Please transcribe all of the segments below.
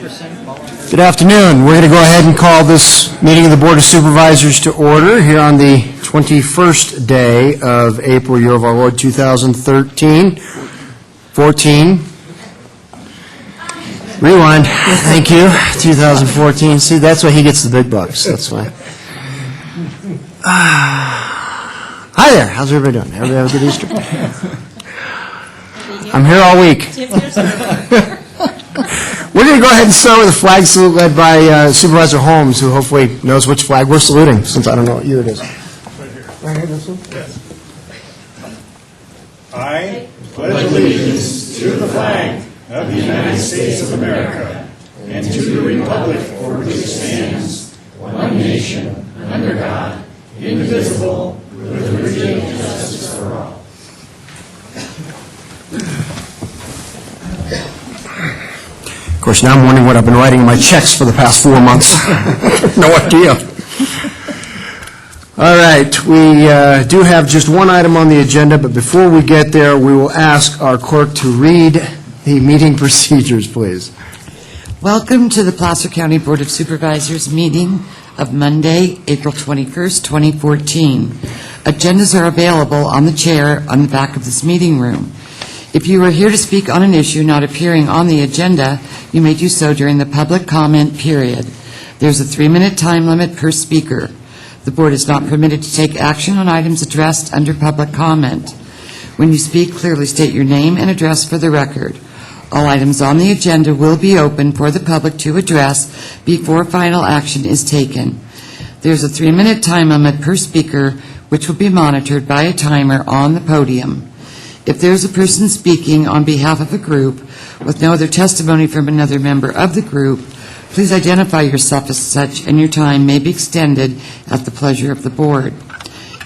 Good afternoon. We're going to go ahead and call this meeting of the Board of Supervisors to order here on the 21st day of April, year of our Lord 2013. 14. Rewind. Thank you. 2014. See, that's why he gets the big bucks. That's why. Hi there. How's everybody doing? Everybody have a good Easter? I'm here all week. We're going to go ahead and start with a flag salute led by Supervisor Holmes, who hopefully knows which flag we're saluting, since I don't know what year it is. Right here, this one? Yes. I pledge allegiance to the flag of the United States of America and to the republic for which it stands, one nation, under God, indivisible, with liberty and justice for all. Of course, now I'm wondering what I've been writing in my checks for the past 4 months. No idea. All right, we do have just one item on the agenda, but before we get there, we will ask our clerk to read the meeting procedures, please. Welcome to the Placer County Board of Supervisors meeting of Monday, April 21st, 2014. Agendas are available on the chair on the back of this meeting room. If you are here to speak on an issue not appearing on the agenda, you may do so during the public comment period. There's a 3-minute time limit per speaker. The board is not permitted to take action on items addressed under public comment. When you speak, clearly state your name and address for the record. All items on the agenda will be open for the public to address before final action is taken. There's a 3-minute time limit per speaker, which will be monitored by a timer on the podium. If there's a person speaking on behalf of a group with no other testimony from another member of the group, please identify yourself as such, and your time may be extended at the pleasure of the board.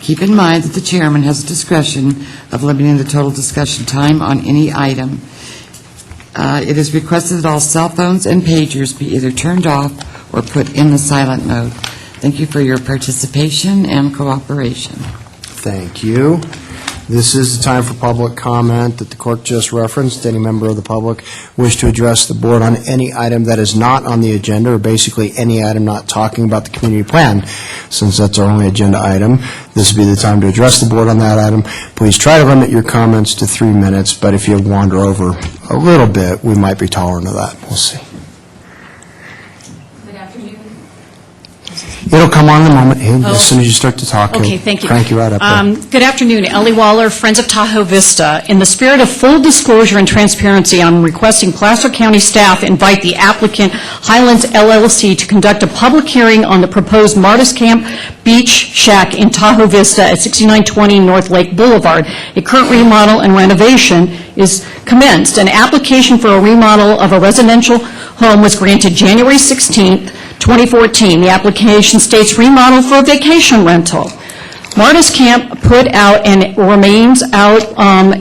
Keep in mind that the chairman has discretion of limiting the total discussion time on any item. It is requested that all cell phones and pagers be either turned off or put in the silent mode. Thank you for your participation and cooperation. Thank you. This is the time for public comment that the clerk just referenced. Any member of the public wish to address the board on any item that is not on the agenda, or basically any item not talking about the community plan, since that's our only agenda item. This would be the time to address the board on that item. Please try to limit your comments to 3 minutes, but if you wander over a little bit, we might be tolerant of that. We'll see. It'll come on in a moment. As soon as you start to talk, okay, thank you. Crank you right up there. Good afternoon. Ellie Waller, Friends of Tahoe Vista. In the spirit of full disclosure and transparency, I'm requesting Placer County staff invite the applicant, Highlands LLC, to conduct a public hearing on the proposed Martis Camp Beach Shack in Tahoe Vista at 6920 North Lake Boulevard. A current remodel and renovation is commenced. An application for a remodel of a residential home was granted January 16th, 2014. The application states remodel for a vacation rental. Martis Camp put out and remains out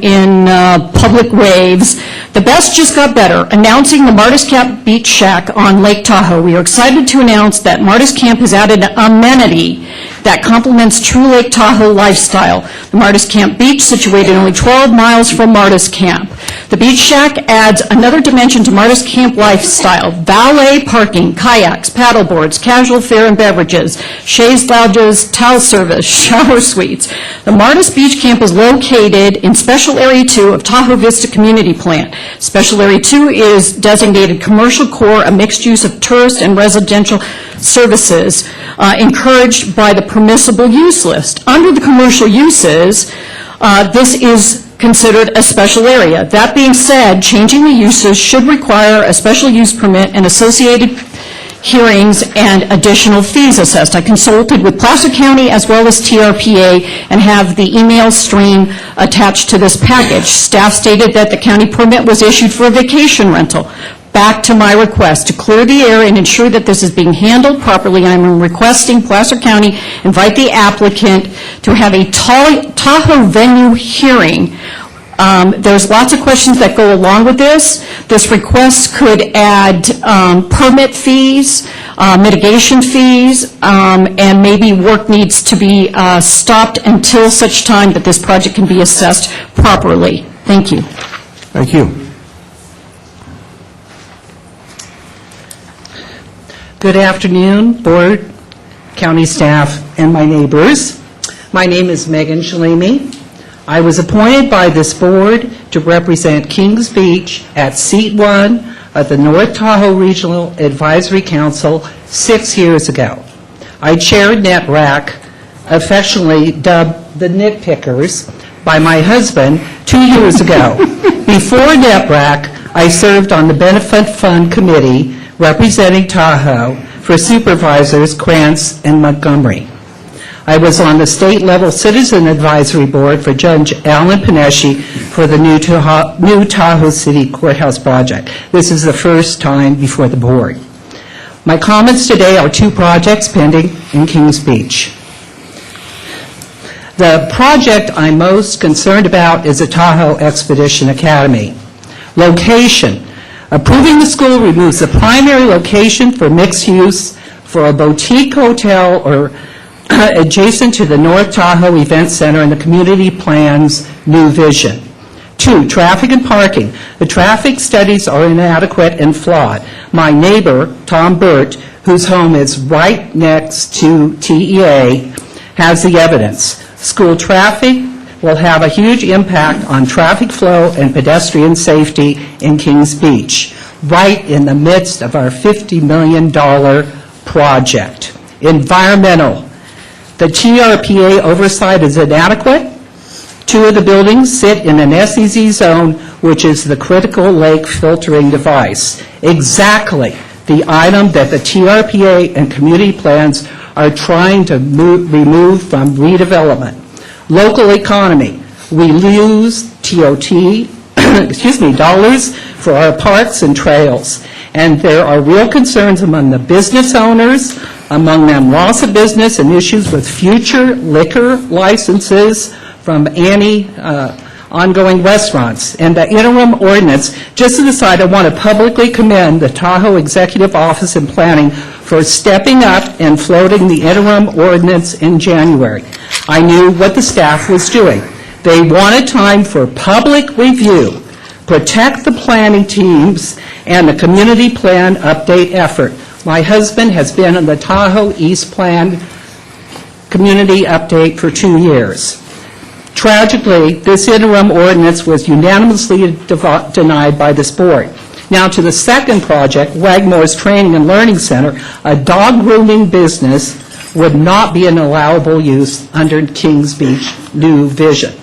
in public waves. The best just got better. Announcing the Martis Camp Beach Shack on Lake Tahoe. We are excited to announce that Martis Camp has added an amenity that complements true Lake Tahoe lifestyle. The Martis Camp Beach, situated only 12 miles from Martis Camp. The Beach Shack adds another dimension to Martis Camp lifestyle. Valet parking, kayaks, paddleboards, casual fare and beverages, chaise lounges, towel service, shower suites. The Martis Beach Camp is located in Special Area 2 of Tahoe Vista Community Plan. Special Area 2 is designated commercial core, a mixed use of tourist and residential services, encouraged by the permissible use list. Under the commercial uses, this is considered a special area. That being said, changing the uses should require a special use permit and associated hearings and additional fees assessed. I consulted with Placer County as well as TRPA and have the email stream attached to this package. Staff stated that the county permit was issued for a vacation rental. Back to my request to clear the air and ensure that this is being handled properly. I'm requesting Placer County invite the applicant to have a Tahoe venue hearing. There's lots of questions that go along with this. This request could add permit fees, mitigation fees, and maybe work needs to be stopped until such time that this project can be assessed properly. Thank you. Thank you. Good afternoon, Board, County staff, and my neighbors. My name is Megan Shalimi. I was appointed by this board to represent Kings Beach at Seat 1 of the North Tahoe Regional Advisory Council 6 years ago. I chaired NETRAC, affectionately dubbed the Nitpickers, by my husband 2 years ago. Before NETRAC, I served on the Benefit Fund Committee representing Tahoe for Supervisors, Krantz, and Montgomery. I was on the state-level Citizen Advisory Board for Judge Alan Panesci for the new Tahoe City Courthouse project. This is the first time before the board. My comments today are 2 projects pending in Kings Beach. The project I'm most concerned about is the Tahoe Expedition Academy. Location. Approving the school removes the primary location for mixed use for a boutique hotel or adjacent to the North Tahoe Event Center and the community plan's new vision. 2, traffic and parking. The traffic studies are inadequate and flawed. My neighbor, Tom Burt, whose home is right next to TEA, has the evidence. School traffic will have a huge impact on traffic flow and pedestrian safety in Kings Beach, right in the midst of our $50 million project. Environmental. The TRPA oversight is inadequate. 2 of the buildings sit in an SEZ zone, which is the critical lake filtering device. Exactly the item that the TRPA and community plans are trying to remove from redevelopment. Local economy. We lose TOT, dollars for our parks and trails. And there are real concerns among the business owners, among them loss of business and issues with future liquor licenses from any ongoing restaurants. And the interim ordinance, just to the side, I want to publicly commend the Tahoe Executive Office and Planning for stepping up and floating the interim ordinance in January. I knew what the staff was doing. They wanted time for public review, protect the planning teams, and the community plan update effort. My husband has been in the Tahoe East Plan community update for 2 years. Tragically, this interim ordinance was unanimously denied by this board. Now to the second project, Wagmore's Training and Learning Center, a dog grooming business would not be an allowable use under Kings Beach new vision.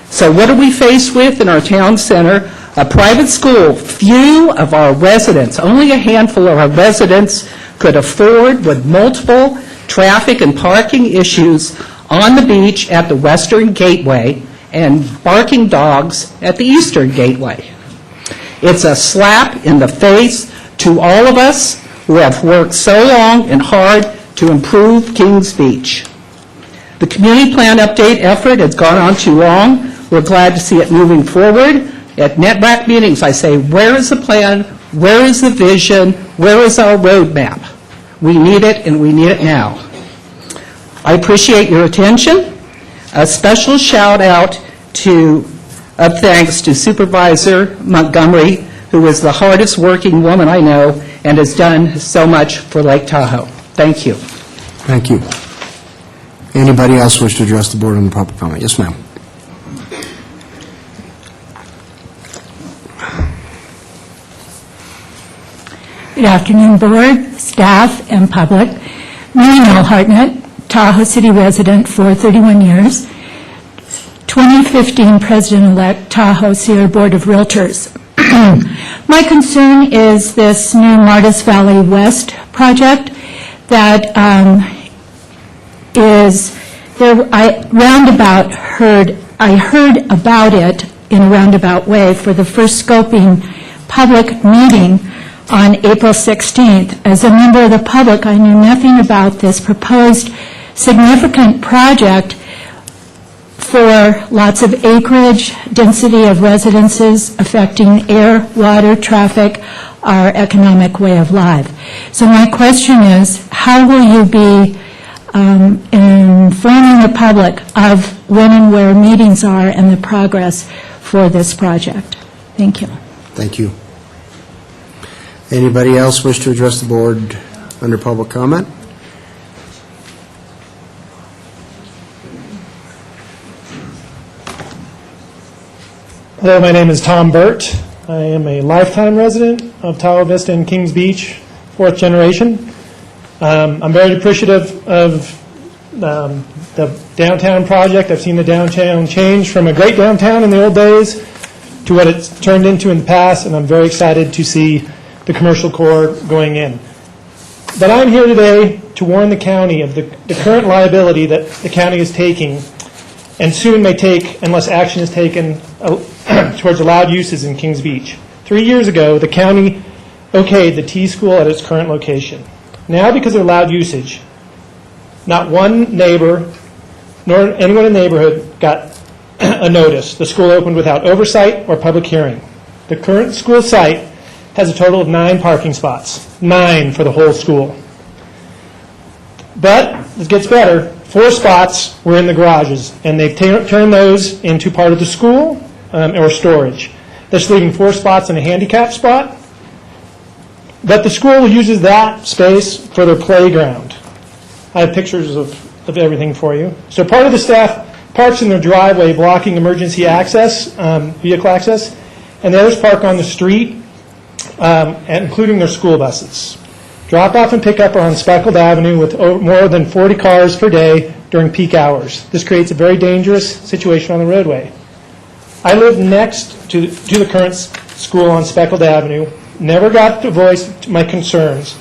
So what are we faced with in our town center? A private school. Few of our residents, only a handful of our residents could afford, with multiple traffic and parking issues on the beach at the western gateway and barking dogs at the eastern gateway. It's a slap in the face to all of us who have worked so long and hard to improve Kings Beach. The community plan update effort has gone on too long. We're glad to see it moving forward. At NETRAC meetings, I say, where is the plan? Where is the vision? Where is our roadmap? We need it, and we need it now. I appreciate your attention. A special shout out of thanks to Supervisor Montgomery, who is the hardest working woman I know and has done so much for Lake Tahoe. Thank you. Thank you. Anybody else wish to address the board on the public comment? Yes, ma'am. Good afternoon, board, staff, and public. Mary Nell Hartnett, Tahoe City resident for 31 years. 2015 President-elect Tahoe Sierra Board of Realtors. My concern is this new Martis Valley West project that is there. I heard about it in a roundabout way for the first scoping public meeting on April 16th. As a member of the public, I knew nothing about this proposed significant project for lots of acreage, density of residences affecting air, water, traffic, our economic way of life. So my question is, how will you be informing the public of when and where meetings are and the progress for this project? Thank you. Thank you. Anybody else wish to address the board under public comment. Hello, my name is Tom Burt. I am a lifetime resident of Tahoe Vista in Kings Beach, fourth generation. I'm very appreciative of the downtown project. I've seen the downtown change from a great downtown in the old days to what it's turned into in the past, and I'm very excited to see the commercial core going in. But I'm here today to warn the county of the current liability that the county is taking and soon may take unless action is taken towards allowed uses in Kings Beach. 3 years ago, the county okayed the T school at its current location. Now, because of allowed usage, not one neighbor nor anyone in the neighborhood got a notice. The school opened without oversight or public hearing. The current school site has a total of 9 parking spots, 9 for the whole school. But it gets better. 4 spots were in the garages, and they've turned those into part of the school or storage. That's leaving 4 spots in a handicap spot. But the school uses that space for their playground. I have pictures of everything for you. So part of the staff parks in their driveway blocking emergency access, vehicle access, and the others park on the street, including their school buses. Drop-off and pickup are on Speckled Avenue with more than 40 cars per day during peak hours. This creates a very dangerous situation on the roadway. I live next to the current school on Speckled Avenue, never got to voice my concerns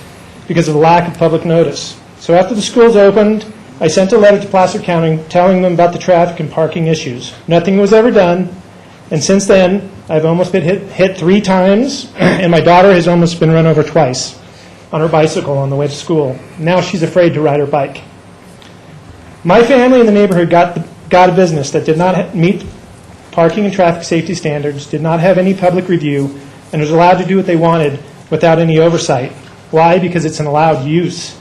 because of the lack of public notice. So after the schools opened, I sent a letter to Placer County telling them about the traffic and parking issues. Nothing was ever done, and since then, I've almost been hit 3 times, and my daughter has almost been run over twice on her bicycle on the way to school. Now she's afraid to ride her bike. My family in the neighborhood got a business that did not meet parking and traffic safety standards, did not have any public review, and was allowed to do what they wanted without any oversight. Why? Because it's an allowed use.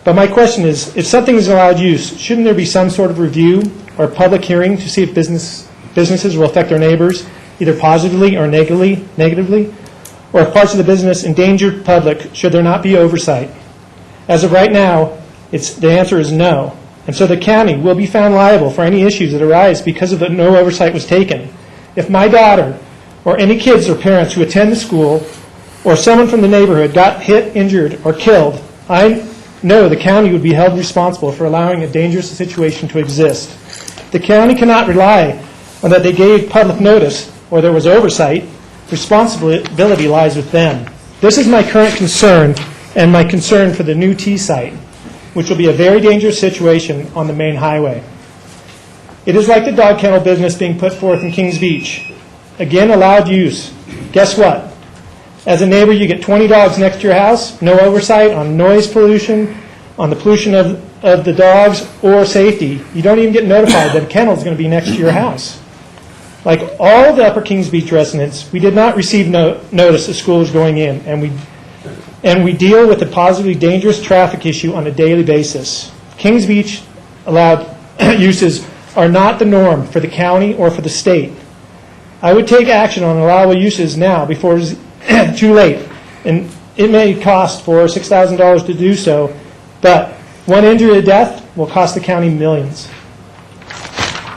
But my question is, if something is allowed use, shouldn't there be some sort of review or public hearing to see if businesses will affect their neighbors, either positively or negatively? Or if parts of the business endanger public, should there not be oversight? As of right now, the answer is no. And so the county will be found liable for any issues that arise because of the no oversight was taken. If my daughter or any kids or parents who attend the school or someone from the neighborhood got hit, injured, or killed, I know the county would be held responsible for allowing a dangerous situation to exist. The county cannot rely on that they gave public notice or there was oversight. Responsibility lies with them. This is my current concern and my concern for the new T site, which will be a very dangerous situation on the main highway. It is like the dog kennel business being put forth in Kings Beach. Again, allowed use. Guess what? As a neighbor, you get 20 dogs next to your house, no oversight on noise pollution, on the pollution of the dogs, or safety. You don't even get notified that a kennel is going to be next to your house. Like all the Upper Kings Beach residents, we did not receive notice the school was going in, and we deal with the positively dangerous traffic issue on a daily basis. Kings Beach allowed uses are not the norm for the county or for the state. I would take action on allowable uses now before it's too late, and it may cost $4,000 or $6,000 to do so, but one injury or death will cost the county millions.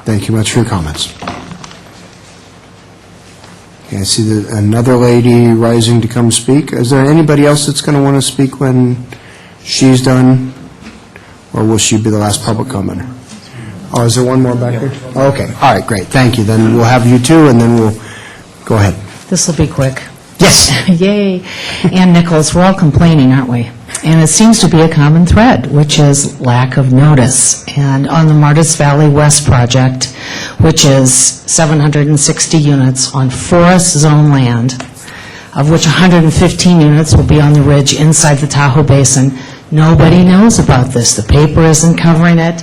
Thank you much for your comments. Okay, I see another lady rising to come speak. Is there anybody else that's going to want to speak when she's done, or will she be the last public commenter? Oh, is there one more back there? Okay, all right, great, thank you. Then we'll have you two, and then we'll go ahead. This will be quick. Yes. Yay. Ann Nichols, we're all complaining, aren't we? And it seems to be a common thread, which is lack of notice. And on the Martis Valley West project, which is 760 units on forest zone land, of which 115 units will be on the ridge inside the Tahoe Basin, nobody knows about this. The paper isn't covering it.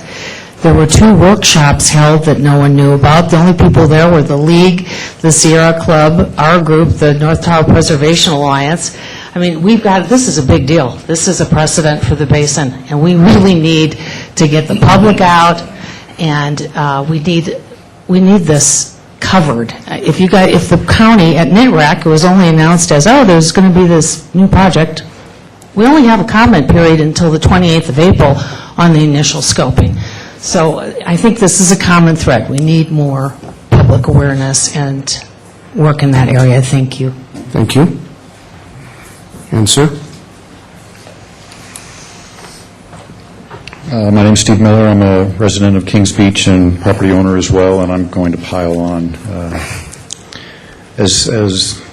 There were 2 workshops held that no one knew about. The only people there were the League, the Sierra Club, our group, the North Tahoe Preservation Alliance. I mean, this is a big deal. This is a precedent for the basin, and we really need to get the public out, and we need this covered. If the county at NITRAC, it was only announced as, oh, there's going to be this new project, we only have a comment period until the 28th of April on the initial scoping. So I think this is a common thread. We need more public awareness and work in that area. Thank you. Thank you. And sir? My name is Steve Miller. I'm a resident of Kings Beach and property owner as well, and I'm going to pile on. As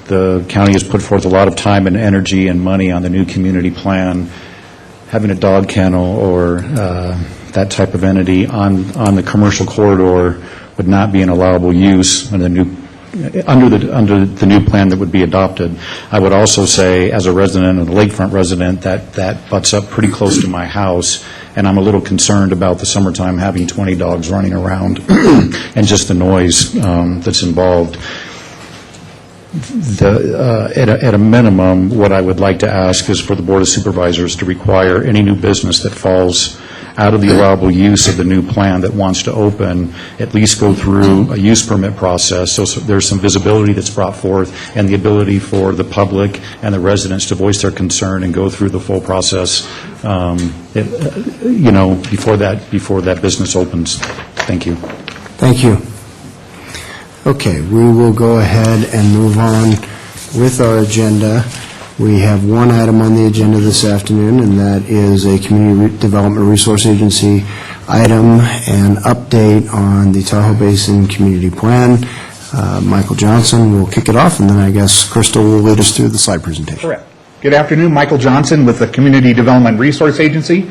the county has put forth a lot of time and energy and money on the new community plan, having a dog kennel or that type of entity on the commercial corridor would not be an allowable use under the new plan that would be adopted. I would also say, as a resident, a lakefront resident, that butts up pretty close to my house, and I'm a little concerned about the summertime having 20 dogs running around and just the noise that's involved. At a minimum, what I would like to ask is for the Board of Supervisors to require any new business that falls out of the allowable use of the new plan that wants to open, at least go through a use permit process, so there's some visibility that's brought forth and the ability for the public and the residents to voice their concern and go through the full process, before that business opens. Thank you. Thank you. Okay, we will go ahead and move on with our agenda. We have one item on the agenda this afternoon, and that is a Community Development Resource Agency item and update on the Tahoe Basin Community Plan. Michael Johnson will kick it off, and then I guess Crystal will lead us through the slide presentation. Correct. Good afternoon, Michael Johnson with the Community Development Resource Agency.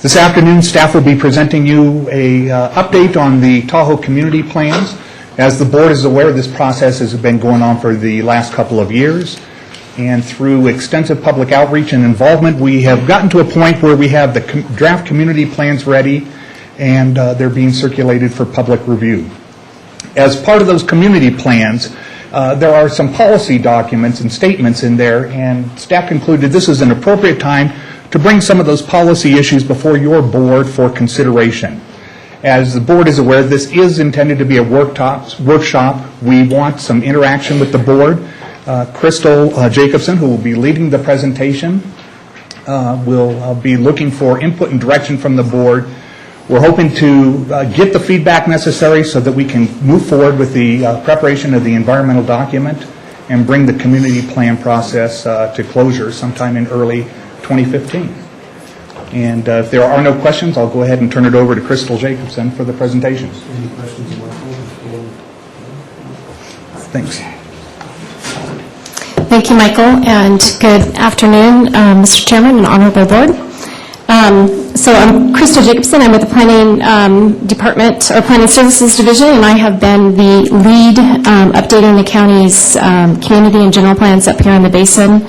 This afternoon, staff will be presenting you a update on the Tahoe community plans. As the board is aware, this process has been going on for the last couple of years, and through extensive public outreach and involvement, we have gotten to a point where we have the draft community plans ready, and they're being circulated for public review. As part of those community plans, there are some policy documents and statements in there, and staff concluded this is an appropriate time to bring some of those policy issues before your board for consideration. As the board is aware, this is intended to be a workshop. We want some interaction with the board. Crystal Jacobson, who will be leading the presentation, will be looking for input and direction from the board. We're hoping to get the feedback necessary so that we can move forward with the preparation of the environmental document and bring the community plan process to closure sometime in early 2015. And if there are no questions, I'll go ahead and turn it over to Crystal Jacobson for the presentation. Any questions, Michael? Thanks. Thank you, Michael, and good afternoon, Mr. Chairman and Honorable Board. So I'm Crystal Jacobson. I'm with the Planning Department, or Planning Services Division, and I have been the lead updating the county's community and general plans up here in the Basin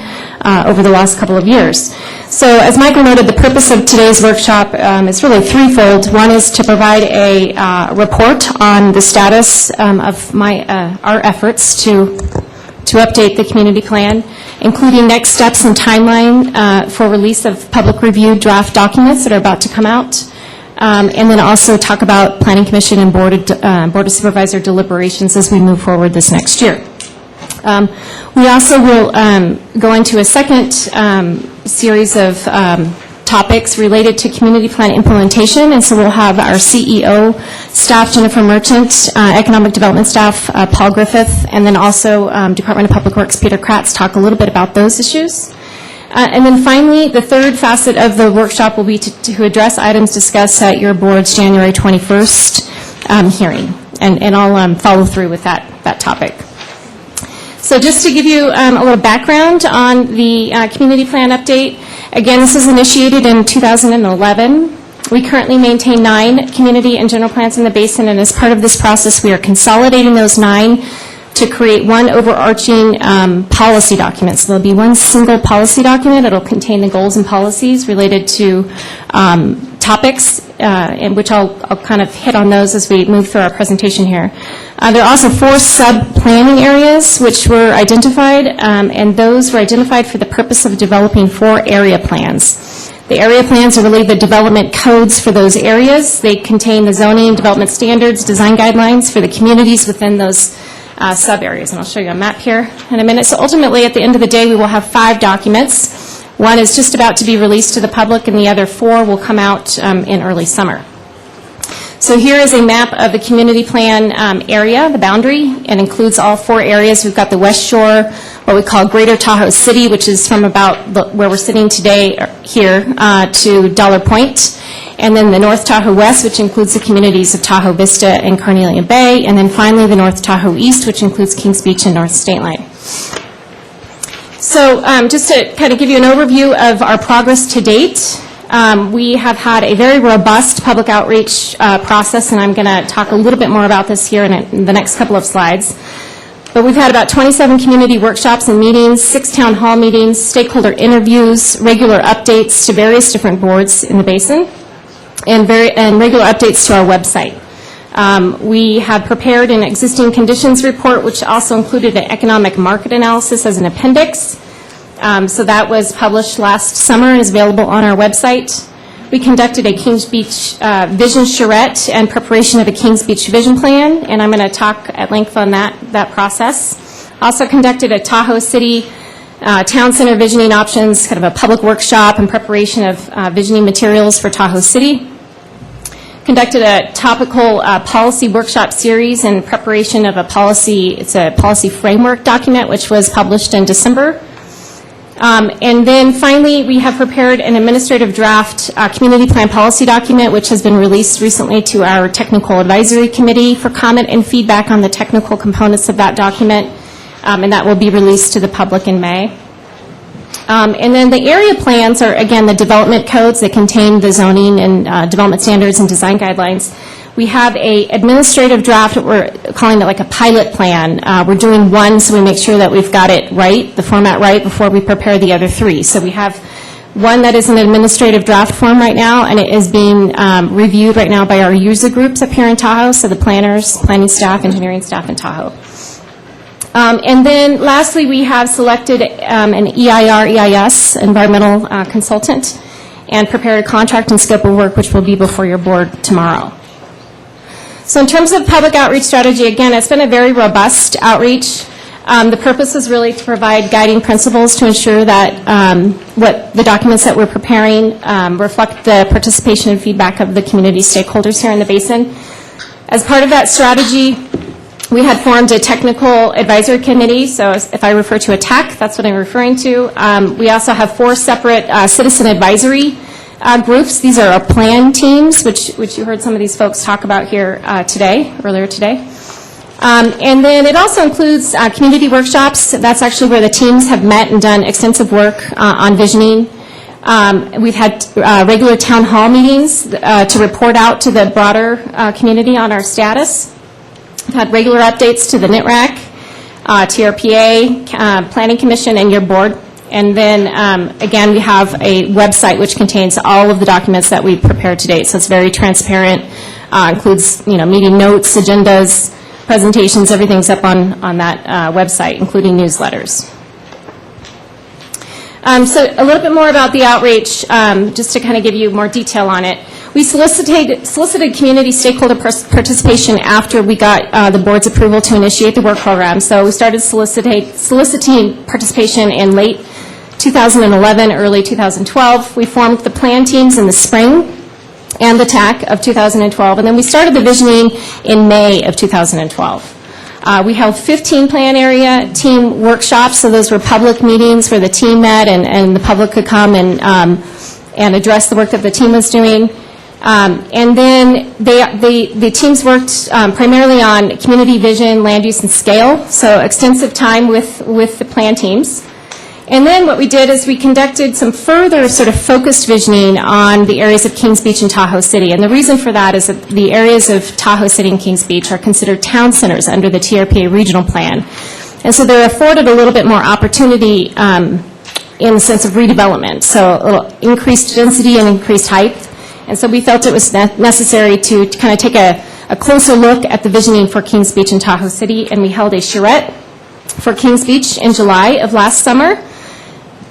over the last couple of years. So as Michael noted, the purpose of today's workshop is really threefold. One is to provide a report on the status of our efforts to update the community plan, including next steps and timeline for release of public review draft documents that are about to come out, and then also talk about Planning Commission and Board of Supervisor deliberations as we move forward this next year. We also will go into a second series of topics related to community plan implementation, and so we'll have our CEO staff, Jennifer Merchant, Economic Development staff, Paul Griffith, and then also Department of Public Works, Peter Kratz, talk a little bit about those issues. And then finally, the third facet of the workshop will be to address items discussed at your board's January 21st hearing, and I'll follow through with that topic. So just to give you a little background on the community plan update, again, this was initiated in 2011. We currently maintain 9 community and general plans in the Basin, and as part of this process, we are consolidating those 9 to create one overarching policy document. So there'll be one single policy document. It'll contain the goals and policies related to topics, in which I'll kind of hit on those as we move through our presentation here. There are also 4 sub-planning areas which were identified, and those were identified for the purpose of developing 4 area plans. The area plans are really the development codes for those areas. They contain the zoning, development standards, design guidelines for the communities within those sub-areas, and I'll show you a map here in a minute. So ultimately, at the end of the day, we will have 5 documents. One is just about to be released to the public, and the other 4 will come out in early summer. So here is a map of the community plan area, the boundary. It includes all 4 areas. We've got the West Shore, what we call Greater Tahoe City, which is from about where we're sitting today here to Dollar Point. And then the North Tahoe West, which includes the communities of Tahoe Vista and Carnelian Bay. And then finally the North Tahoe East, which includes Kings Beach and North State Line. So just to kind of give you an overview of our progress to date, we have had a very robust public outreach process, and I'm going to talk a little bit more about this here in the next couple of slides. But we've had about 27 community workshops and meetings, 6 town hall meetings, stakeholder interviews, regular updates to various different boards in the Basin, and regular updates to our website. We have prepared an existing conditions report, which also included an economic market analysis as an appendix. So that was published last summer and is available on our website. We conducted a Kings Beach vision charrette and preparation of a Kings Beach vision plan, and I'm going to talk at length on that process. Also conducted a Tahoe City Town Center visioning options, kind of a public workshop and preparation of visioning materials for Tahoe City. Conducted a topical policy workshop series in preparation of a policy, it's a policy framework document, which was published in December. And then finally, we have prepared an administrative draft community plan policy document, which has been released recently to our technical advisory committee for comment and feedback on the technical components of that document, and that will be released to the public in May. And then the area plans are, again, the development codes that contain the zoning and development standards and design guidelines. We have a administrative draft, we're calling it like a pilot plan. We're doing one so we make sure that we've got it right, the format right, before we prepare the other 3. So we have one that is an administrative draft form right now, and it is being reviewed right now by our user groups up here in Tahoe, so the planners, planning staff, engineering staff in Tahoe. And then lastly, we have selected an EIS, environmental consultant, and prepared a contract and scope of work, which will be before your board tomorrow. So in terms of public outreach strategy, again, it's been a very robust outreach. The purpose is really to provide guiding principles to ensure that what the documents that we're preparing reflect the participation and feedback of the community stakeholders here in the Basin. As part of that strategy, we had formed a technical advisory committee, so if I refer to a TAC, that's what I'm referring to. We also have 4 separate citizen advisory groups. These are our plan teams, which you heard some of these folks talk about here earlier today. And then it also includes community workshops. That's actually where the teams have met and done extensive work on visioning. We've had regular town hall meetings to report out to the broader community on our status. We've had regular updates to the NITRAC, TRPA, Planning Commission, and your board. And then, again, we have a website which contains all of the documents that we've prepared to date. So it's very transparent, includes, meeting notes, agendas, presentations, everything's up on that website, including newsletters. So a little bit more about the outreach, just to kind of give you more detail on it. We solicited community stakeholder participation after we got the board's approval to initiate the work program. So we started soliciting participation in late 2011, early 2012. We formed the plan teams in the spring and the TAC of 2012, and then we started the visioning in May of 2012. We held 15 plan area team workshops, so those were public meetings where the team met and the public could come and address the work that the team was doing. And then the teams worked primarily on community vision, land use, and scale, so extensive time with the plan teams. And then what we did is we conducted some further sort of focused visioning on the areas of Kings Beach and Tahoe City. And the reason for that is that the areas of Tahoe City and Kings Beach are considered town centers under the TRPA regional plan. And so they're afforded a little bit more opportunity in the sense of redevelopment, so a little increased density and increased height. And so we felt it was necessary to kind of take a closer look at the visioning for Kings Beach and Tahoe City, and we held a charrette for Kings Beach in July of last summer.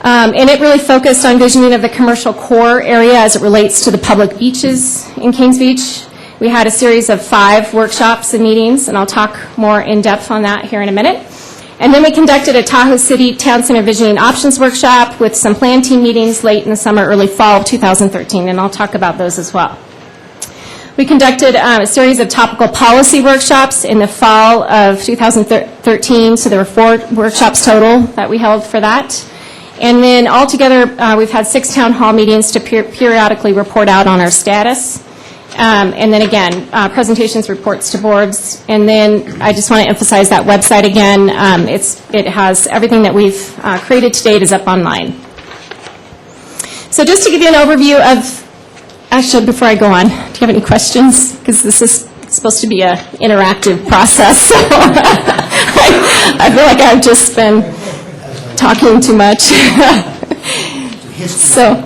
And it really focused on visioning of the commercial core area as it relates to the public beaches in Kings Beach. We had a series of 5 workshops and meetings, and I'll talk more in depth on that here in a minute. And then we conducted a Tahoe City Town Center Visioning Options Workshop with some plan team meetings late in the summer, early fall of 2013, and I'll talk about those as well. We conducted a series of topical policy workshops in the fall of 2013, so there were 4 workshops total that we held for that. And then altogether, we've had 6 town hall meetings to periodically report out on our status. And then again, presentations, reports to boards. And then I just want to emphasize that website again. It has everything that we've created to date is up online. So just to give you an overview of, actually, before I go on, do you have any questions? Because this is supposed to be an interactive process. So I feel like I've just been talking too much. So.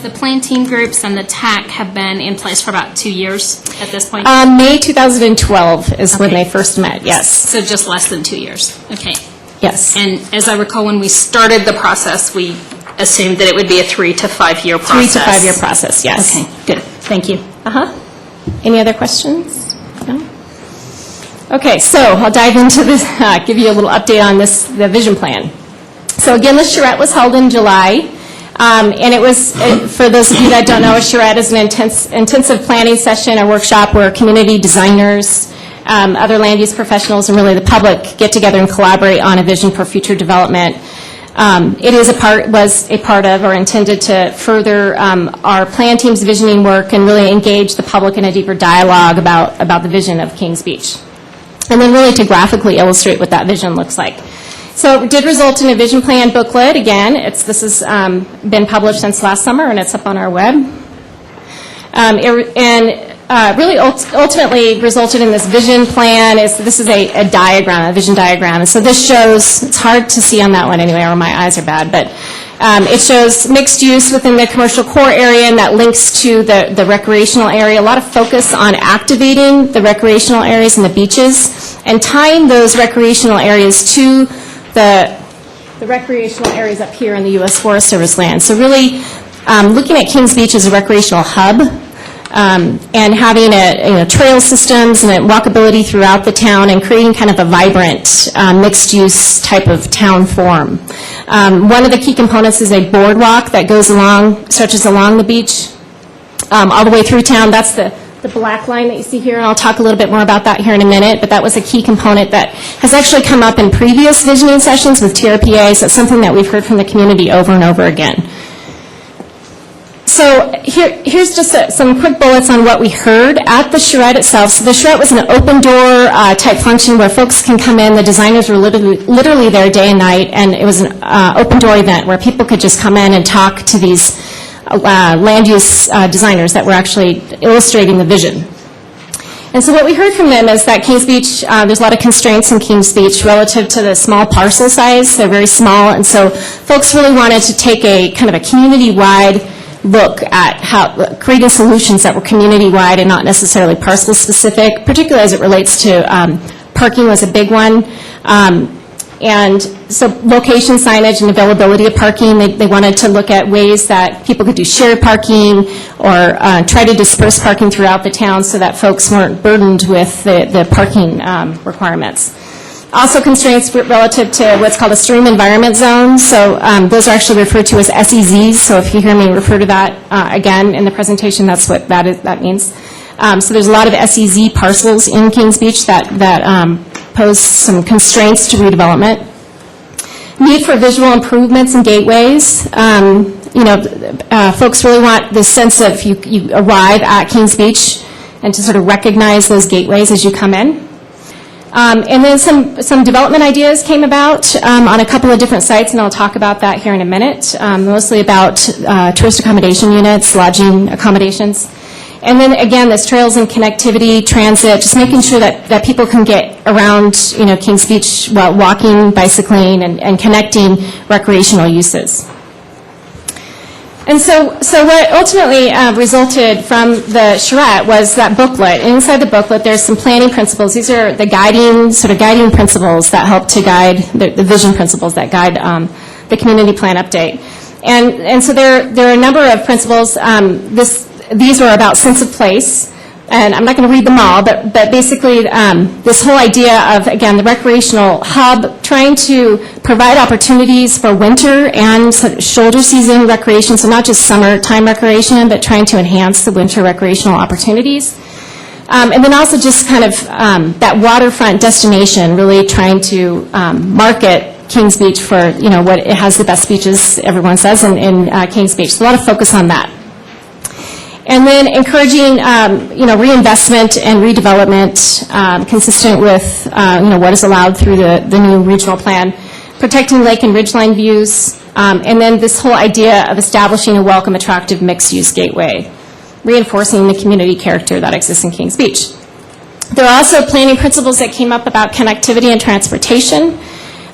The plan team groups and the TAC have been in place for about 2 years at this point? May 2012 is when they first met, yes. So just less than 2 years. Okay. Yes. And as I recall, when we started the process, we assumed that it would be a 3 to 5 year process. 3 to 5 year process, yes. Okay, good. Thank you. Any other questions? No? Okay, so I'll dive into this, give you a little update on the vision plan. So again, the charrette was held in July. And it was, for those of you that don't know, a charrette is an intensive planning session, a workshop where community designers, other land use professionals, and really the public get together and collaborate on a vision for future development. It was a part of or intended to further our plan team's visioning work and really engage the public in a deeper dialogue about the vision of Kings Beach. And then really to graphically illustrate what that vision looks like. So it did result in a vision plan booklet. Again, this has been published since last summer, and it's up on our web. Really ultimately resulted in this vision plan. This is a diagram, a vision diagram. And so this shows, it's hard to see on that one anyway, or my eyes are bad, but it shows mixed use within the commercial core area, and that links to the recreational area. A lot of focus on activating the recreational areas and the beaches, and tying those recreational areas to the recreational areas up here in the U.S. Forest Service land. So really looking at Kings Beach as a recreational hub and having trail systems and walkability throughout the town and creating kind of a vibrant mixed-use type of town form. One of the key components is a boardwalk that stretches along the beach all the way through town. That's the black line that you see here, and I'll talk a little bit more about that here in a minute, but that was a key component that has actually come up in previous visioning sessions with TRPAs. That's something that we've heard from the community over and over again. So here's just some quick bullets on what we heard at the charrette itself. So the charrette was an open door type function where folks can come in. The designers were literally there day and night, and it was an open door event where people could just come in and talk to these land use designers that were actually illustrating the vision. And so what we heard from them is that Kings Beach, there's a lot of constraints in Kings Beach relative to the small parcel size. They're very small, and so folks really wanted to take a kind of a community-wide look at creating solutions that were community-wide and not necessarily parcel-specific, particularly as it relates to parking was a big one. And so location signage and availability of parking, they wanted to look at ways that people could do shared parking or try to disperse parking throughout the town so that folks weren't burdened with the parking requirements. Also constraints relative to what's called a stream environment zone. So those are actually referred to as SEZs. So if you hear me refer to that again in the presentation, that's what that means. So there's a lot of SEZ parcels in Kings Beach that pose some constraints to redevelopment. Need for visual improvements and gateways. Folks really want this sense of you arrive at Kings Beach and to sort of recognize those gateways as you come in. And then some development ideas came about on a couple of different sites, and I'll talk about that here in a minute, mostly about tourist accommodation units, lodging accommodations. And then again, this trails and connectivity, transit, just making sure that people can get around Kings Beach while walking, bicycling, and connecting recreational uses. And so what ultimately resulted from the charrette was that booklet. And inside the booklet, there's some planning principles. These are the guiding principles that help to guide the vision principles that guide the community plan update. And so there are a number of principles. These are about sense of place, And I'm not going to read them all, but basically this whole idea of, again, the recreational hub, trying to provide opportunities for winter and shoulder season recreation, so not just summertime recreation, but trying to enhance the winter recreational opportunities. And then also just kind of that waterfront destination, really trying to market Kings Beach for, what it has the best beaches, everyone says, in Kings Beach. So a lot of focus on that. And then encouraging, reinvestment and redevelopment consistent with, what is allowed through the new regional plan, protecting lake and ridgeline views, and then this whole idea of establishing a welcome, attractive, mixed-use gateway, reinforcing the community character that exists in Kings Beach. There are also planning principles that came up about connectivity and transportation.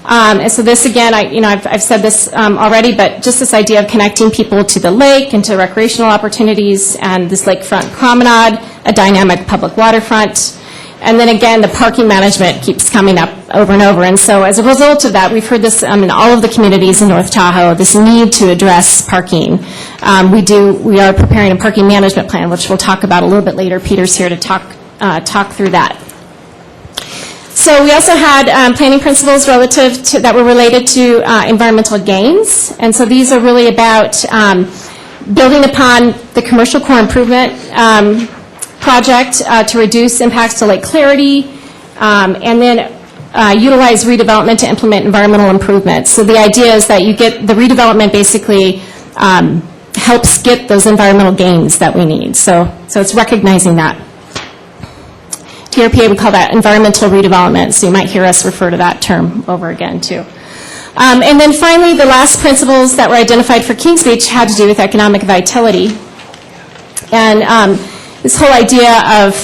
And so this, again, I've said this already, but just this idea of connecting people to the lake and to recreational opportunities and this lakefront promenade, a dynamic public waterfront. And then again, the parking management keeps coming up over and over. And so as a result of that, we've heard this in all of the communities in North Tahoe, this need to address parking. We are preparing a parking management plan, which we'll talk about a little bit later. Peter's here to talk through that. So we also had planning principles that were related to environmental gains. And so these are really about building upon the commercial core improvement project to reduce impacts to lake clarity, and then utilize redevelopment to implement environmental improvements. So the idea is that you get the redevelopment basically helps get those environmental gains that we need. So it's recognizing that. TRPA would call that environmental redevelopment, so you might hear us refer to that term over again too. And then finally, the last principles that were identified for Kings Beach had to do with economic vitality. And this whole idea of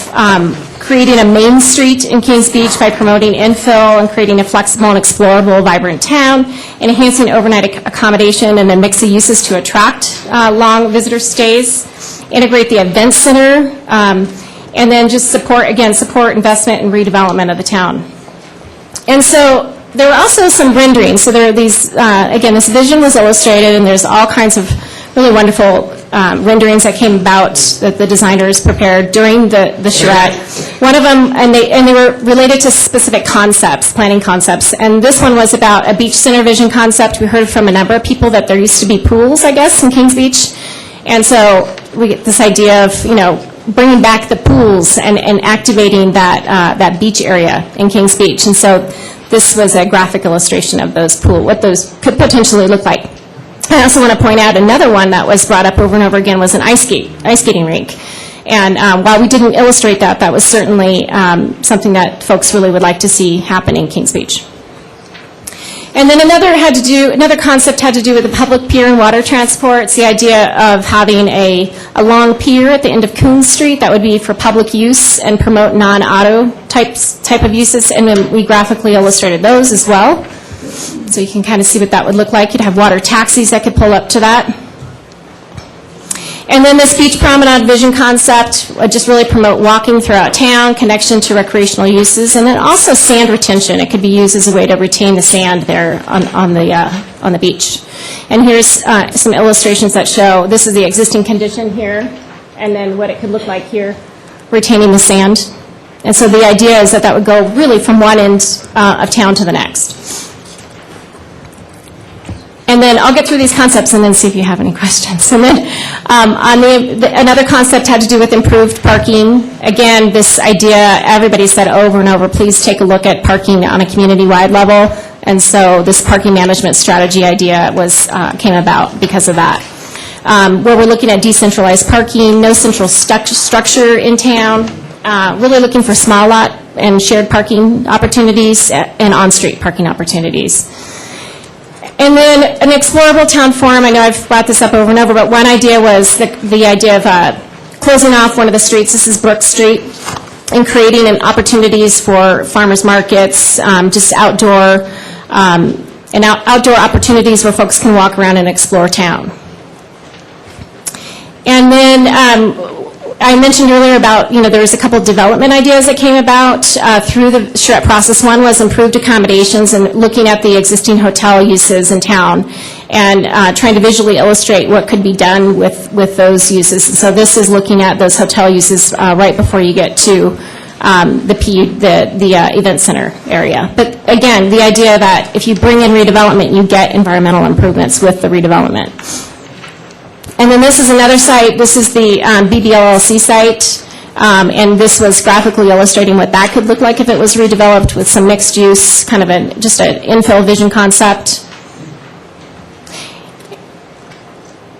creating a main street in Kings Beach by promoting infill and creating a flexible and explorable, vibrant town, and enhancing overnight accommodation and a mix of uses to attract long visitor stays, integrate the event center, and then just support investment and redevelopment of the town. And so there were also some renderings. So there are these, again, this vision was illustrated, and there's all kinds of really wonderful renderings that came about that the designers prepared during the charrette. One of them, and they were related to specific concepts, planning concepts. And this one was about a beach center vision concept. We heard from a number of people that there used to be pools, I guess, in Kings Beach. And so we get this idea of, bringing back the pools and activating that beach area in Kings Beach. And so this was a graphic illustration of those pools, what those could potentially look like. I also want to point out another one that was brought up over and over again was an ice skating rink. And while we didn't illustrate that, that was certainly something that folks really would like to see happen in Kings Beach. And then another concept had to do with the public pier and water transport. It's the idea of having a long pier at the end of Coon Street that would be for public use and promote non-auto type of uses. And then we graphically illustrated those as well. So you can kind of see what that would look like. You'd have water taxis that could pull up to that. And then this beach promenade vision concept would just really promote walking throughout town, connection to recreational uses, and then also sand retention. It could be used as a way to retain the sand there on the beach. And here's some illustrations that show this is the existing condition here, and then what it could look like here, retaining the sand. And so the idea is that would go really from one end of town to the next. And then I'll get through these concepts and then see if you have any questions. And then another concept had to do with improved parking. Again, this idea, everybody said over and over, please take a look at parking on a community-wide level. And so this parking management strategy idea came about because of that. Where we're looking at decentralized parking, no central structure in town, really looking for small lot and shared parking opportunities and on-street parking opportunities. And then an explorable town forum. I know I've brought this up over and over, but one idea was the idea of closing off one of the streets. This is Brook Street, and creating opportunities for farmers markets, just outdoor opportunities where folks can walk around and explore town. And then I mentioned earlier about, there was a couple development ideas that came about through the charrette process. One was improved accommodations and looking at the existing hotel uses in town and trying to visually illustrate what could be done with those uses. And so this is looking at those hotel uses right before you get to the event center area. But again, the idea that if you bring in redevelopment, you get environmental improvements with the redevelopment. And then this is another site. This is the Bblc site, and this was graphically illustrating what that could look like if it was redeveloped with some mixed use, kind of just an infill vision concept.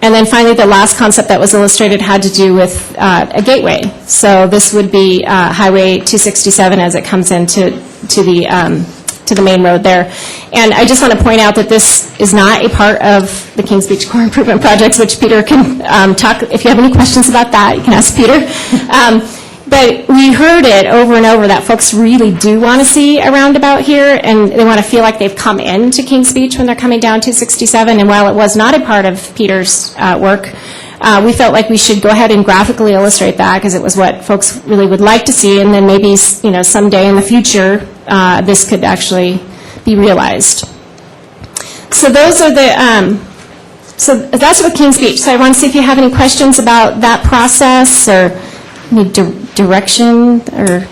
And then finally, the last concept that was illustrated had to do with a gateway. So this would be Highway 267 as it comes into to the main road there. And I just want to point out that this is not a part of the Kings Beach Core Improvement Projects, which Peter can talk, if you have any questions about that, you can ask Peter. But we heard it over and over that folks really do want to see a roundabout here, and they want to feel like they've come into Kings Beach when they're coming down 267. And while it was not a part of Peter's work, we felt like we should go ahead and graphically illustrate that because it was what folks really would like to see, and then maybe someday in the future this could actually be realized. So those are the so that's with Kings Beach. So I want to see if you have any questions about that process or any direction or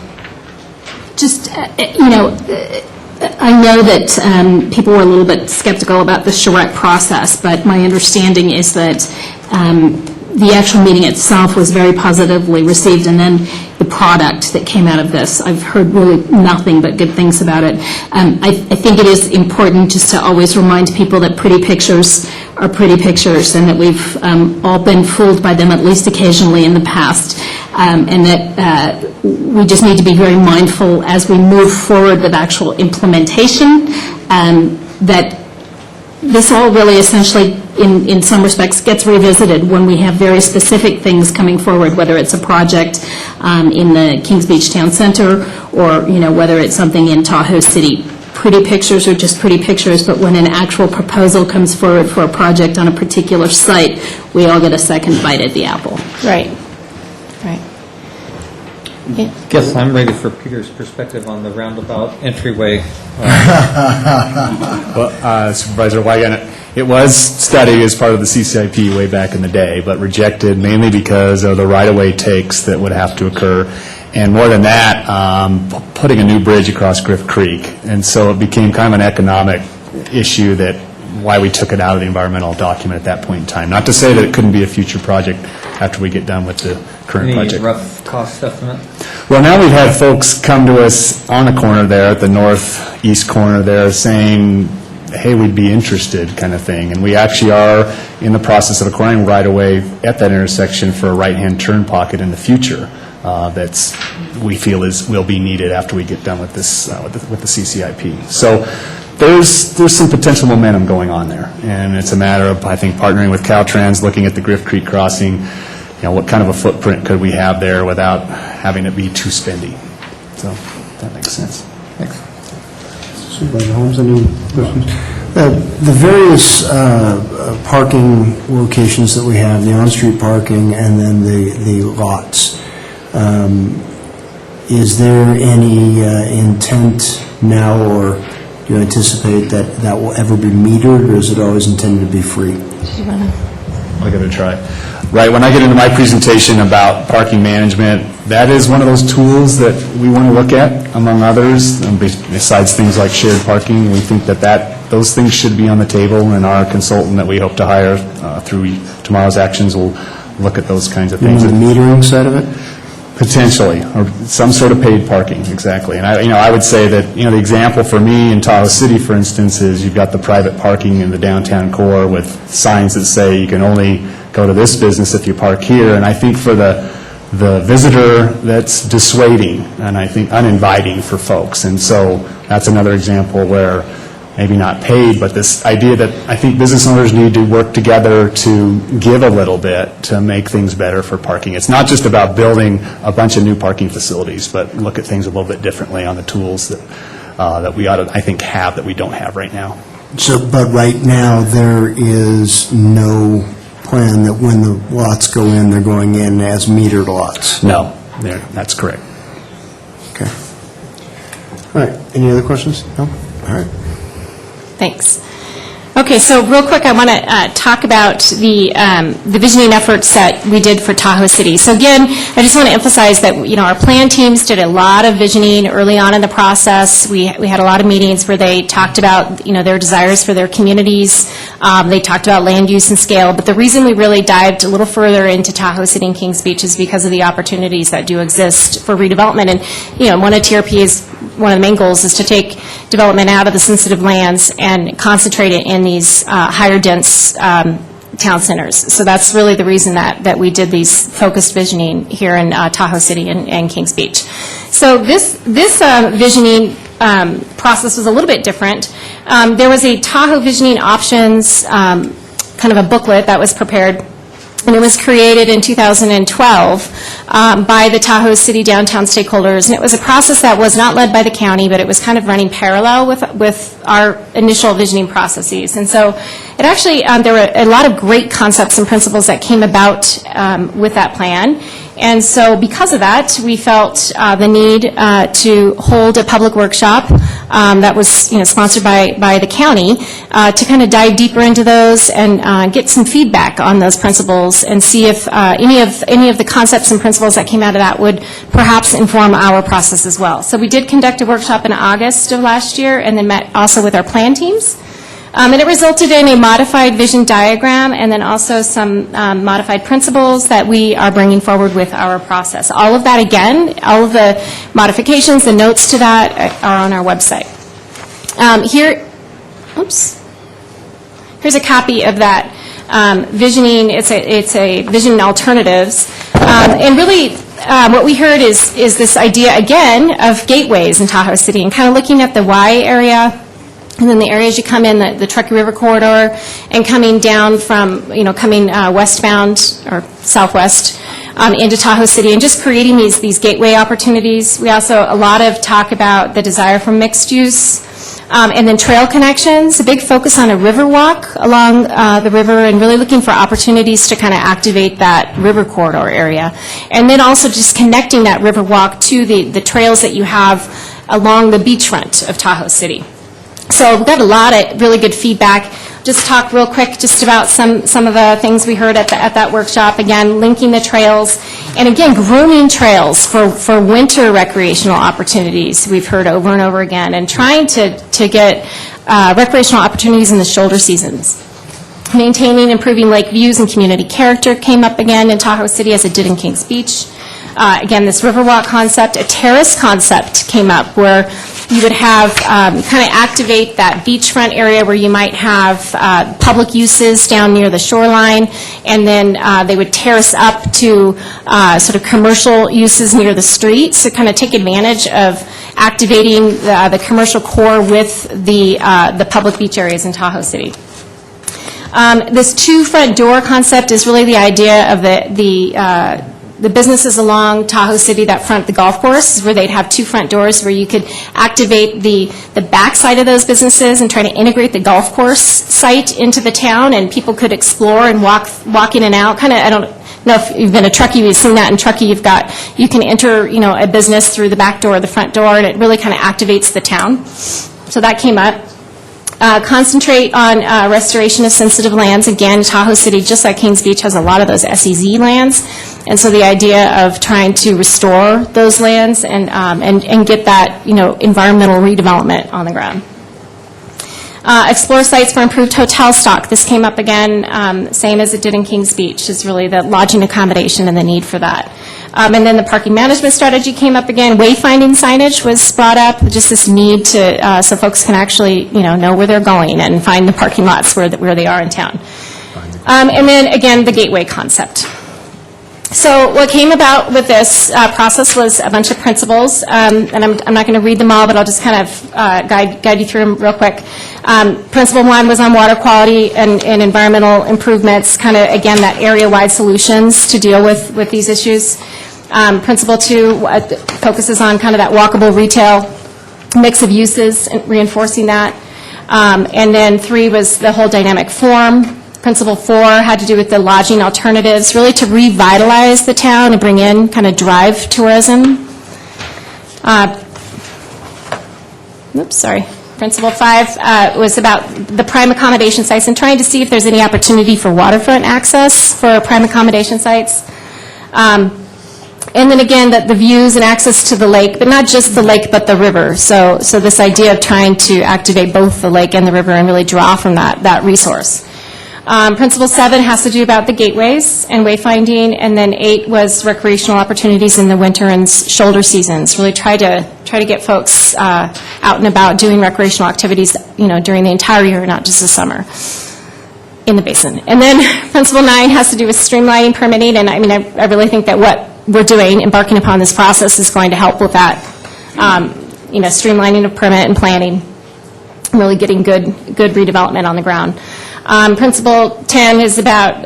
Just, I know that people were a little bit skeptical about the charrette process, but my understanding is that the actual meeting itself was very positively received, and then the product that came out of this, I've heard really nothing but good things about it. I think it is important just to always remind people that pretty pictures are pretty pictures, and that we've all been fooled by them at least occasionally in the past, and that we just need to be very mindful as we move forward with actual implementation, that this all really essentially, in some respects, gets revisited when we have very specific things coming forward, whether it's a project in the Kings Beach Town Center or, whether it's something in Tahoe City. Pretty pictures are just pretty pictures, but when an actual proposal comes forward for a project on a particular site, we all get a second bite at the apple. right. Right. Yeah. Guess I'm ready for Peter's perspective on the roundabout entryway. Well, Supervisor Weigand, it was studied as part of the CCIP way back in the day, but rejected mainly because of the right-of-way takes that would have to occur. And more than that, putting a new bridge across Griff Creek. And so it became kind of an economic issue that why we took it out of the environmental document at that point in time. Not to say that it couldn't be a future project after we get done with the current project. Any rough cost estimate? Well, now we've had folks come to us on the corner there, at the northeast corner there, saying, hey, we'd be interested, kind of thing. And we actually are in the process of acquiring right-of-way at that intersection for a right-hand turn pocket in the future that's we feel will be needed after we get done with this with the CCIP. So there's some potential momentum going on there, and it's a matter of, I think, partnering with Caltrans, looking at the Griff Creek crossing. What kind of a footprint could we have there without having it be too spendy? So that makes sense. Thanks. Supervisor Holmes, any questions? The various parking locations that we have, the on-street parking and then the lots, is there any intent now, or do you anticipate that will ever be metered, or is it always intended to be free? I'll give it a try. Right, when I get into my presentation about parking management, that is one of those tools that we want to look at, among others, besides things like shared parking. We think that those things should be on the table, and our consultant that we hope to hire through tomorrow's actions will look at those kinds of things. The metering side of it? Potentially, or some sort of paid parking, exactly. And I would say that, the example for me in Tahoe City, for instance, is you've got the private parking in the downtown core with signs that say you can only go to this business if you park here. And I think for the visitor, that's dissuading and I think uninviting for folks. And so that's another example where maybe not paid, but this idea that I think business owners need to work together to give a little bit to make things better for parking. It's not just about building a bunch of new parking facilities, but look at things a little bit differently on the tools that we ought to, I think, have that we don't have right now. So, but right now, there is no plan that when the lots go in, they're going in as metered lots? No, that's correct. Okay. All right, any other questions? No? All right. Thanks. Okay, so real quick, I want to talk about the visioning efforts that we did for Tahoe City. So again, I just want to emphasize that, our plan teams did a lot of visioning early on in the process. We had a lot of meetings where they talked about, their desires for their communities. They talked about land use and scale. But the reason we really dived a little further into Tahoe City and Kings Beach is because of the opportunities that do exist for redevelopment. And, one of TRP's one of the main goals is to take development out of the sensitive lands and concentrate it in these higher dense town centers. So that's really the reason that we did these focused visioning here in Tahoe City and Kings Beach. So this visioning process was a little bit different. There was a Tahoe Visioning Options kind of a booklet that was prepared, and it was created in 2012 by the Tahoe City downtown stakeholders. And it was a process that was not led by the county, but it was kind of running parallel with our initial visioning processes. And so it actually, there were a lot of great concepts and principles that came about with that plan. And so because of that, we felt the need to hold a public workshop that was sponsored by the county to kind of dive deeper into those and get some feedback on those principles and see if any of the concepts and principles that came out of that would perhaps inform our process as well. So we did conduct a workshop in August of last year and then met also with our plan teams. And it resulted in a modified vision diagram and then also some modified principles that we are bringing forward with our process. All of that, again, all of the modifications, the notes to that are on our website. Here's a copy of that visioning. It's a vision alternatives. And really, what we heard is this idea, again, of gateways in Tahoe City and kind of looking at the Y area, and then the areas you come in, the Truckee River corridor, and coming down from, coming westbound or southwest into Tahoe City, and just creating these gateway opportunities. We also, a lot of talk about the desire for mixed use, and then trail connections, a big focus on a river walk along the river, and really looking for opportunities to kind of activate that river corridor area. And then also just connecting that river walk to the trails that you have along the beachfront of Tahoe City. So we've got a lot of really good feedback. Just talk real quick just about some of the things we heard at that workshop. Again, linking the trails, and again, grooming trails for winter recreational opportunities we've heard over and over again, and trying to get recreational opportunities in the shoulder seasons. Maintaining, improving lake views and community character came up again in Tahoe City as it did in Kings Beach. Again, this Riverwalk concept, a terrace concept came up where you would have kind of activate that beachfront area where you might have public uses down near the shoreline, and then they would terrace up to sort of commercial uses near the street, so kind of take advantage of activating the commercial core with the public beach areas in Tahoe City. This two front door concept is really the idea of the businesses along Tahoe City that front the golf course, where they'd have two front doors where you could activate the back side of those businesses and try to integrate the golf course site into the town, and people could explore and walk in and out. Kind of, I don't know if you've been to Truckee, you've seen that in Truckee. You can enter, a business through the back door or the front door, and it really kind of activates the town. So that came up. Concentrate on restoration of sensitive lands. Again, Tahoe City, just like Kings Beach, has a lot of those SEZ lands, and so the idea of trying to restore those lands and get that environmental redevelopment on the ground. Explore sites for improved hotel stock. This came up again, same as it did in Kings Beach, is really the lodging accommodation and the need for that. And then the parking management strategy came up again. Wayfinding signage was brought up, just this need to, so folks can actually, know where they're going and find the parking lots where they are in town. And then, again, the gateway concept. So what came about with this process was a bunch of principles, and I'm not going to read them all, but I'll just kind of guide you through them real quick. Principle one was on water quality and environmental improvements, kind of, again, that area-wide solutions to deal with these issues. Principle two focuses on kind of that walkable retail mix of uses and reinforcing that. And then three was the whole dynamic form Principle 4 had to do with the lodging alternatives, really to revitalize the town and bring in kind of drive tourism. Principle 5 was about the prime accommodation sites and trying to see if there's any opportunity for waterfront access for prime accommodation sites. And then again, the views and access to the lake, but not just the lake, but the river. So this idea of trying to activate both the lake and the river and really draw from that resource. Principle 7 has to do about the gateways and wayfinding, and then 8 was recreational opportunities in the winter and shoulder seasons. Really try to get folks out and about doing recreational activities, during the entire year, not just the summer, in the basin. And then Principle 9 has to do with streamlining permitting, and I really think that what we're doing, embarking upon this process, is going to help with that, streamlining of permit and planning, really getting good redevelopment on the ground. Principle 10 is about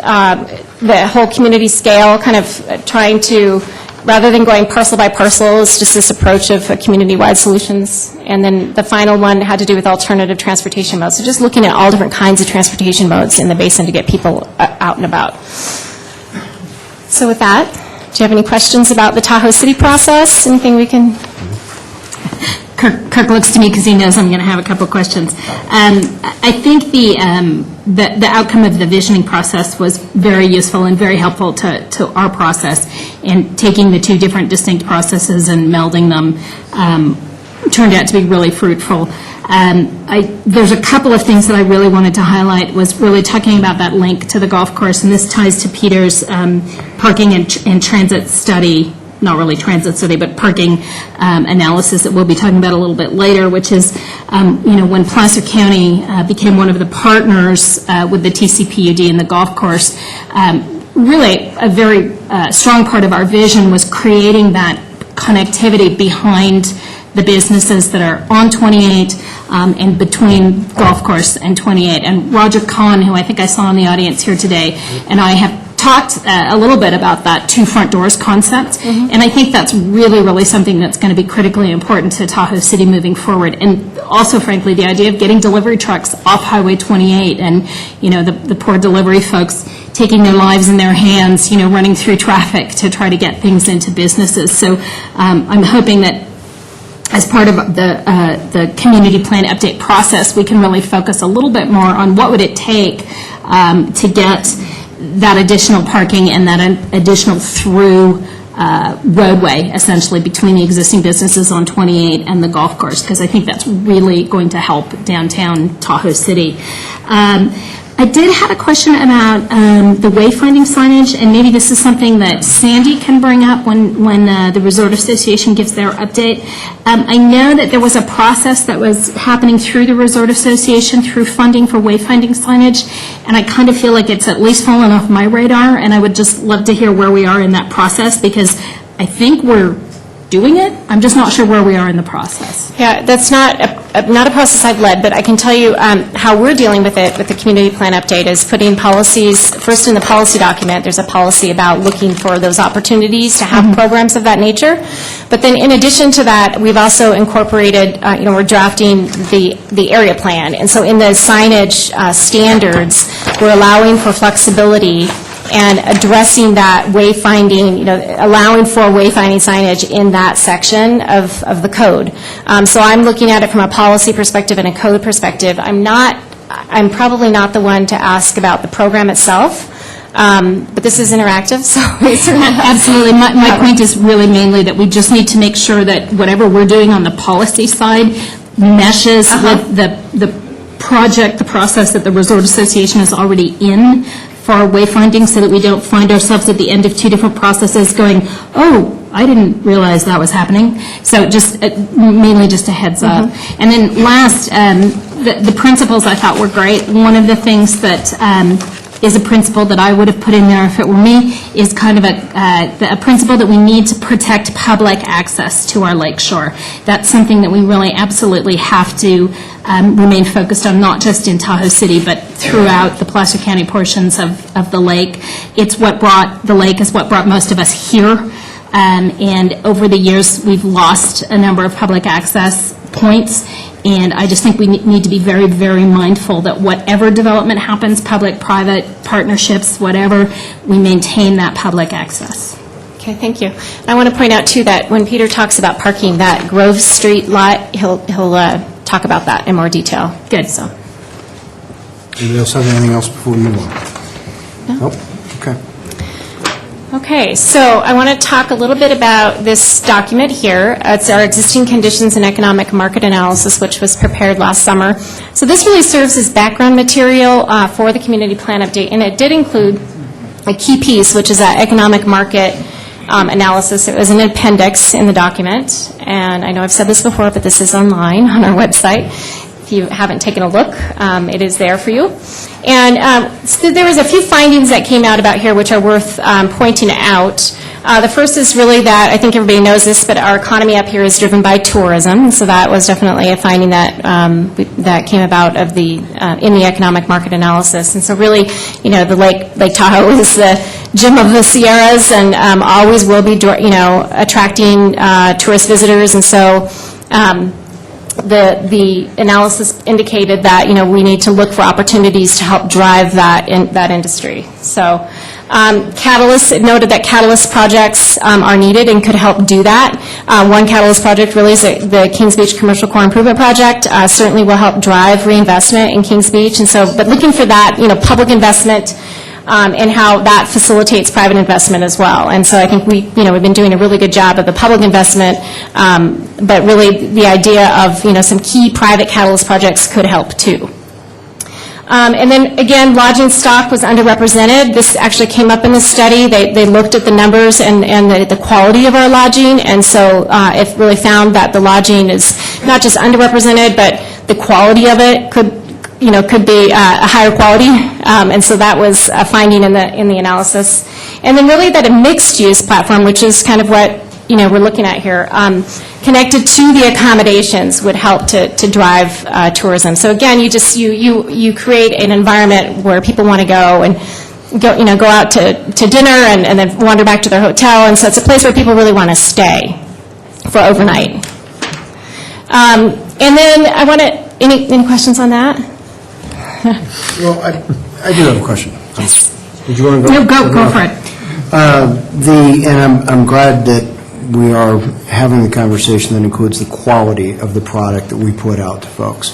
the whole community scale, kind of trying to, rather than going parcel by parcel, it's just this approach of community-wide solutions. And then the final one had to do with alternative transportation modes. So just looking at all different kinds of transportation modes in the basin to get people out and about. So with that, do you have any questions about the Tahoe City process? Anything we can... Kirk looks to me because he knows I'm going to have a couple questions. I think the outcome of the visioning process was very useful and very helpful to our process, and taking the two different distinct processes and melding them turned out to be really fruitful. There's a couple of things that I really wanted to highlight, was really talking about that link to the golf course, and this ties to Peter's parking and transit study. Not really transit study, but parking analysis that we'll be talking about a little bit later, which is, when Placer County became one of the partners with the TCPUD and the golf course, really a very strong part of our vision was creating that connectivity behind the businesses that are on 28 and between golf course and 28. And Roger Kahn, who I think I saw in the audience here today, and I have talked a little bit about that two front doors concept, and I think that's really something that's going to be critically important to Tahoe City moving forward. And also, frankly, the idea of getting delivery trucks off Highway 28 and, the poor delivery folks taking their lives in their hands, running through traffic to try to get things into businesses. So I'm hoping that as part of the community plan update process, we can really focus a little bit more on what would it take to get that additional parking and that additional through roadway, essentially, between the existing businesses on 28 and the golf course, because I think that's really going to help downtown Tahoe City. I did have a question about the wayfinding signage, and maybe this is something that Sandy can bring up when the Resort Association gives their update. I know that there was a process that was happening through the Resort Association through funding for wayfinding signage, and I kind of feel like it's at least fallen off my radar, and I would just love to hear where we are in that process, because I think we're doing it. I'm just not sure where we are in the process. Yeah, that's not a process I've led, but I can tell you how we're dealing with it with the community plan update is putting policies, first in the policy document, there's a policy about looking for those opportunities to have programs of that nature. But then in addition to that, we've also incorporated, we're drafting the area plan. And so in the signage standards, we're allowing for flexibility and addressing that wayfinding, allowing for wayfinding signage in that section of the code. So I'm looking at it from a policy perspective and a code perspective. I'm probably not the one to ask about the program itself, but this is interactive, so absolutely. My point is really mainly that we just need to make sure that whatever we're doing on the policy side meshes with the project, the process that the Resort Association is already in for our wayfinding, so that we don't find ourselves at the end of two different processes going, oh, I didn't realize that was happening. So just mainly just a heads up. And then last, the principles I thought were great. One of the things that is a principle that I would have put in there if it were me is kind of a principle that we need to protect public access to our lakeshore. That's something that we really absolutely have to remain focused on, not just in Tahoe City, but throughout the Placer County portions of the lake. It's what brought the lake, is what brought most of us here. And over the years, we've lost a number of public access points, And I just think we need to be very, very mindful that whatever development happens, public, private, partnerships, whatever, we maintain that public access. Okay, thank you. I want to point out, too, that when Peter talks about parking, that Grove Street lot, he'll talk about that in more detail. Good. So. Anybody else have anything else before we move on? No? Nope. Okay. Okay, so I want to talk a little bit about this document here. It's our existing conditions and economic market analysis, which was prepared last summer. So this really serves as background material for the community plan update, and it did include a key piece, which is that economic market analysis. It was an appendix in the document, and I know I've said this before, but this is online on our website. If you haven't taken a look, it is there for you. And so there was a few findings that came out about here which are worth pointing out. The first is really that, I think everybody knows this, but our economy up here is driven by tourism. So that was definitely a finding that that came about of the in the economic market analysis. And so really, you know, the Lake Tahoe is the gem of the Sierras and always will be, you know, attracting tourist visitors. And so the analysis indicated that, you know, we need to look for opportunities to help drive that industry. So Catalyst, it noted that catalyst projects are needed and could help do that. One catalyst project really is the Kings Beach Commercial Core Improvement Project. Certainly will help drive reinvestment in Kings Beach. And so, but looking for that, you know, public investment and how that facilitates private investment as well. And so I think we've been doing a really good job of the public investment, but really the idea of, you know, some key private catalyst projects could help too. And then again, lodging stock was underrepresented. This actually came up in the study. They looked at the numbers and the quality of our lodging, and so it really found that the lodging is not just underrepresented, but the quality of it could be a higher quality, and so that was a finding in the analysis. And then really that a mixed-use platform, which is kind of what we're looking at here, connected to the accommodations would help to drive tourism. So again, you create an environment where people want to go and go out to dinner and then wander back to their hotel, and so it's a place where people really want to stay for overnight. And then I want to any questions on that? Well, I do have a question. Did you want to go? No, go for it. And I'm glad that we are having the conversation that includes the quality of the product that we put out to folks.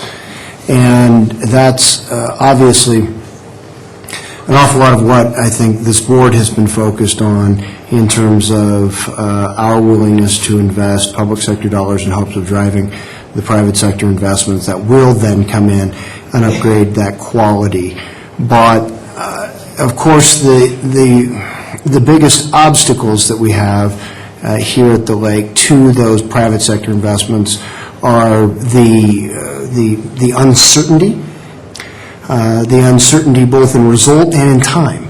And that's obviously an awful lot of what I think this board has been focused on in terms of our willingness to invest public sector dollars in hopes of driving the private sector investments that will then come in and upgrade that quality. But of course, the biggest obstacles that we have here at the lake to those private sector investments are the uncertainty both in result and in time.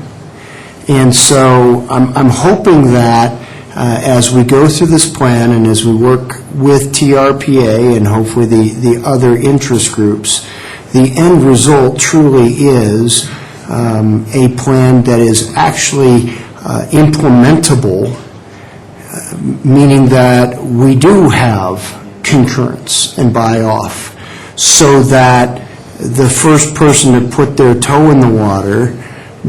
And so I'm hoping that as we go through this plan and as we work with TRPA and hopefully the other interest groups, the end result truly is a plan that is actually implementable, meaning that we do have concurrence and buy-off, so that the first person to put their toe in the water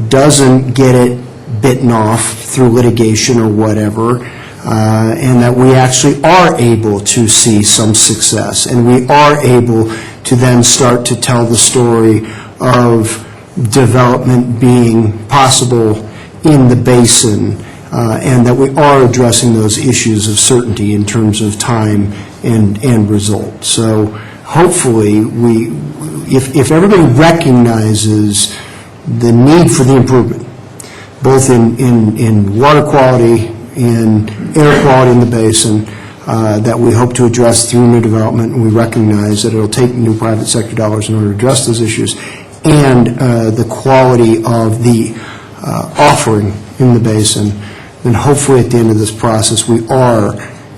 doesn't get it bitten off through litigation or whatever, and that we actually are able to see some success, and we are able to then start to tell the story of development being possible in the basin, and that we are addressing those issues of certainty in terms of time and result. So hopefully, if everybody recognizes the need for the improvement, both in water quality, in air quality in the basin, that we hope to address through new development, and we recognize that it will take new private sector dollars in order to address those issues, and the quality of the offering in the basin, then hopefully at the end of this process we are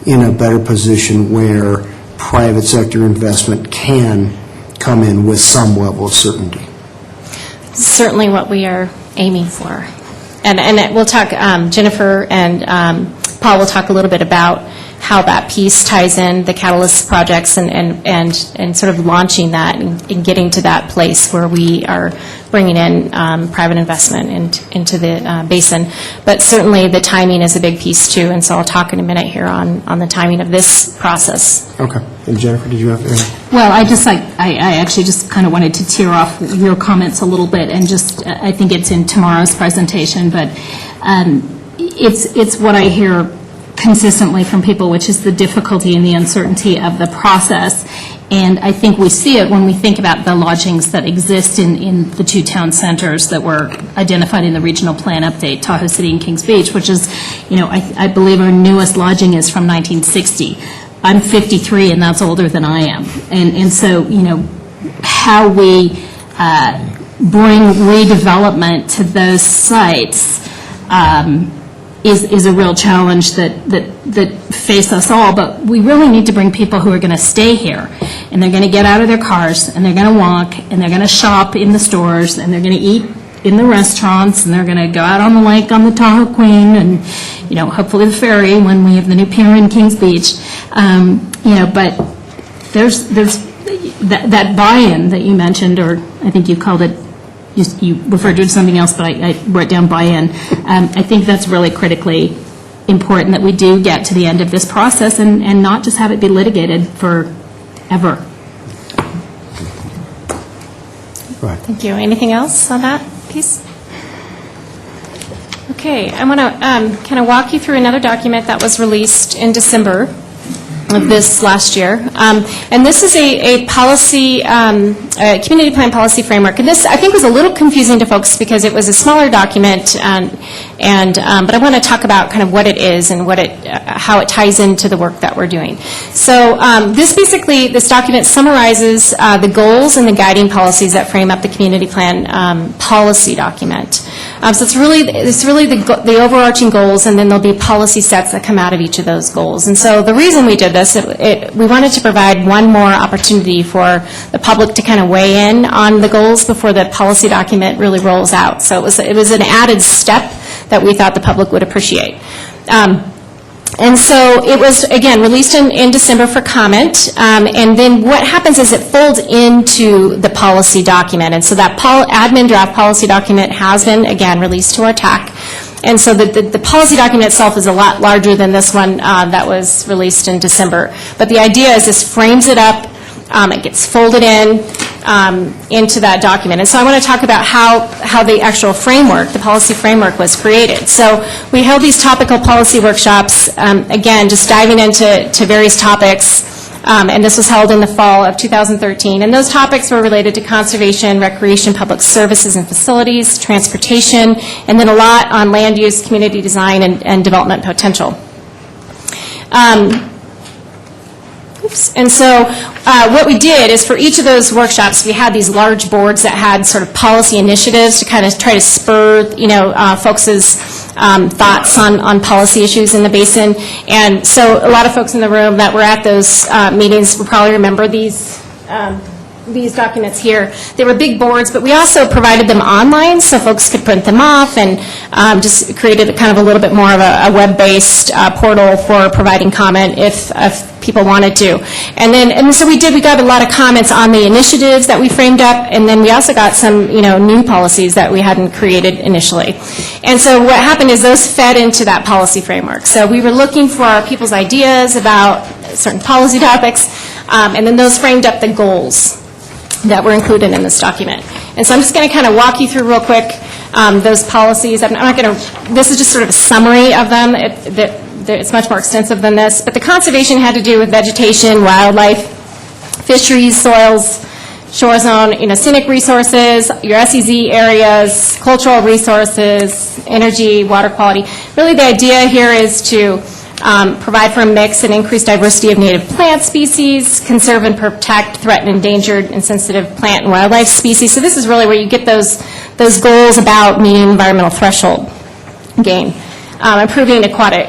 in a better position where private sector investment can come in with some level of certainty. Certainly what we are aiming for. And we'll talk, Jennifer and Paul will talk a little bit about how that piece ties in, the catalyst projects, and sort of launching that and getting to that place where we are bringing in private investment into the basin. But certainly the timing is a big piece too, and so I'll talk in a minute here on the timing of this process. Okay. And Jennifer, did you have anything? Well, I actually just kind of wanted to tear off your comments a little bit, and just, I think it's in tomorrow's presentation, but it's what I hear consistently from people, which is the difficulty and the uncertainty of the process. And I think we see it when we think about the lodgings that exist in the two town centers that were identified in the regional plan update, Tahoe City and Kings Beach, which is, I believe our newest lodging is from 1960. I'm 53, and that's older than I am. And so, how we bring redevelopment to those sites is a real challenge that face us all. But we really need to bring people who are going to stay here, and they're going to get out of their cars, and they're going to walk, and they're going to shop in the stores, and they're going to eat in the restaurants, and they're going to go out on the lake on the Tahoe Queen, and hopefully the ferry when we have the new pier in Kings Beach. But there's that buy-in that you mentioned, or I think you called it, you referred to it as something else, but I wrote down buy-in. I think that's really critically important, that we do get to the end of this process and not just have it be litigated forever. Go ahead. Thank you. Anything else on that piece? Okay, I want to kind of walk you through another document that was released in December of this last year. And this is a policy, a community plan policy framework. And this, I think, was a little confusing to folks because it was a smaller document, but I want to talk about kind of what it is and how it ties into the work that we're doing. So this document summarizes the goals and the guiding policies that frame up the community plan policy document. So it's really the overarching goals, and then there'll be policy sets that come out of each of those goals. And so the reason we did this, we wanted to provide one more opportunity for the public to kind of weigh in on the goals before the policy document really rolls out. So it was an added step that we thought the public would appreciate. And so it was, again, released in December for comment, and then what happens is it folds into the policy document. And so that admin draft policy document has been, again, released to our TAC. And so the policy document itself is a lot larger than this one that was released in December. But the idea is this frames it up, it gets folded into that document. And so I want to talk about how the actual framework, the policy framework, was created. So we held these topical policy workshops, again, just diving into various topics. And this was held in the fall of 2013. And those topics were related to conservation, recreation, public services and facilities, transportation, and then a lot on land use, community design, and development potential. And so what we did is for each of those workshops, we had these large boards that had sort of policy initiatives to kind of try to spur, folks' thoughts on policy issues in the basin. And so a lot of folks in the room that were at those meetings will probably remember these documents here. They were big boards, but we also provided them online so folks could print them off, and just created kind of a little bit more of a web-based portal for providing comment if people wanted to. And so we got a lot of comments on the initiatives that we framed up, and then we also got some new policies that we hadn't created initially. And so what happened is those fed into that policy framework. So we were looking for people's ideas about certain policy topics, and then those framed up the goals that were included in this document. And so I'm just going to kind of walk you through real quick those policies. I'm not going to, this is just sort of a summary of them. It's much more extensive than this. But the conservation had to do with vegetation, wildlife, fisheries, soils, shore zone, scenic resources, your SEZ areas, cultural resources, energy, water quality. Really the idea here is to provide for a mix and increased diversity of native plant species, conserve and protect threatened, endangered, and sensitive plant and wildlife species. So this is really where you get those goals about meeting environmental threshold gain. Improving aquatic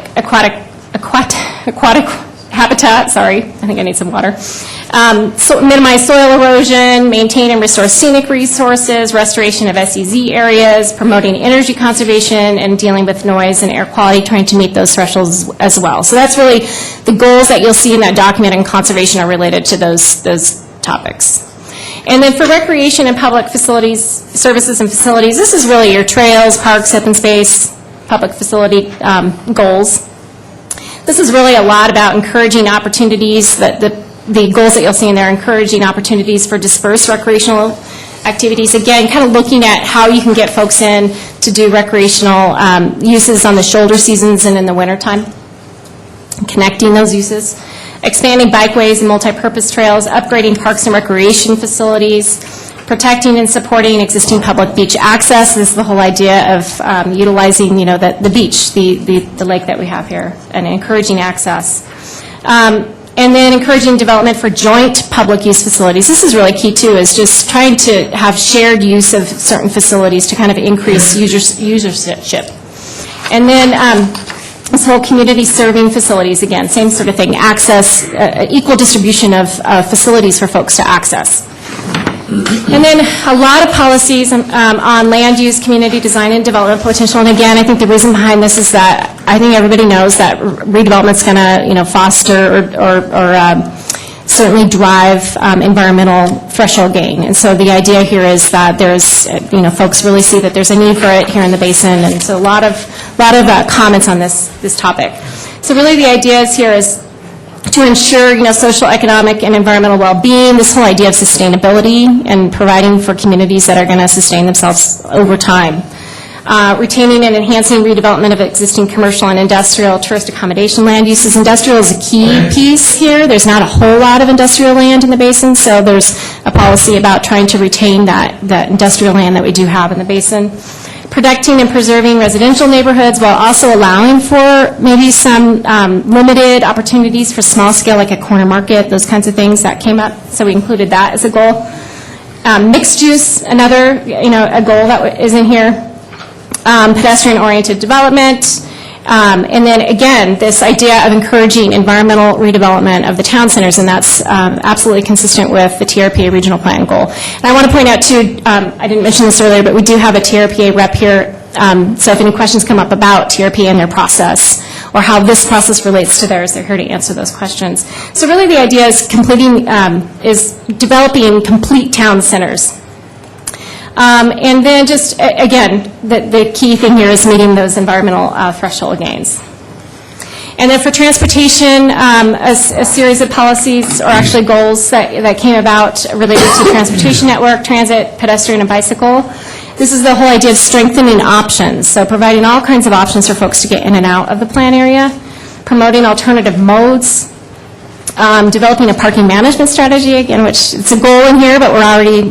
habitat, sorry, I think I need some water. Minimize soil erosion, maintain and restore scenic resources, restoration of SEZ areas, promoting energy conservation, and dealing with noise and air quality, trying to meet those thresholds as well. So that's really the goals that you'll see in that document, and conservation are related to those topics. And then for recreation and public facilities, services and facilities, this is really your trails, parks, open space, public facility goals. This is really a lot about encouraging opportunities, the goals that you'll see in there, encouraging opportunities for dispersed recreational activities. Again, kind of looking at how you can get folks in to do recreational uses on the shoulder seasons and in the wintertime, connecting those uses. Expanding bikeways and multi-purpose trails, upgrading parks and recreation facilities, protecting and supporting existing public beach access. This is the whole idea of utilizing, the beach, the lake that we have here, and encouraging access. And then encouraging development for joint public use facilities. This is really key too, is just trying to have shared use of certain facilities to kind of increase usership. And then this whole community serving facilities, again, same sort of thing, access, equal distribution of facilities for folks to access. And then a lot of policies on land use, community design, and development potential. And again, I think the reason behind this is that I think everybody knows that redevelopment's going to, foster or certainly drive environmental threshold gain. And so the idea here is that there's, folks really see that there's a need for it here in the Basin, and so a lot of comments on this topic. So really the idea is here is to ensure, social, economic, and environmental well-being, this whole idea of sustainability and providing for communities that are going to sustain themselves over time. Retaining and enhancing redevelopment of existing commercial and industrial tourist accommodation land uses. Industrial is a key piece here. There's not a whole lot of industrial land in the Basin, so there's a policy about trying to retain that industrial land that we do have in the Basin. Protecting and preserving residential neighborhoods while also allowing for maybe some limited opportunities for small scale, like a corner market, those kinds of things that came up, so we included that as a goal. Mixed use, another, a goal that is in here. Pedestrian-oriented development, and then again, this idea of encouraging environmental redevelopment of the town centers, and that's absolutely consistent with the TRPA regional plan goal. And I want to point out too, I didn't mention this earlier, but we do have a TRPA rep here, so if any questions come up about TRPA and their process, or how this process relates to theirs, they're here to answer those questions. So really the idea is is developing complete town centers. And then just, again, the key thing here is meeting those environmental threshold gains. And then for transportation, a series of policies, or actually goals that came about related to transportation network, transit, pedestrian, and bicycle. This is the whole idea of strengthening options, so providing all kinds of options for folks to get in and out of the plan area, promoting alternative modes, developing a parking management strategy, again, which it's a goal in here, but we're already,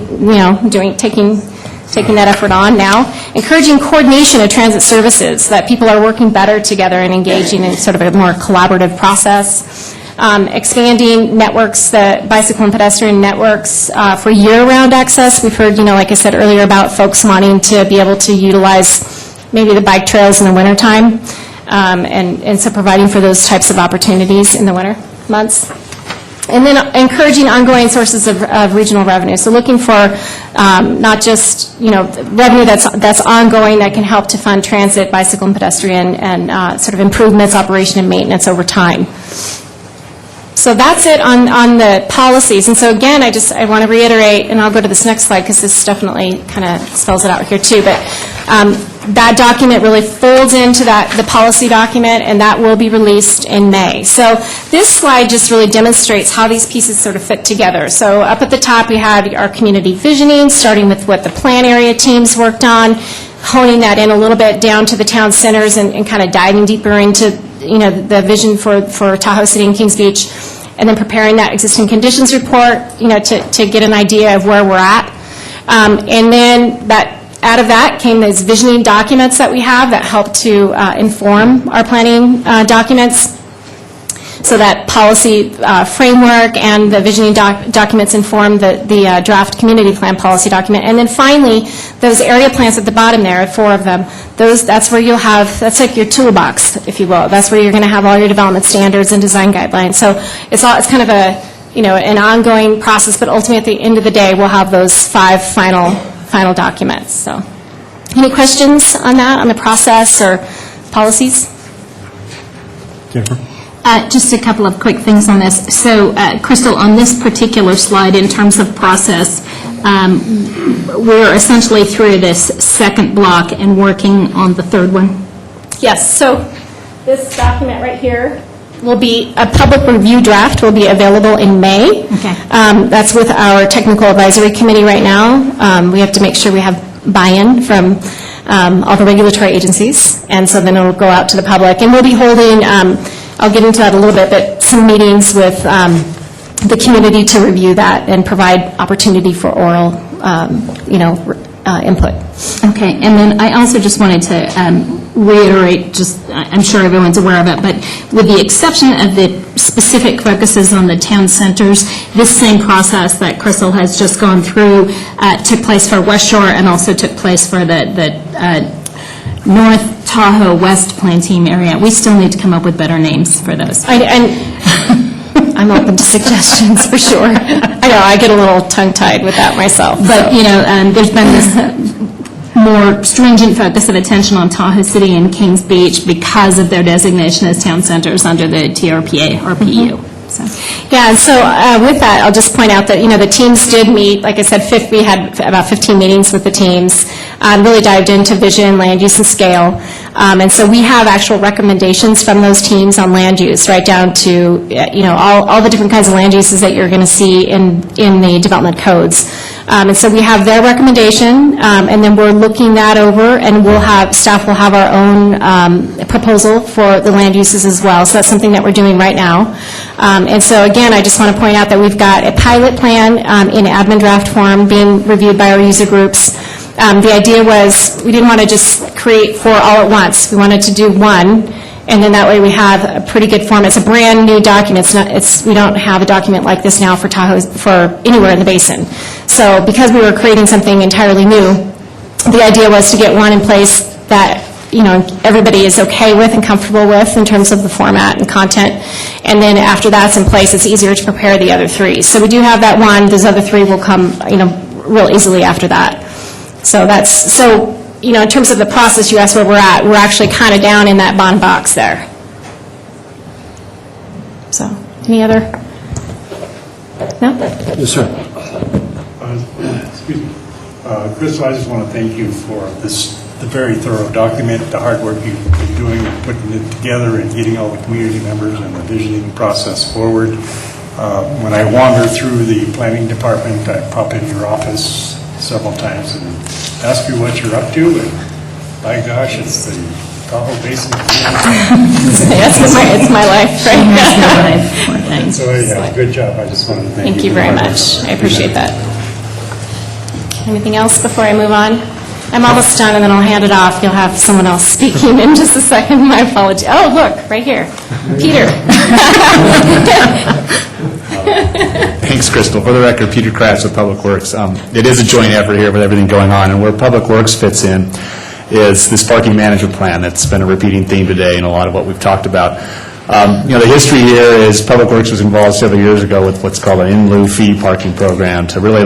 taking that effort on now. Encouraging coordination of transit services, that people are working better together and engaging in sort of a more collaborative process. Expanding networks, the bicycle and pedestrian networks for year-round access. We've heard, like I said earlier, about folks wanting to be able to utilize maybe the bike trails in the wintertime, and so providing for those types of opportunities in the winter months. And then encouraging ongoing sources of regional revenue. So looking for not just, revenue that's ongoing that can help to fund transit, bicycle, and pedestrian, and sort of improvements, operation, and maintenance over time. So that's it on the policies. And so again, I want to reiterate, and I'll go to this next slide because this definitely kind of spells it out here too, but that document really folds into the policy document, and that will be released in May. So this slide just really demonstrates how these pieces sort of fit together. So up at the top, we had our community visioning, starting with what the plan area teams worked on, honing that in a little bit down to the town centers, and kind of diving deeper into the vision for Tahoe City and Kings Beach, and then preparing that existing conditions report, to get an idea of where we're at. And then out of that came those visioning documents that we have that help to inform our planning documents. So that policy framework and the visioning documents inform the draft community plan policy document. And then finally, those area plans at the bottom there, 4 of them, that's where you'll have, that's like your toolbox, if you will. That's where you're going to have all your development standards and design guidelines. So it's kind of an ongoing process, but ultimately at the end of the day, we'll have those 5 final documents. So, any questions on that, on the process or policies? Jennifer? Just a couple of quick things on this. So, Crystal, on this particular slide, in terms of process, we're essentially through this second block and working on the third one. Yes, so this document right here will be, a public review draft will be available in May. Okay. That's with our technical advisory committee right now. We have to make sure we have buy-in from all the regulatory agencies, and so then it'll go out to the public. And we'll be holding, I'll get into that a little bit, but some meetings with the community to review that and provide opportunity for oral, input. Okay, and then I also just wanted to reiterate, I'm sure everyone's aware of it, but with the exception of the specific focuses on the town centers, this same process that Crystal has just gone through took place for West Shore and also took place for the North Tahoe, West Planteam area. We still need to come up with better names for those. I'm open to suggestions, for sure. I know, I get a little tongue-tied with that myself. But, there's been this more stringent focus of attention on Tahoe City and Kings Beach because of their designation as town centers under the TRPA, RPU. So. Yeah, so with that, I'll just point out that, the teams did meet. Like I said, we had about 15 meetings with the teams, really dived into vision, land use, and scale. And so we have actual recommendations from those teams on land use, right down to, all the different kinds of land uses that you're going to see in the development codes. And so we have their recommendation, and then we're looking that over, and staff will have our own proposal for the land uses as well. So that's something that we're doing right now. And so again, I just want to point out that we've got a pilot plan in admin draft form being reviewed by our user groups. The idea was we didn't want to just create 4 all at once. We wanted to do 1, and then that way we have a pretty good form. It's a brand new document. We don't have a document like this now for Tahoe, for anywhere in the basin. So because we were creating something entirely new, the idea was to get 1 in place that everybody is okay with and comfortable with in terms of the format and content. And then after that's in place, it's easier to prepare the other 3. So we do have that 1. Those other 3 will come, real easily after that. So in terms of the process, you asked where we're at. We're actually kind of down in that bond box there. So, any other? No? Yes, sir. Excuse me. Crystal, I just want to thank you for the very thorough document, the hard work you've been doing, putting it together and getting all the community members and the visioning process forward. When I wander through the planning department, I pop in your office several times and ask you what you're up to, and by gosh, it's the Tahoe Basin. It's my life, right? So, yeah, good job. I just wanted to thank you. Thank you very much. I appreciate that. Anything else before I move on? I'm almost done, and then I'll hand it off. You'll have someone else speaking in just a second. My apologies. Oh, look, right here. Peter. Thanks, Crystal. For the record, Peter Kratz with Public Works. It is a joint effort here with everything going on, and where Public Works fits in is this parking management plan that's been a repeating theme today in a lot of what we've talked about. The history here is Public Works was involved several years ago with what's called an in-lieu fee parking program to really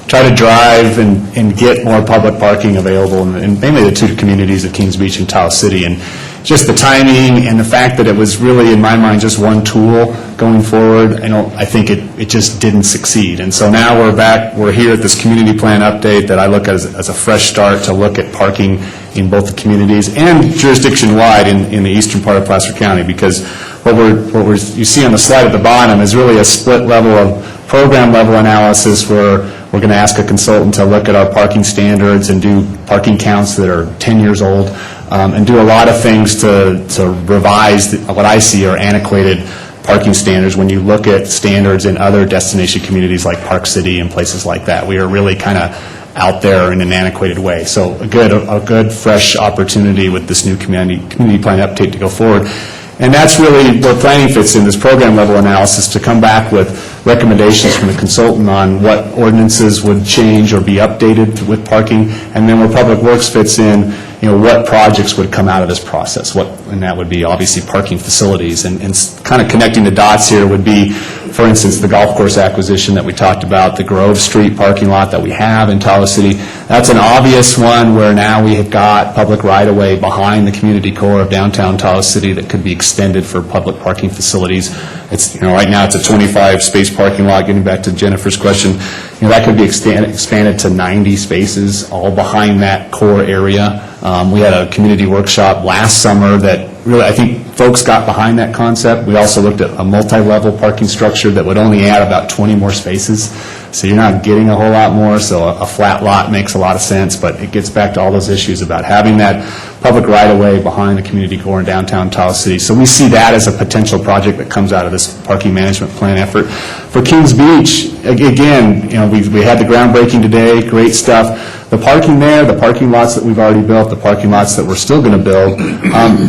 try to drive and get more public parking available in mainly the 2 communities of Kings Beach and Tahoe City. And just the timing and the fact that it was really, in my mind, just one tool going forward, I think it just didn't succeed. And so now we're here at this community plan update that I look at as a fresh start to look at parking in both the communities and jurisdiction-wide in the eastern part of Placer County, because what you see on the slide at the bottom is really a split level of program-level analysis where we're going to ask a consultant to look at our parking standards and do parking counts that are 10 years old, and do a lot of things to revise what I see are antiquated parking standards when you look at standards in other destination communities like Park City and places like that. We are really kind of out there in an antiquated way. So a good fresh opportunity with this new community plan update to go forward. And that's really where planning fits in, this program-level analysis, to come back with recommendations from the consultant on what ordinances would change or be updated with parking, and then where Public Works fits in, what projects would come out of this process, and that would be obviously parking facilities. And kind of connecting the dots here would be for instance, the golf course acquisition that we talked about, the Grove Street parking lot that we have in Tahoe City, that's an obvious one where now we have got public right-of-way behind the community core of downtown Tahoe City that could be extended for public parking facilities. It's, right now it's a 25-space parking lot. Getting back to Jennifer's question, that could be expanded to 90 spaces, all behind that core area. We had a community workshop last summer that really, I think folks got behind that concept. We also looked at a multi-level parking structure that would only add about 20 more spaces. So you're not getting a whole lot more, so a flat lot makes a lot of sense, but it gets back to all those issues about having that public right-of-way behind the community core in downtown Tahoe City. So we see that as a potential project that comes out of this parking management plan effort. For Kings Beach, again, we had the groundbreaking today, great stuff. The parking there, the parking lots that we've already built, the parking lots that we're still going to build,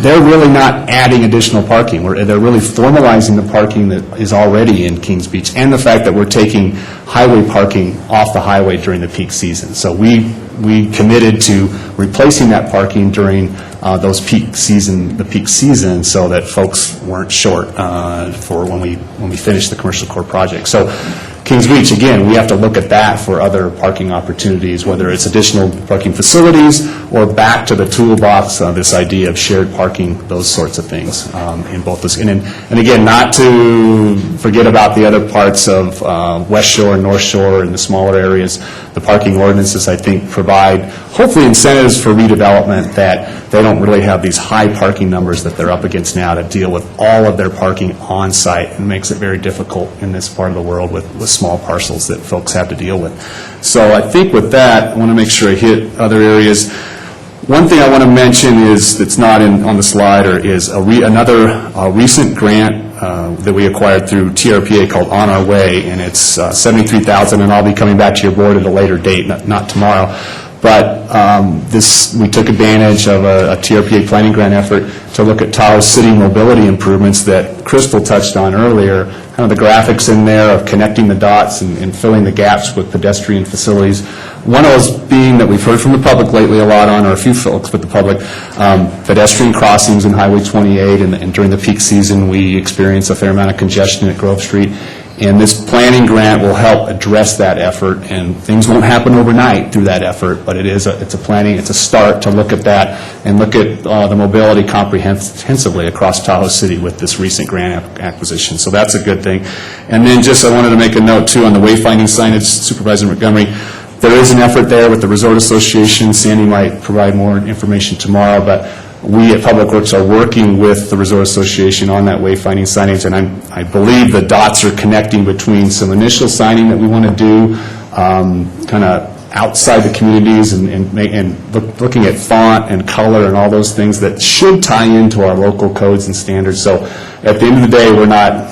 they're really not adding additional parking. They're really formalizing the parking that is already in Kings Beach, and the fact that we're taking highway parking off the highway during the peak season. So we committed to replacing that parking during the peak season, so that folks weren't short for when we finish the commercial core project. So Kings Beach, again, we have to look at that for other parking opportunities, whether it's additional parking facilities or back to the toolbox, this idea of shared parking, those sorts of things in both those. And again, not to forget about the other parts of West Shore and North Shore and the smaller areas. The parking ordinances, I think, provide hopefully incentives for redevelopment that they don't really have these high parking numbers that they're up against now to deal with all of their parking on site, and makes it very difficult in this part of the world with small parcels that folks have to deal with. So I think with that, I want to make sure I hit other areas. One thing I want to mention is, that's not on the slide, is another recent grant that we acquired through TRPA called On Our Way, and it's $73,000, and I'll be coming back to your board at a later date, not tomorrow. But we took advantage of a TRPA planning grant effort to look at Tahoe City mobility improvements that Crystal touched on earlier, kind of the graphics in there of connecting the dots and filling the gaps with pedestrian facilities. One of those being that we've heard from the public lately a lot on, or a few folks with the public, pedestrian crossings in Highway 28, and during the peak season we experience a fair amount of congestion at Grove Street. And this planning grant will help address that effort, and things won't happen overnight through that effort, but it's a start to look at that and look at the mobility comprehensively across Tahoe City with this recent grant acquisition. So that's a good thing. And then I wanted to make a note too on the wayfinding signage, Supervisor Montgomery. There is an effort there with the Resort Association. Sandy might provide more information tomorrow, but we at Public Works are working with the Resort Association on that wayfinding signage, and I believe the dots are connecting between some initial signing that we want to do kind of outside the communities and looking at font and color and all those things that should tie into our local codes and standards. So at the end of the day, we're not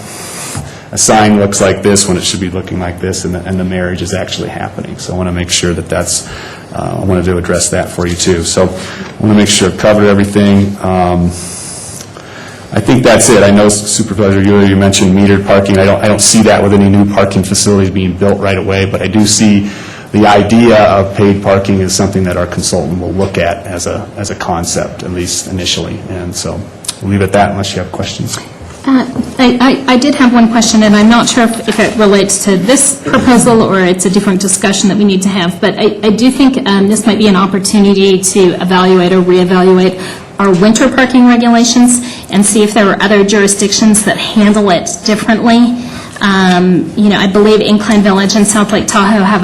a sign looks like this when it should be looking like this, and the marriage is actually happening. So I want to make sure that I wanted to address that for you too. So I want to make sure I've covered everything. I think that's it. I know, Supervisor, you mentioned metered parking. I don't see that with any new parking facilities being built right away, but I do see the idea of paid parking is something that our consultant will look at as a concept, at least initially. And so we'll leave it at that unless you have questions. I did have one question, and I'm not sure if it relates to this proposal or it's a different discussion that we need to have, but I do think this might be an opportunity to evaluate or reevaluate our winter parking regulations and see if there are other jurisdictions that handle it differently. I believe Incline Village and South Lake Tahoe have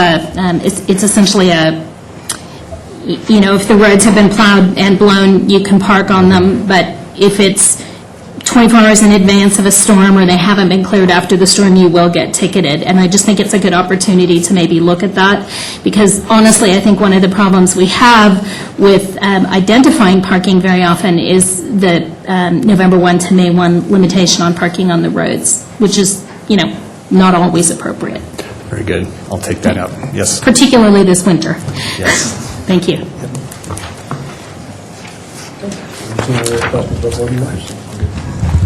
it's essentially if the roads have been plowed and blown, you can park on them, but if it's 24 hours in advance of a storm or they haven't been cleared after the storm, you will get ticketed. And I just think it's a good opportunity to maybe look at that, because honestly, I think one of the problems we have with identifying parking very often is the November 1 to May 1 limitation on parking on the roads, which is, not always appropriate. Very good. I'll take that out. Yes. Particularly this winter. Yes. Thank you.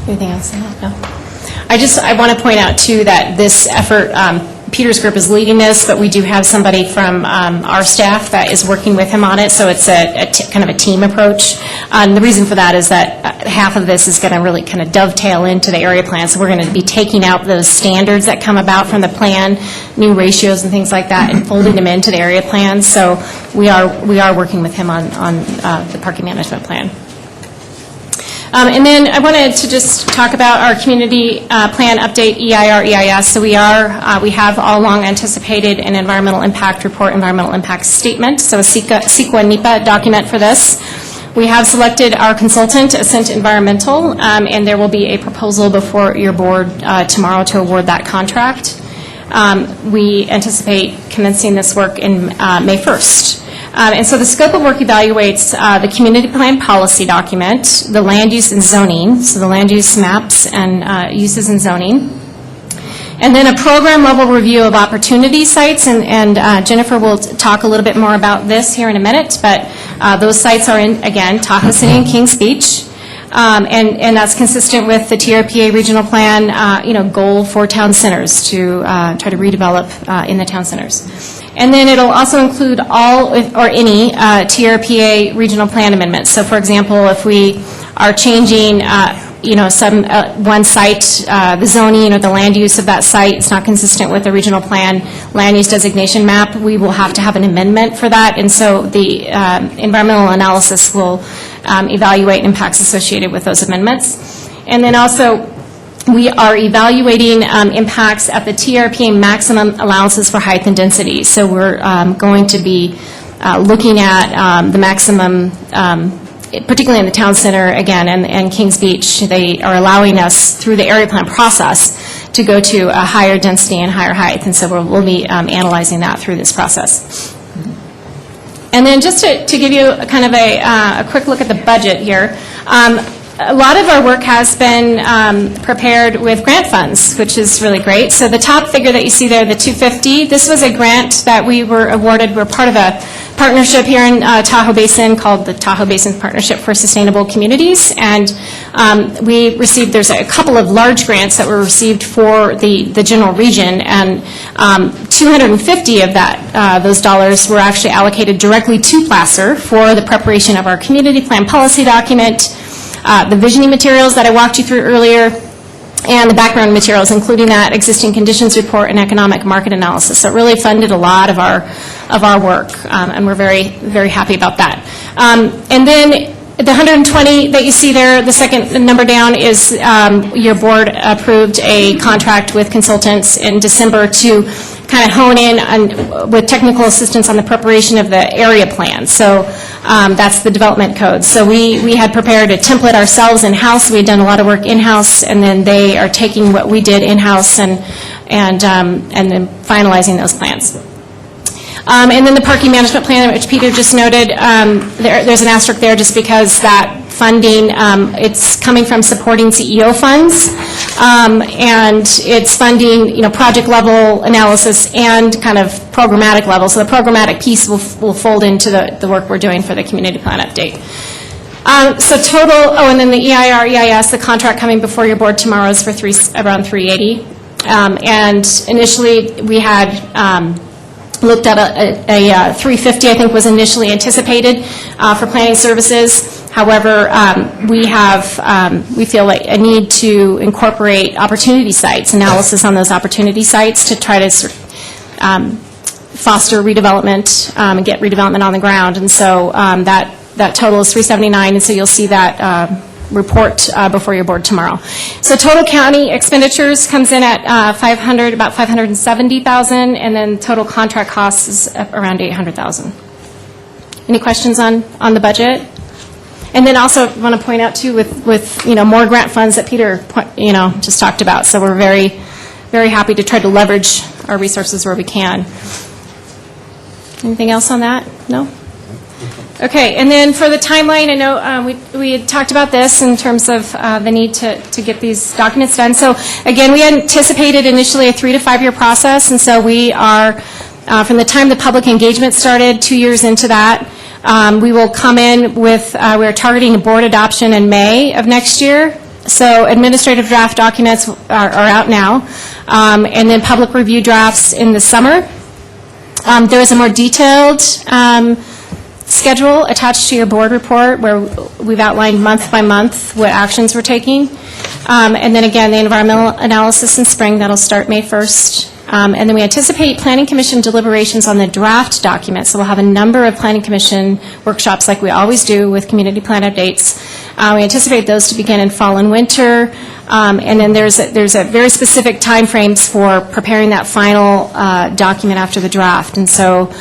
Anything else? No. I want to point out, too, that this effort Peter's group is leading this, but we do have somebody from our staff that is working with him on it, so it's kind of a team approach. And the reason for that is that half of this is going to really kind of dovetail into the area plan, so we're going to be taking out those standards that come about from the plan, new ratios and things like that, and folding them into the area plan. So we are working with him on the parking management plan. And then I wanted to just talk about our community plan update, EIR, EIS. So we have all along anticipated an environmental impact report, environmental impact statement, so a CEQA NEPA document for this. We have selected our consultant, Ascent Environmental, and there will be a proposal before your board tomorrow to award that contract. We anticipate commencing this work in May 1st. And so the scope of work evaluates the community plan policy document, the land use and zoning, so the land use maps and uses and zoning, and then a program level review of opportunity sites, and Jennifer will talk a little bit more about this here in a minute, but those sites are in, again, Tahoe City and Kings Beach. And that's consistent with the TRPA regional plan, goal for town centers to try to redevelop in the town centers. And then it'll also include all or any TRPA regional plan amendments. So, for example, if we are changing, one site, the zoning or the land use of that site, it's not consistent with the regional plan land use designation map, we will have to have an amendment for that. And so the environmental analysis will evaluate impacts associated with those amendments. And then also, we are evaluating impacts at the TRPA maximum allowances for height and density. So we're going to be looking at the maximum, particularly in the town center, again, and Kings Beach. They are allowing us, through the area plan process, to go to a higher density and higher height. And so we'll be analyzing that through this process. And then just to give you kind of a quick look at the budget here, a lot of our work has been prepared with grant funds, which is really great. So the top figure that you see there, the $250, this was a grant that we were awarded. We're part of a partnership here in Tahoe Basin called the Tahoe Basin Partnership for Sustainable Communities. And we received, there's a couple of large grants that were received for the general region, and 250 of those dollars were actually allocated directly to Placer for the preparation of our community plan policy document, the visioning materials that I walked you through earlier, and the background materials, including that existing conditions report and economic market analysis. So it really funded a lot of our work, and we're very, very happy about that. And then the 120 that you see there, the second number down, is your board approved a contract with consultants in December to kind of hone in on, with technical assistance on the preparation of the area plan. So that's the development code. So we had prepared a template ourselves in-house. We had done a lot of work in-house, and then they are taking what we did in-house and then finalizing those plans. And then the parking management plan, which Peter just noted, there's an asterisk there just because that funding, it's coming from supporting CEO funds, and it's funding, project level analysis and kind of programmatic level. So the programmatic piece will fold into the work we're doing for the community plan update. So total, and then the EIR, EIS, the contract coming before your board tomorrow is for around $380. And initially we had looked at a $350, I think was initially anticipated for planning services. However, we feel like a need to incorporate opportunity sites, analysis on those opportunity sites to try to foster redevelopment and get redevelopment on the ground. And so that total is $379, and so you'll see that report before your board tomorrow. So total county expenditures comes in at about $570,000, and then total contract costs is around $800,000. Any questions on the budget? And then also want to point out too with more grant funds that Peter just talked about. So we're very, very happy to try to leverage our resources where we can. Anything else on that? No? Okay, and then for the timeline, I know we had talked about this in terms of the need to get these documents done. So again, we anticipated initially a 3 to 5 year process, and so we are, from the time the public engagement started, 2 years into that, we will come in with, we're targeting a board adoption in May of next year. So administrative draft documents are out now. and then public review drafts in the summer. There is a more detailed schedule attached to your board report where we've outlined month by month what actions we're taking. And then again, the environmental analysis in spring, that'll start May 1st. And then we anticipate Planning Commission deliberations on the draft document. So we'll have a number of Planning Commission workshops like we always do with community plan updates. We anticipate those to begin in fall and winter. And then there's a very specific timeframes for preparing that final document after the draft. And so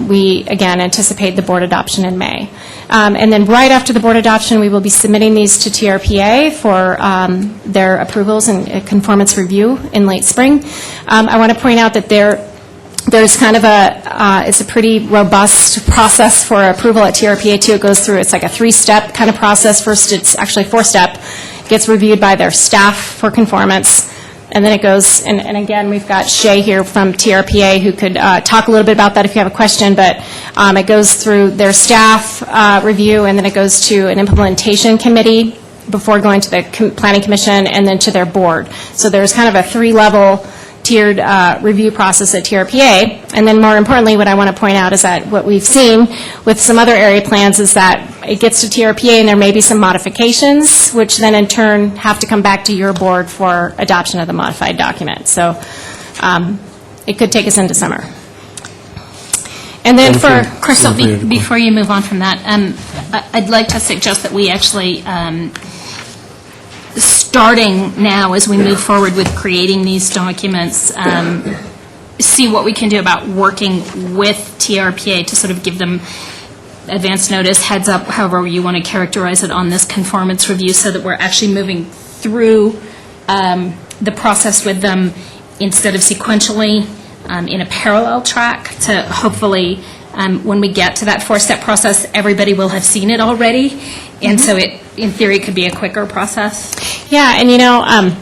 we, again, anticipate the board adoption in May. And then right after the board adoption, we will be submitting these to TRPA for their approvals and conformance review in late spring. I want to point out that there's kind of it's a pretty robust process for approval at TRPA too. It goes through, it's like a 3-step kind of process. First, it's actually 4-step. Gets reviewed by their staff for conformance. And then it goes, and again, we've got Shay here from TRPA who could talk a little bit about that if you have a question, but it goes through their staff review, and then it goes to an implementation committee before going to the Planning Commission and then to their board. So there's kind of a 3-level tiered review process at TRPA. And then more importantly, what I want to point out is that what we've seen with some other area plans is that it gets to TRPA and there may be some modifications, which then in turn have to come back to your board for adoption of the modified document. So it could take us into summer. And then for Crystal, before you move on from that, I'd like to suggest that we actually starting now as we move forward with creating these documents, see what we can do about working with TRPA to sort of give them advance notice, heads up, however you want to characterize it on this conformance review, so that we're actually moving through the process with them instead of sequentially in a parallel track to hopefully when we get to that 4-step process, everybody will have seen it already. And so it, in theory, could be a quicker process. Yeah, and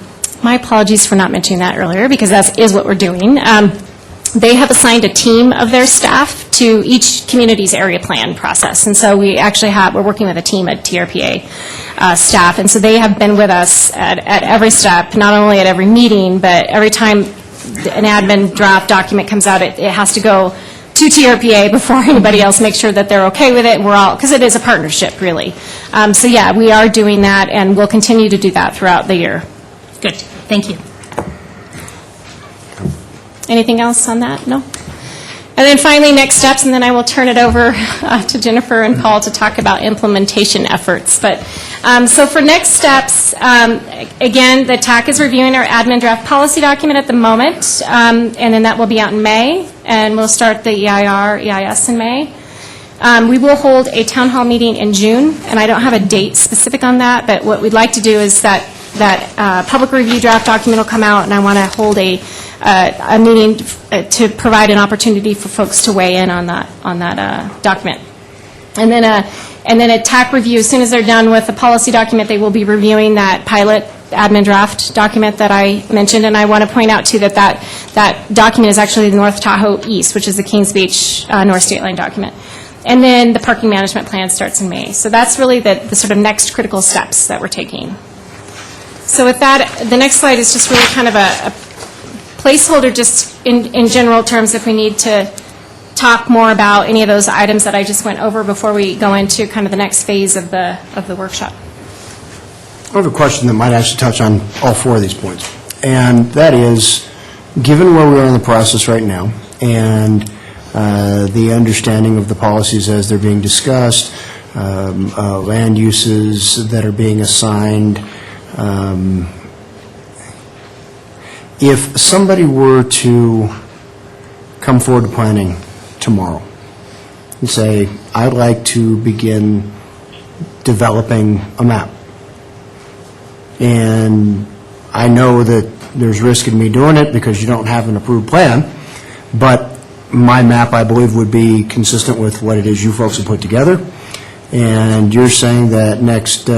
my apologies for not mentioning that earlier, because that is what we're doing. They have assigned a team of their staff to each community's area plan process. And so we actually we're working with a team at TRPA staff. And so they have been with us at every step, not only at every meeting, but every time an admin draft document comes out, it has to go to TRPA before anybody else makes sure that they're okay with it. We're all, because it is a partnership, really. So yeah, we are doing that, and we'll continue to do that throughout the year. Good. Thank you. Anything else on that? No? And then finally, next steps, and then I will turn it over to Jennifer and Paul to talk about implementation efforts. But so for next steps, again, the TAC is reviewing our admin draft policy document at the moment, and then that will be out in May, and we'll start the EIS in May. We will hold a town hall meeting in June, and I don't have a date specific on that, but what we'd like to do is that public review draft document will come out, and I want to hold a meeting to provide an opportunity for folks to weigh in on that document. And then a TAC review, as soon as they're done with the policy document, they will be reviewing that pilot admin draft document that I mentioned. And I want to point out, too, that document is actually the North Tahoe East, which is the Kings Beach North State Line document. And then the parking management plan starts in May. So that's really the sort of next critical steps that we're taking. So with that, the next slide is just really kind of a placeholder just in general terms if we need to talk more about any of those items that I just went over before we go into kind of the next phase of the workshop. I have a question that might actually touch on all 4 of these points. And that is, given where we are in the process right now and the understanding of the policies as they're being discussed, land uses that are being assigned, if somebody were to come forward to planning tomorrow and say, I'd like to begin developing a map, and I know that there's risk in me doing it because you don't have an approved plan, but my map, I believe, would be consistent with what it is you folks have put together, and you're saying that next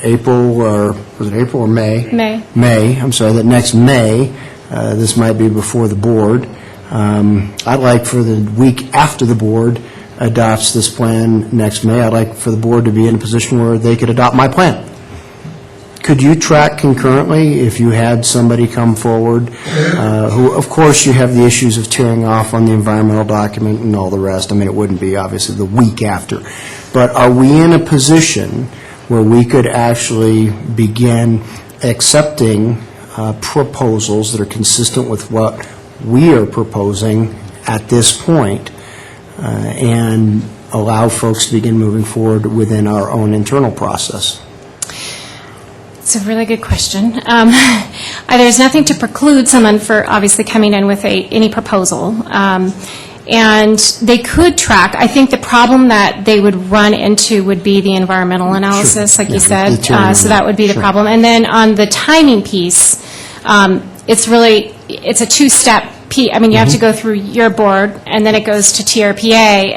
April, or was it April or May? May, I'm sorry, that next May, this might be before the board. I'd like for the week after the board adopts this plan next May, I'd like for the board to be in a position where they could adopt my plan. Could you track concurrently if you had somebody come forward who, of course, you have the issues of tearing off on the environmental document and all the rest. I mean, it wouldn't be obviously the week after. But are we in a position where we could actually begin accepting proposals that are consistent with what we are proposing at this point and allow folks to begin moving forward within our own internal process? It's a really good question. There's nothing to preclude someone for obviously coming in with any proposal. And they could track. I think the problem that they would run into would be the environmental analysis, like you said. So that would be the problem. And then on the timing piece, it's a two-step piece. I mean, you have to go through your board, and then it goes to TRPA,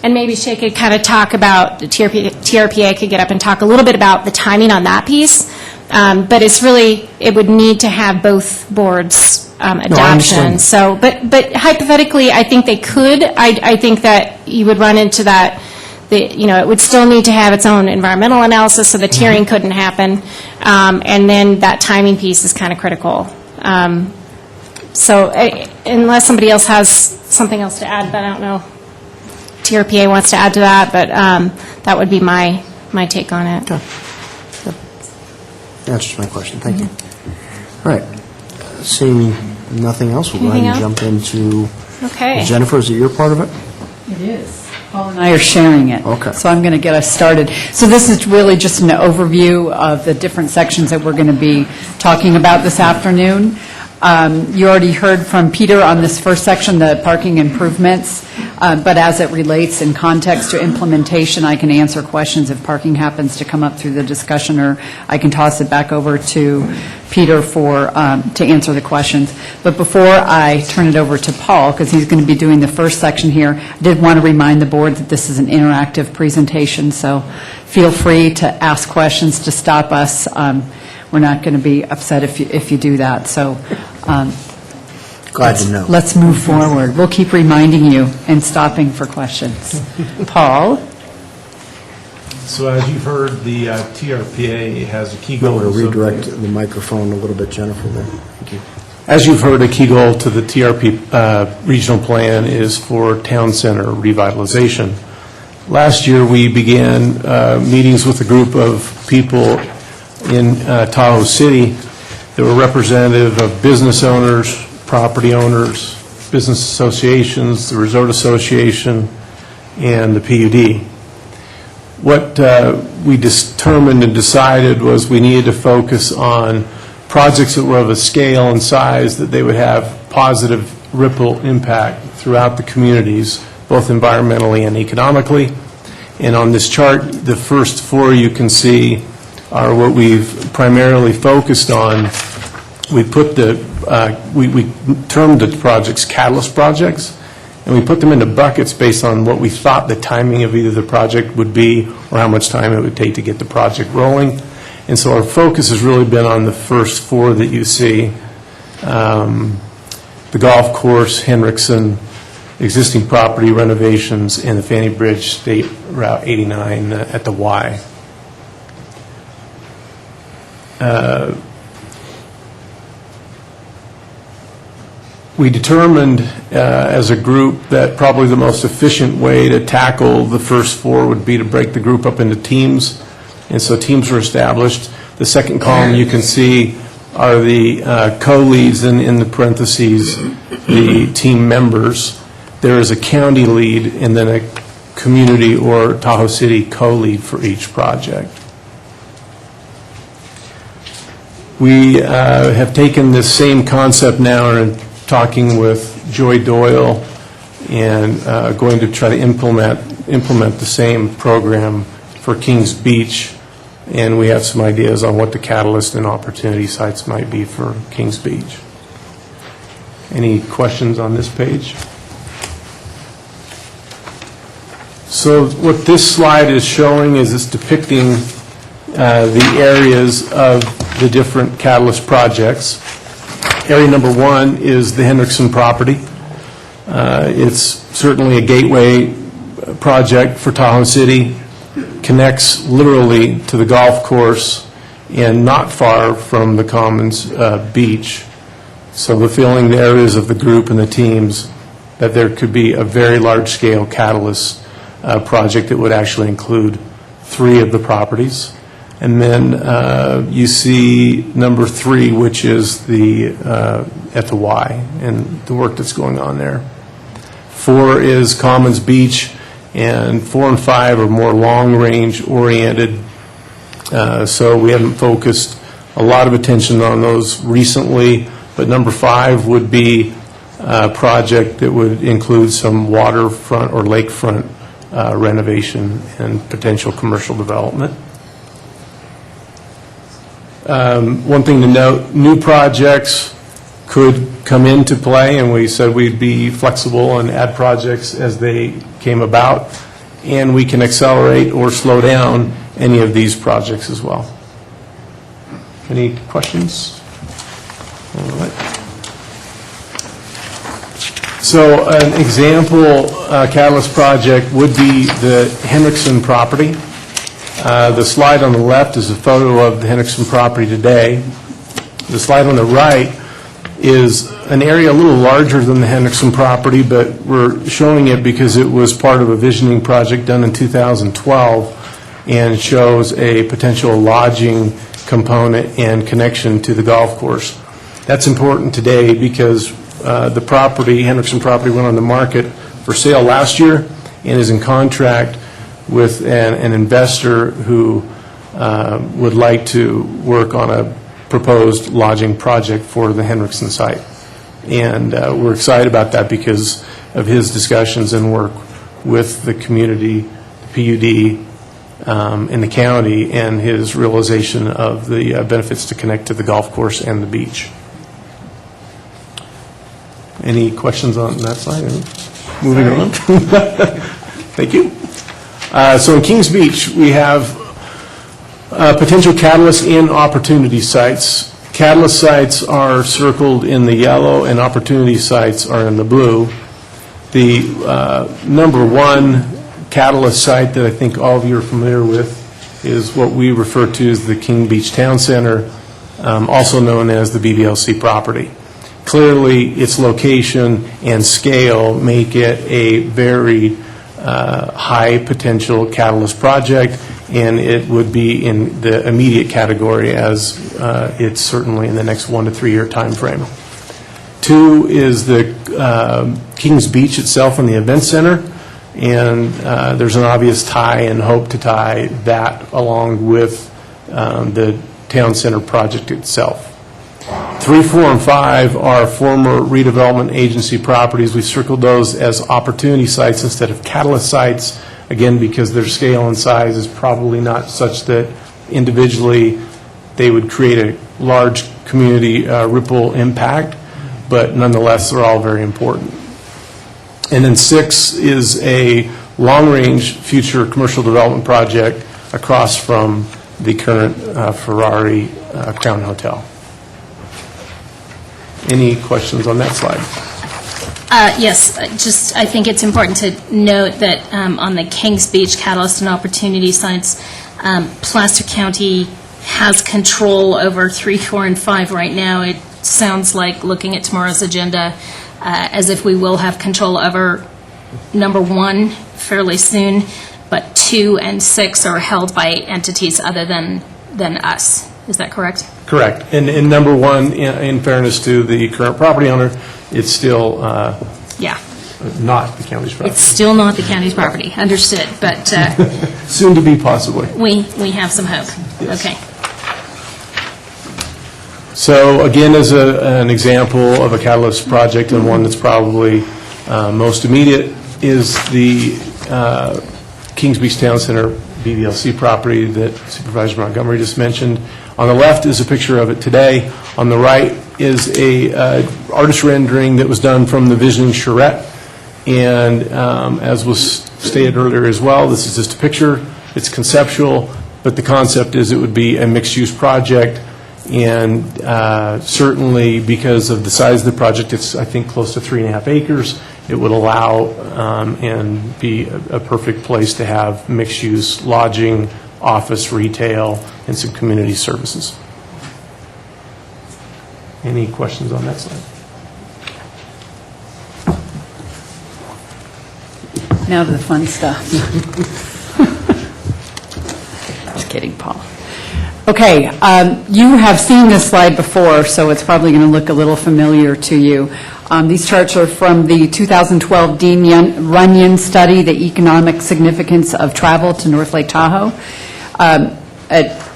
and maybe Shay could kind of talk about, TRPA could get up and talk a little bit about the timing on that piece. But it's really, it would need to have both boards' adoption. So, but hypothetically, I think they could. I think that you would run into that, it would still need to have its own environmental analysis, so the tiering couldn't happen. And then that timing piece is kind of critical. So unless somebody else has something else to add, but I don't know. TRPA wants to add to that, but that would be my take on it. Okay. Yep. Answers my question. Thank you. All right. Seeing nothing else, we'll go ahead and jump into Jennifer. Is it your part of it? It is. Paul and I are sharing it. Okay. So I'm going to get us started. So this is really just an overview of the different sections that we're going to be talking about this afternoon. You already heard from Peter on this first section, the parking improvements, but as it relates in context to implementation, I can answer questions if parking happens to come up through the discussion, or I can toss it back over to Peter to answer the questions. But before I turn it over to Paul, because he's going to be doing the first section here, I did want to remind the board that this is an interactive presentation, so feel free to ask questions to stop us. We're not going to be upset if you do that. So glad to know. Let's move forward. We'll keep reminding you and stopping for questions. Paul? So as you've heard, the TRPA has a key goal. I'm going to redirect the microphone a little bit, Jennifer, there. Thank you. As you've heard, a key goal to the TRP regional plan is for town center revitalization. Last year, we began meetings with a group of people in Tahoe City that were representative of business owners, property owners, business associations, the Resort Association, and the PUD. What we determined and decided was we needed to focus on projects that were of a scale and size that they would have positive ripple impact throughout the communities, both environmentally and economically. And on this chart, the first four you can see are what we've primarily focused on. We put we termed the projects catalyst projects, and we put them into buckets based on what we thought the timing of either the project would be or how much time it would take to get the project rolling. And so our focus has really been on the first four that you see, the golf course, Hendrickson, existing property renovations, and the Fanny Bridge State Route 89 at the Y. We determined as a group that probably the most efficient way to tackle the first four would be to break the group up into teams, and so teams were established. The second column you can see are the co-leads, and in the parentheses, the team members. There is a county lead and then a community or Tahoe City co-lead for each project. We have taken this same concept now and are talking with Joy Doyle and going to try to implement the same program for Kings Beach, and we have some ideas on what the catalyst and opportunity sites might be for Kings Beach. Any questions on this page? So what this slide is showing is it's depicting the areas of the different catalyst projects. Area number one is the Hendrickson property. It's certainly a gateway project for Tahoe City, connects literally to the golf course and not far from the Commons beach. So the feeling there is of the group and the teams that there could be a very large-scale catalyst project that would actually include 3 of the properties. And then you see number 3, which is the at the Y, and the work that's going on there. 4 is Commons Beach, and 4 and 5 are more long-range oriented. So we haven't focused a lot of attention on those recently, but number 5 would be a project that would include some waterfront or lakefront renovation and potential commercial development. One thing to note, new projects could come into play, and we said we'd be flexible and add projects as they came about, and we can accelerate or slow down any of these projects as well. Any questions? All right. So an example catalyst project would be the Hendrickson property. The slide on the left is a photo of the Hendrickson property today. The slide on the right is an area a little larger than the Hendrickson property, but we're showing it because it was part of a visioning project done in 2012 and shows a potential lodging component and connection to the golf course. That's important today because the property, Hendrickson property, went on the market for sale last year and is in contract with an investor who would like to work on a proposed lodging project for the Hendrickson site. And we're excited about that because of his discussions and work with the community, the PUD, in the county, and his realization of the benefits to connect to the golf course and the beach. Any questions on that side? Moving on. Thank you. So in Kings Beach, we have potential catalyst and opportunity sites. Catalyst sites are circled in the yellow, and opportunity sites are in the blue. The number 1 catalyst site that I think all of you are familiar with is what we refer to as the King Beach Town Center, also known as the Bblc property. Clearly, its location and scale make it a very high potential catalyst project, and it would be in the immediate category as it's certainly in the next 1 to 3 year time frame. 2 is the Kings Beach itself and the event center, and there's an obvious tie and hope to tie that along with the town center project itself. 3, 4, and 5 are former redevelopment agency properties. We've circled those as opportunity sites instead of catalyst sites, again, because their scale and size is probably not such that individually they would create a large community ripple impact, but nonetheless, they're all very important. And then 6 is a long-range future commercial development project across from the current Ferrari Crown Hotel. Any questions on that slide? Yes, just I think it's important to note that on the Kings Beach Catalyst and Opportunity sites, Placer County has control over 3, 4, and 5 right now. It sounds like, looking at tomorrow's agenda, as if we will have control over number 1 fairly soon, but 2 and 6 are held by entities other than us. Is that correct? Correct. And number 1, in fairness to the current property owner, it's still not the county's property. It's still not the county's property, understood, but soon to be possibly. We have some hope. Yes. Okay. So again, as an example of a catalyst project, and one that's probably most immediate, is the Kings Beach Town Center Bblc property that Supervisor Montgomery just mentioned. On the left is a picture of it today. On the right is a artist rendering that was done from the visioning charrette. And as was stated earlier as well, this is just a picture. It's conceptual, but the concept is it would be a mixed-use project. And certainly because of the size of the project, it's, I think, close to 3.5 acres. It would allow and be a perfect place to have mixed-use lodging, office, retail, and some community services. Any questions on that slide? Now to the fun stuff. Just kidding, Paul. Okay, you have seen this slide before, so it's probably going to look a little familiar to you. These charts are from the 2012 Dean Runyon study, The Economic Significance of Travel to North Lake Tahoe.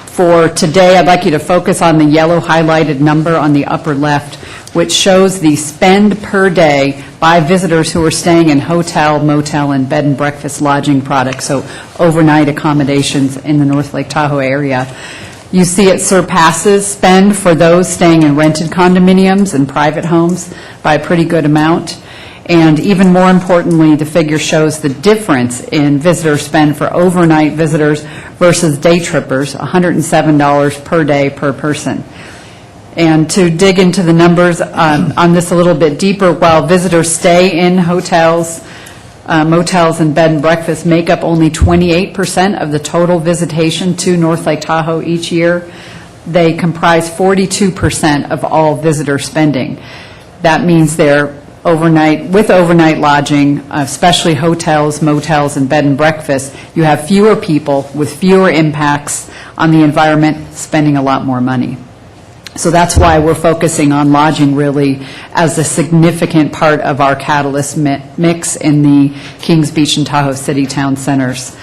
For today, I'd like you to focus on the yellow highlighted number on the upper left, which shows the spend per day by visitors who are staying in hotel, motel, and bed and breakfast lodging products, so overnight accommodations in the North Lake Tahoe area. You see it surpasses spend for those staying in rented condominiums and private homes by a pretty good amount. And even more importantly, the figure shows the difference in visitor spend for overnight visitors versus day trippers, $107 per day per person. And to dig into the numbers on this a little bit deeper, while visitors stay in hotels, motels, and bed and breakfast make up only 28% of the total visitation to North Lake Tahoe each year, they comprise 42% of all visitor spending. That means they're with overnight lodging, especially hotels, motels, and bed and breakfast, you have fewer people with fewer impacts on the environment spending a lot more money. So that's why we're focusing on lodging really as a significant part of our catalyst mix in the Kings Beach and Tahoe City town centers.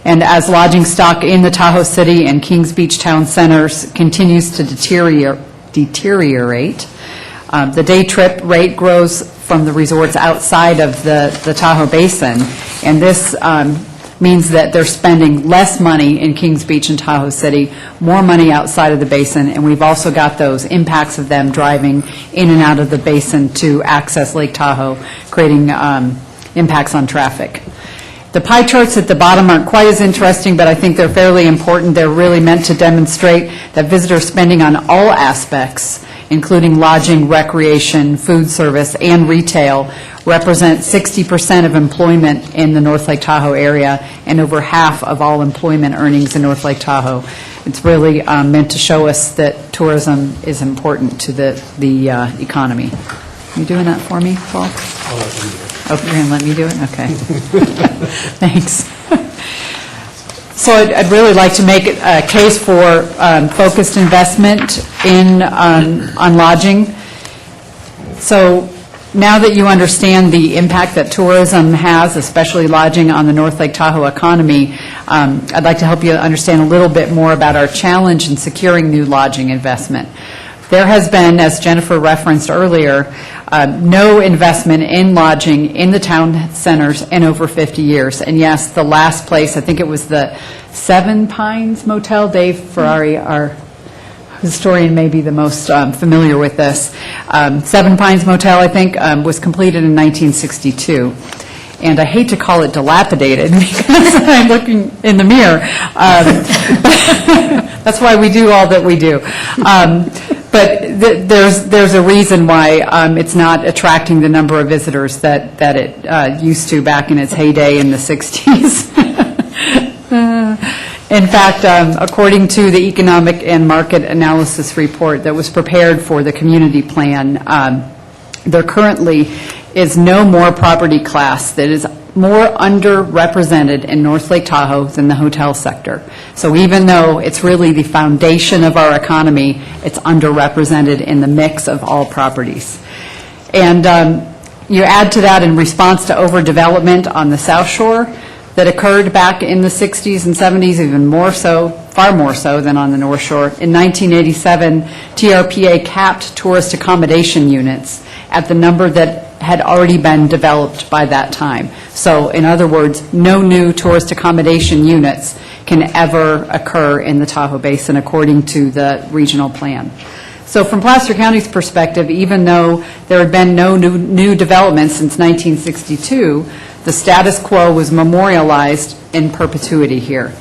And as lodging stock in the Tahoe City and Kings Beach town centers continues to deteriorate, the day trip rate grows from the resorts outside of the Tahoe Basin, and this means that they're spending less money in Kings Beach and Tahoe City, more money outside of the Basin, and we've also got those impacts of them driving in and out of the Basin to access Lake Tahoe, creating impacts on traffic. The pie charts at the bottom aren't quite as interesting, but I think they're fairly important. They're really meant to demonstrate that visitor spending on all aspects, including lodging, recreation, food service, and retail, represent 60% of employment in the North Lake Tahoe area and over half of all employment earnings in North Lake Tahoe. It's really meant to show us that tourism is important to the economy. You doing that for me, Paul? I'll let you do it. Oh, you're going to let me do it? Okay. Thanks. So I'd really like to make a case for focused investment in on lodging. So now that you understand the impact that tourism has, especially lodging, on the North Lake Tahoe economy, I'd like to help you understand a little bit more about our challenge in securing new lodging investment. There has been, as Jennifer referenced earlier, no investment in lodging in the town centers in over 50 years. And yes, the last place, I think it was the Seven Pines Motel. Dave Ferrari, our historian, may be the most familiar with this. Seven Pines Motel, I think, was completed in 1962. And I hate to call it dilapidated because I'm looking in the mirror. That's why we do all that we do. But there's a reason why it's not attracting the number of visitors that it used to back in its heyday in the 60s. In fact, according to the Economic and Market Analysis Report that was prepared for the community plan, there currently is no more property class that is more underrepresented in North Lake Tahoe than the hotel sector. So even though it's really the foundation of our economy, it's underrepresented in the mix of all properties. And you add to that in response to overdevelopment on the South Shore that occurred back in the 60s and 70s, even more so, far more so than on the North Shore. In 1987, TRPA capped tourist accommodation units at the number that had already been developed by that time. So, in other words, no new tourist accommodation units can ever occur in the Tahoe Basin according to the regional plan. So from Placer County's perspective, even though there had been no new development since 1962, the status quo was memorialized in perpetuity here.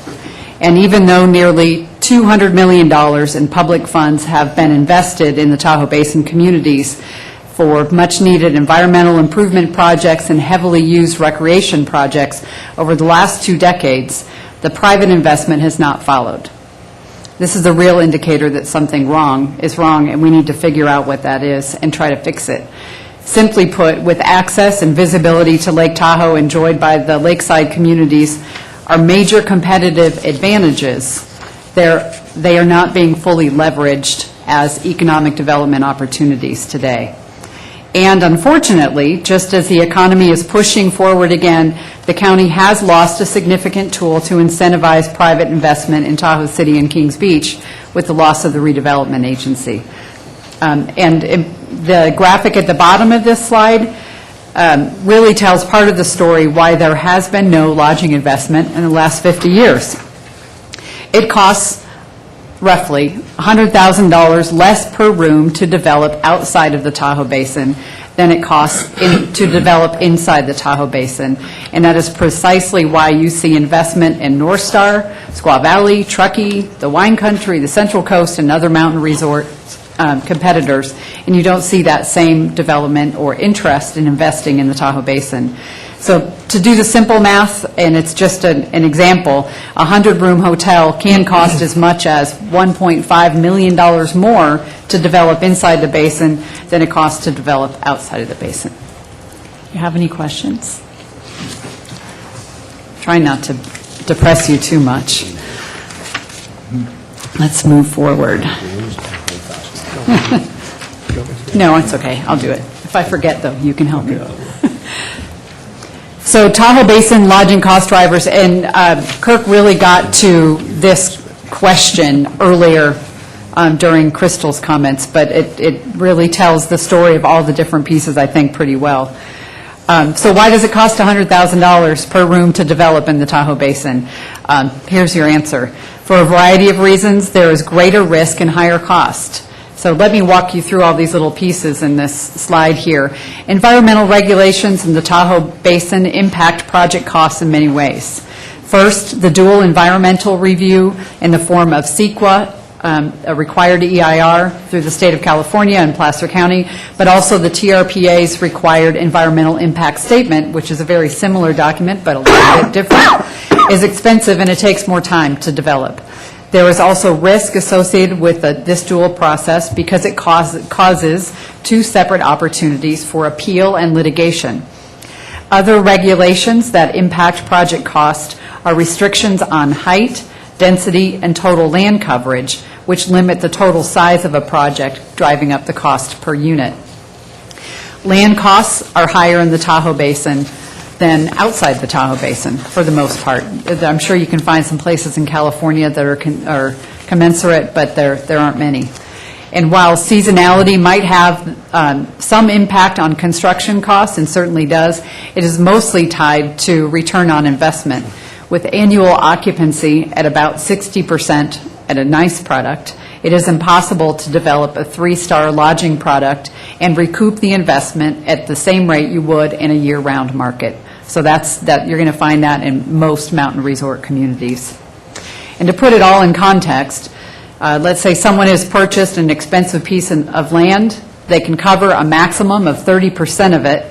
And even though nearly $200 million in public funds have been invested in the Tahoe Basin communities for much-needed environmental improvement projects and heavily used recreation projects over the last 2 decades, The private investment has not followed. This is a real indicator that something is wrong, and we need to figure out what that is and try to fix it. Simply put, with access and visibility to Lake Tahoe enjoyed by the lakeside communities, our major competitive advantages, they are not being fully leveraged as economic development opportunities today. And unfortunately, just as the economy is pushing forward again, the county has lost a significant tool to incentivize private investment in Tahoe City and Kings Beach with the loss of the redevelopment agency. The graphic at the bottom of this slide really tells part of the story why there has been no lodging investment in the last 50 years. It costs roughly $100,000 less per room to develop outside of the Tahoe Basin than it costs to develop inside the Tahoe Basin. And that is precisely why you see investment in North Star, Squaw Valley, Truckee, the Wine Country, the Central Coast, and other mountain resort competitors, and you don't see that same development or interest in investing in the Tahoe Basin. So to do the simple math, and it's just an example, a 100-room hotel can cost as much as $1.5 million more to develop inside the basin than it costs to develop outside of the basin. You have any questions? Try not to depress you too much. Let's move forward. No, it's okay. I'll do it. If I forget, though, you can help me. So Tahoe Basin lodging cost drivers, and Kirk really got to this question earlier during Crystal's comments, but it really tells the story of all the different pieces, I think, pretty well. So why does it cost $100,000 per room to develop in the Tahoe Basin? Here's your answer. For a variety of reasons, there is greater risk and higher cost. So let me walk you through all these little pieces in this slide here. Environmental regulations in the Tahoe Basin impact project costs in many ways. First, the dual environmental review in the form of CEQA, a required EIR through the state of California and Placer County, but also the TRPA's required environmental impact statement, which is a very similar document but a little bit different, is expensive and it takes more time to develop. There is also risk associated with this dual process because it causes two separate opportunities for appeal and litigation. Other regulations that impact project cost are restrictions on height, density, and total land coverage, which limit the total size of a project, driving up the cost per unit. Land costs are higher in the Tahoe Basin than outside the Tahoe Basin, for the most part. I'm sure you can find some places in California that are commensurate, but there aren't many. And while seasonality might have some impact on construction costs, and certainly does, it is mostly tied to return on investment. With annual occupancy at about 60% at a nice product, it is impossible to develop a 3-star lodging product and recoup the investment at the same rate you would in a year-round market. So you're going to find that in most mountain resort communities. And to put it all in context, let's say someone has purchased an expensive piece of land. They can cover a maximum of 30% of it.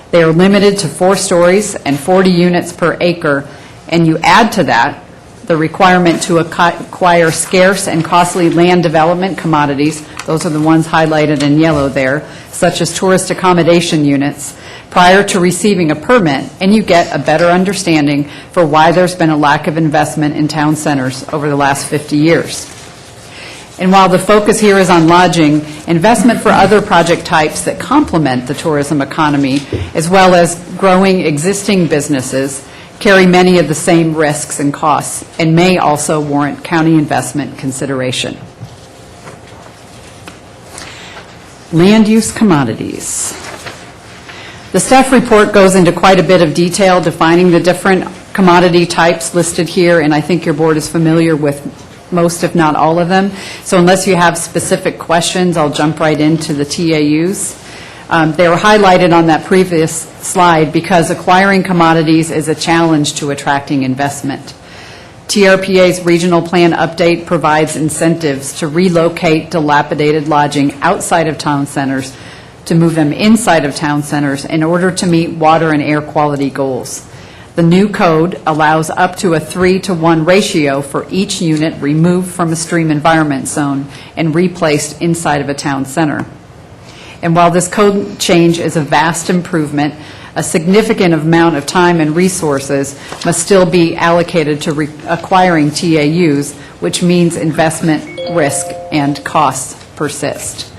They are limited to 4 stories and 40 units per acre. And you add to that the requirement to acquire scarce and costly land development commodities, those are the ones highlighted in yellow there, such as tourist accommodation units, prior to receiving a permit, and you get a better understanding for why there's been a lack of investment in town centers over the last 50 years. And while the focus here is on lodging, investment for other project types that complement the tourism economy, as well as growing existing businesses, carry many of the same risks and costs and may also warrant county investment consideration. Land use commodities. The staff report goes into quite a bit of detail defining the different commodity types listed here, and I think your board is familiar with most, if not all of them. So unless you have specific questions, I'll jump right into the TAUs. They were highlighted on that previous slide because acquiring commodities is a challenge to attracting investment. TRPA's regional plan update provides incentives to relocate dilapidated lodging outside of town centers to move them inside of town centers in order to meet water and air quality goals. The new code allows up to a 3-to-1 ratio for each unit removed from a stream environment zone and replaced inside of a town center. And while this code change is a vast improvement, a significant amount of time and resources must still be allocated to acquiring TAUs, which means investment risk and costs persist.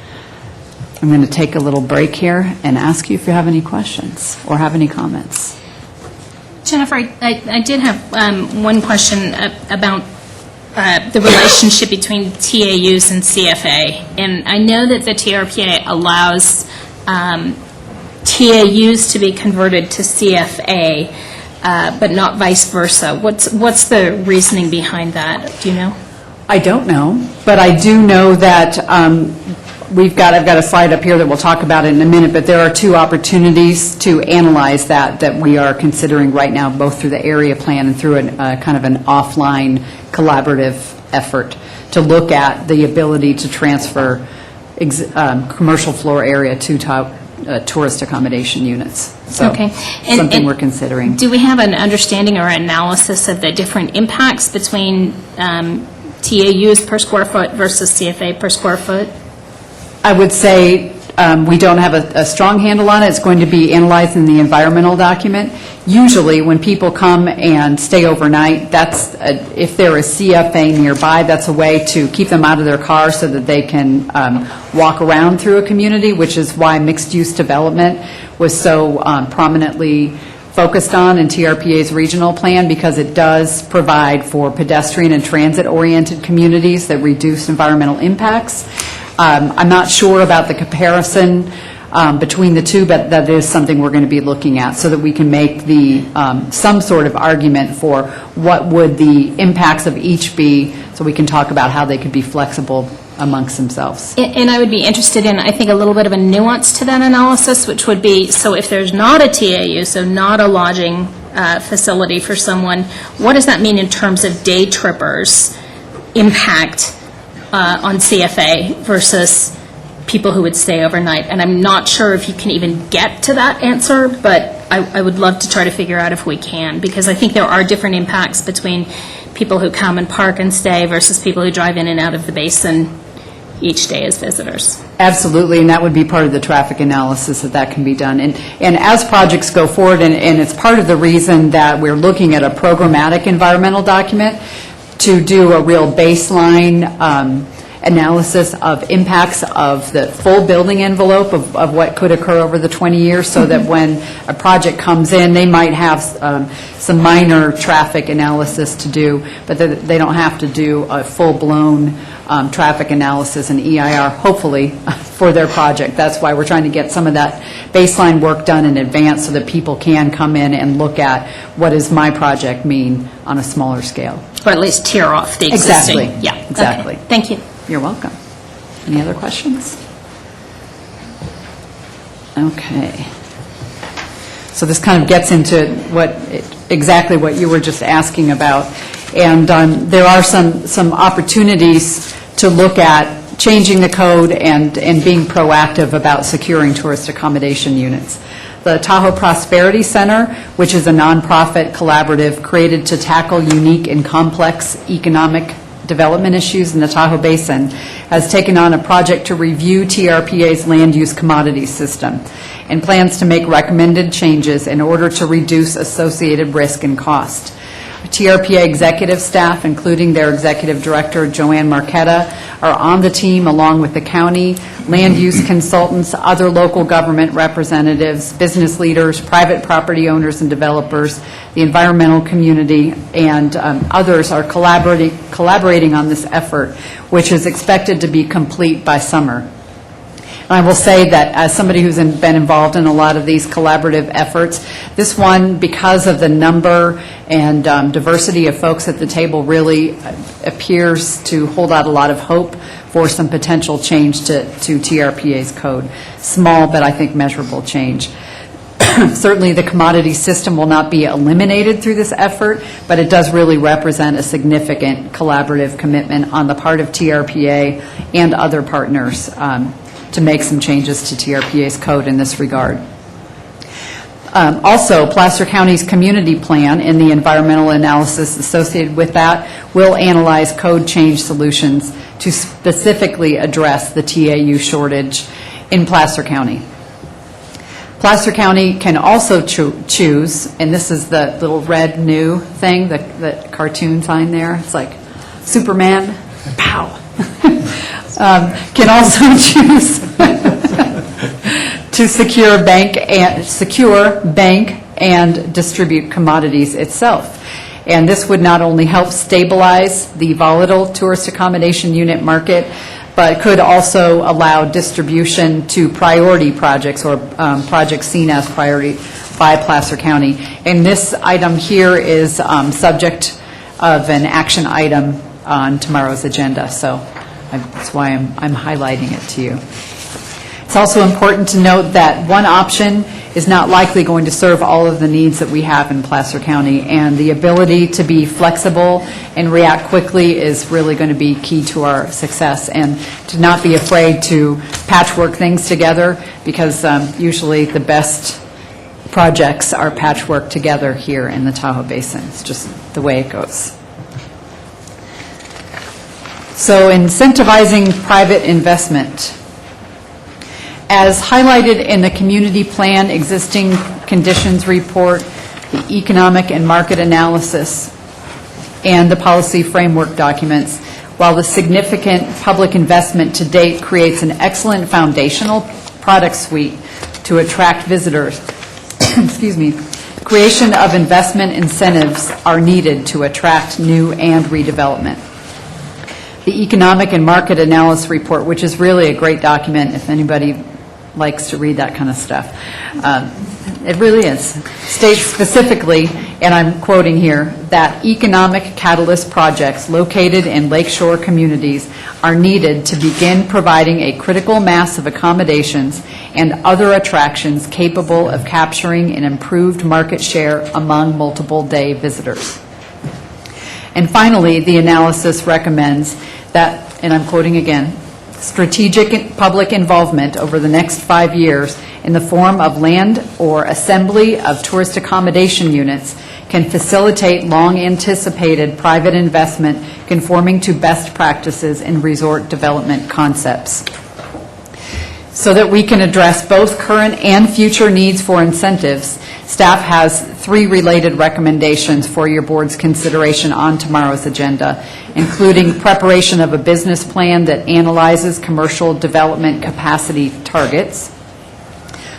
I'm going to take a little break here and ask you if you have any questions or have any comments. Jennifer, I did have one question about the relationship between TAUs and CFA. And I know that the TRPA allows TAUs to be converted to CFA, but not vice versa. What's the reasoning behind that? Do you know? I don't know, but I do know that I've got a slide up here that we'll talk about in a minute, but there are two opportunities to analyze that we are considering right now, both through the area plan and through a kind of an offline collaborative effort to look at the ability to transfer commercial floor area to tourist accommodation units. So, okay. something we're considering. Do we have an understanding or analysis of the different impacts between TAUs per square foot versus CFA per square foot? I would say we don't have a strong handle on it. It's going to be analyzed in the environmental document. Usually, when people come and stay overnight, if there is CFA nearby, that's a way to keep them out of their car so that they can walk around through a community, which is why mixed-use development was so prominently focused on in TRPA's regional plan, because it does provide for pedestrian and transit-oriented communities that reduce environmental impacts. I'm not sure about the comparison between the two, but that is something we're going to be looking at so that we can make some sort of argument for what would the impacts of each be, so we can talk about how they could be flexible amongst themselves. And I would be interested in, I think, a little bit of a nuance to that analysis, which would be, so if there's not a TAU, so not a lodging facility for someone, what does that mean in terms of day trippers' impact on CFA versus people who would stay overnight? And I'm not sure if you can even get to that answer, but I would love to try to figure out if we can, because I think there are different impacts between people who come and park and stay versus people who drive in and out of the basin each day as visitors. Absolutely, and that would be part of the traffic analysis that can be done. And as projects go forward, and it's part of the reason that we're looking at a programmatic environmental document to do a real baseline analysis of impacts of the full building envelope of what could occur over the 20 years, so that when a project comes in, they might have some minor traffic analysis to do, but they don't have to do a full-blown traffic analysis and EIR, hopefully, for their project. That's why we're trying to get some of that baseline work done in advance so that people can come in and look at what does my project mean on a smaller scale. Or at least tear off the existing. Exactly. Yeah. Exactly. Okay. Thank you. You're welcome. Any other questions? Okay. So this kind of gets into exactly what you were just asking about. And there are some opportunities to look at changing the code and being proactive about securing tourist accommodation units. The Tahoe Prosperity Center, which is a nonprofit collaborative created to tackle unique and complex economic development issues in the Tahoe Basin, has taken on a project to review TRPA's land use commodity system and plans to make recommended changes in order to reduce associated risk and cost. TRPA executive staff, including their executive director, Joanne Marquetta, are on the team along with the county, land use consultants, other local government representatives, business leaders, private property owners and developers, the environmental community, and others are collaborating on this effort, which is expected to be complete by summer. And I will say that as somebody who's been involved in a lot of these collaborative efforts, this one, because of the number and diversity of folks at the table, really appears to hold out a lot of hope for some potential change to TRPA's code. Small, but I think measurable change. Certainly the commodity system will not be eliminated through this effort, but it does really represent a significant collaborative commitment on the part of TRPA and other partners to make some changes to TRPA's code in this regard. Also, Placer County's community plan and the environmental analysis associated with that will analyze code change solutions to specifically address the TAU shortage in Placer County. Placer County can also choose, and this is the little red new thing, the cartoon sign there. It's like Superman, pow. Can also choose to secure bank and distribute commodities itself. And this would not only help stabilize the volatile tourist accommodation unit market, but could also allow distribution to priority projects or projects seen as priority by Placer County. And this item here is subject of an action item on tomorrow's agenda, so that's why I'm highlighting it to you. It's also important to note that one option is not likely going to serve all of the needs that we have in Placer County, and the ability to be flexible and react quickly is really going to be key to our success, and to not be afraid to patchwork things together, because usually the best projects are patchwork together here in the Tahoe Basin. It's just the way it goes. So, incentivizing private investment. As highlighted in the community plan existing conditions report, the economic and market analysis, and the policy framework documents, while the significant public investment to date creates an excellent foundational product suite to attract visitors, excuse me, creation of investment incentives are needed to attract new and redevelopment. The economic and market analysis report, which is really a great document if anybody likes to read that kind of stuff. It really is. States specifically, and I'm quoting here, that economic catalyst projects located in lakeshore communities are needed to begin providing a critical mass of accommodations and other attractions capable of capturing an improved market share among multiple day visitors. And finally, the analysis recommends that, and I'm quoting again, strategic public involvement over the next 5 years in the form of land or assembly of tourist accommodation units can facilitate long-anticipated private investment conforming to best practices in resort development concepts. So that we can address both current and future needs for incentives, staff has 3 related recommendations for your board's consideration on tomorrow's agenda, including preparation of a business plan that analyzes commercial development capacity targets,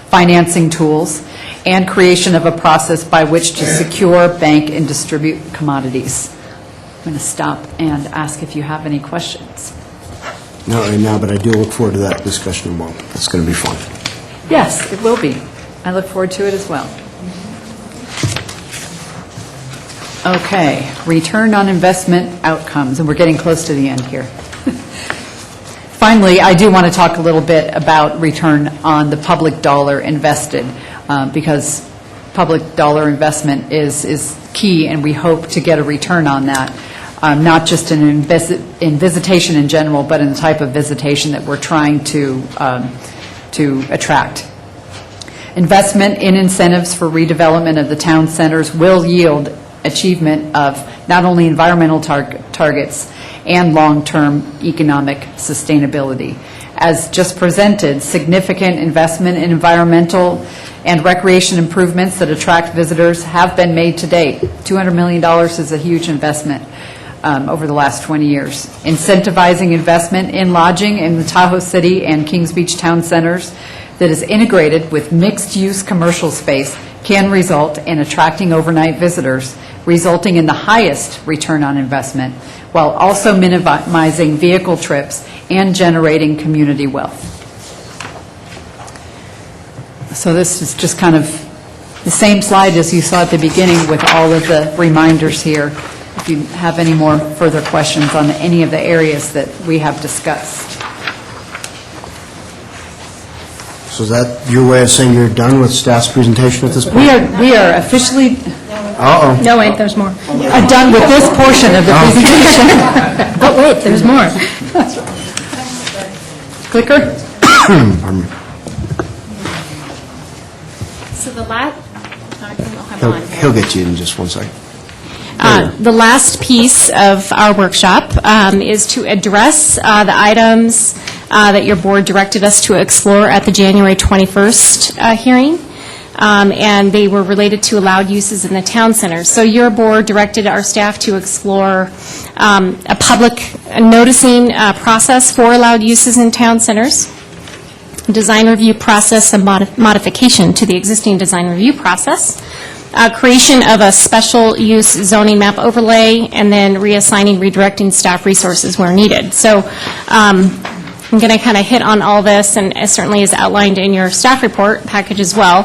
financing tools, and creation of a process by which to secure, bank, and distribute commodities. I'm going to stop and ask if you have any questions. Not right now, but I do look forward to that discussion tomorrow. It's going to be fun. Yes, it will be. I look forward to it as well. Okay, return on investment outcomes, and we're getting close to the end here. Finally, I do want to talk a little bit about return on the public dollar invested, because public dollar investment is key, and we hope to get a return on that, not just in visitation in general, but in the type of visitation that we're trying to attract. Investment in incentives for redevelopment of the town centers will yield achievement of not only environmental targets and long-term economic sustainability. As just presented, significant investment in environmental and recreation improvements that attract visitors have been made to date. $200 million is a huge investment over the last 20 years. Incentivizing investment in lodging in the Tahoe City and Kings Beach town centers that is integrated with mixed-use commercial space can result in attracting overnight visitors, resulting in the highest return on investment, while also minimizing vehicle trips and generating community wealth. So this is just kind of the same slide as you saw at the beginning with all of the reminders here. If you have any more further questions on any of the areas that we have discussed. So is that your way of saying you're done with staff's presentation at this point? We are officially No, wait, there's more. done with this portion of the presentation. But wait, there's more. Clicker? So the He'll get you in just one second. The last piece of our workshop is to address the items that your board directed us to explore at the January 21st hearing, and they were related to allowed uses in the town center. So your board directed our staff to explore a public noticing process for allowed uses in town centers, design review process and modification to the existing design review process, creation of a special use zoning map overlay, and then reassigning, redirecting staff resources where needed. So I'm going to kind of hit on all this, and it certainly is outlined in your staff report package as well.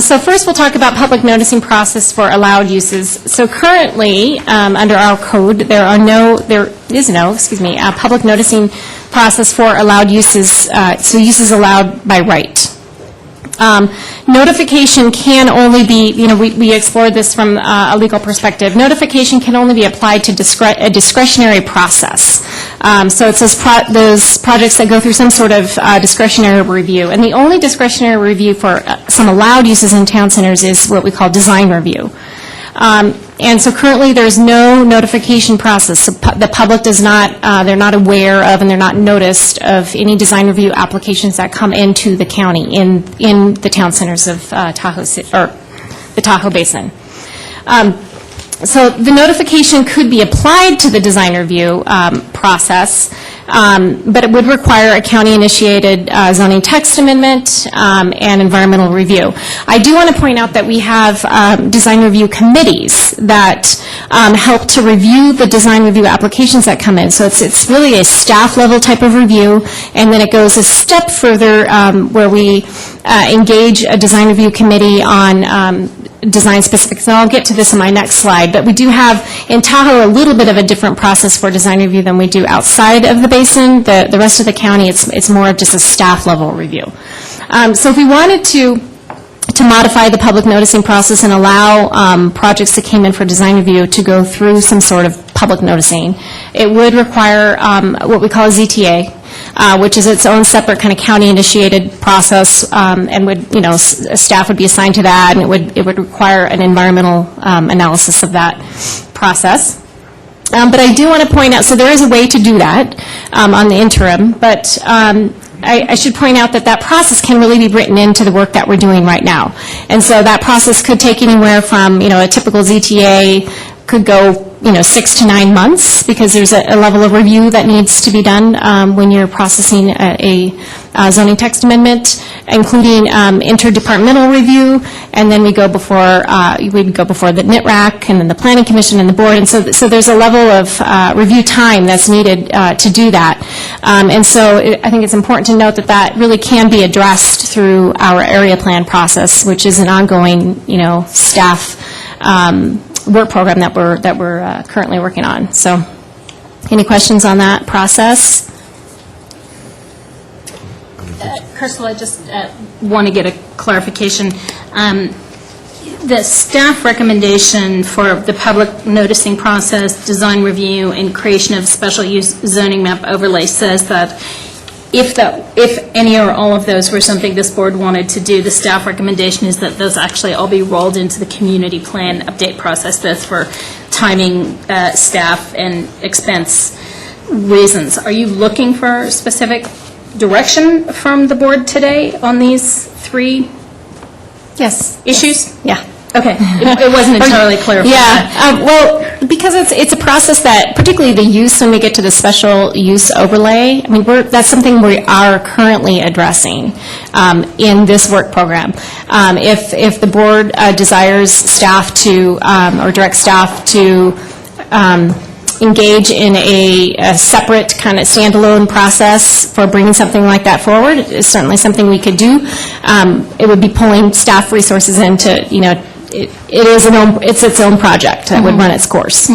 So first we'll talk about public noticing process for allowed uses. So currently, under our code, there is no public noticing process for allowed uses, so uses allowed by right. Notification can only be, we explored this from a legal perspective. Notification can only be applied to a discretionary process. So it's those projects that go through some sort of discretionary review. And the only discretionary review for some allowed uses in town centers is what we call design review. And so currently, there's no notification process. So the public does not, they're not aware of and they're not noticed of any design review applications that come into the county in the town centers of Tahoe, or the Tahoe Basin. So the notification could be applied to the design review process, but it would require a county-initiated zoning text amendment and environmental review. I do want to point out that we have design review committees that help to review the design review applications that come in. So it's really a staff-level type of review, and then it goes a step further where we engage a design review committee on design specifics, and I'll get to this in my next slide, but we do have in Tahoe a little bit of a different process for design review than we do outside of the basin. The rest of the county, it's more of just a staff level review. So if we wanted to modify the public noticing process and allow projects that came in for design review to go through some sort of public noticing, it would require what we call a ZTA, which is its own separate kind of county-initiated process, and would, staff would be assigned to that, and it would require an environmental analysis of that process. But I do want to point out, so there is a way to do that on the interim, but I should point out that process can really be written into the work that we're doing right now. And so that process could take anywhere from, a typical ZTA could go 6 to 9 months, because there's a level of review that needs to be done when you're processing a zoning text amendment, including interdepartmental review, and then we'd go before the NITRAC, and then the Planning Commission and the board, and so there's a level of review time that's needed to do that. And so I think it's important to note that really can be addressed through our area plan process, which is an ongoing, staff work program that we're currently working on. So, any questions on that process? Crystal, I just want to get a clarification. The staff recommendation for the public noticing process, design review, and creation of special use zoning map overlay says that if any or all of those were something this board wanted to do, the staff recommendation is that those actually all be rolled into the community plan update process, both for timing, staff, and expense reasons. Are you looking for specific direction from the board today on these 3 issues? Yes. Yeah. Okay. It wasn't entirely clear. Yeah. Well, because it's a process that, particularly the use, when we get to the special use overlay, that's something we are currently addressing in this work program. If the board desires staff to, or direct staff to engage in a separate kind of standalone process for bringing something like that forward, it's certainly something we could do. It would be pulling staff resources into, it's its own project that would run its course.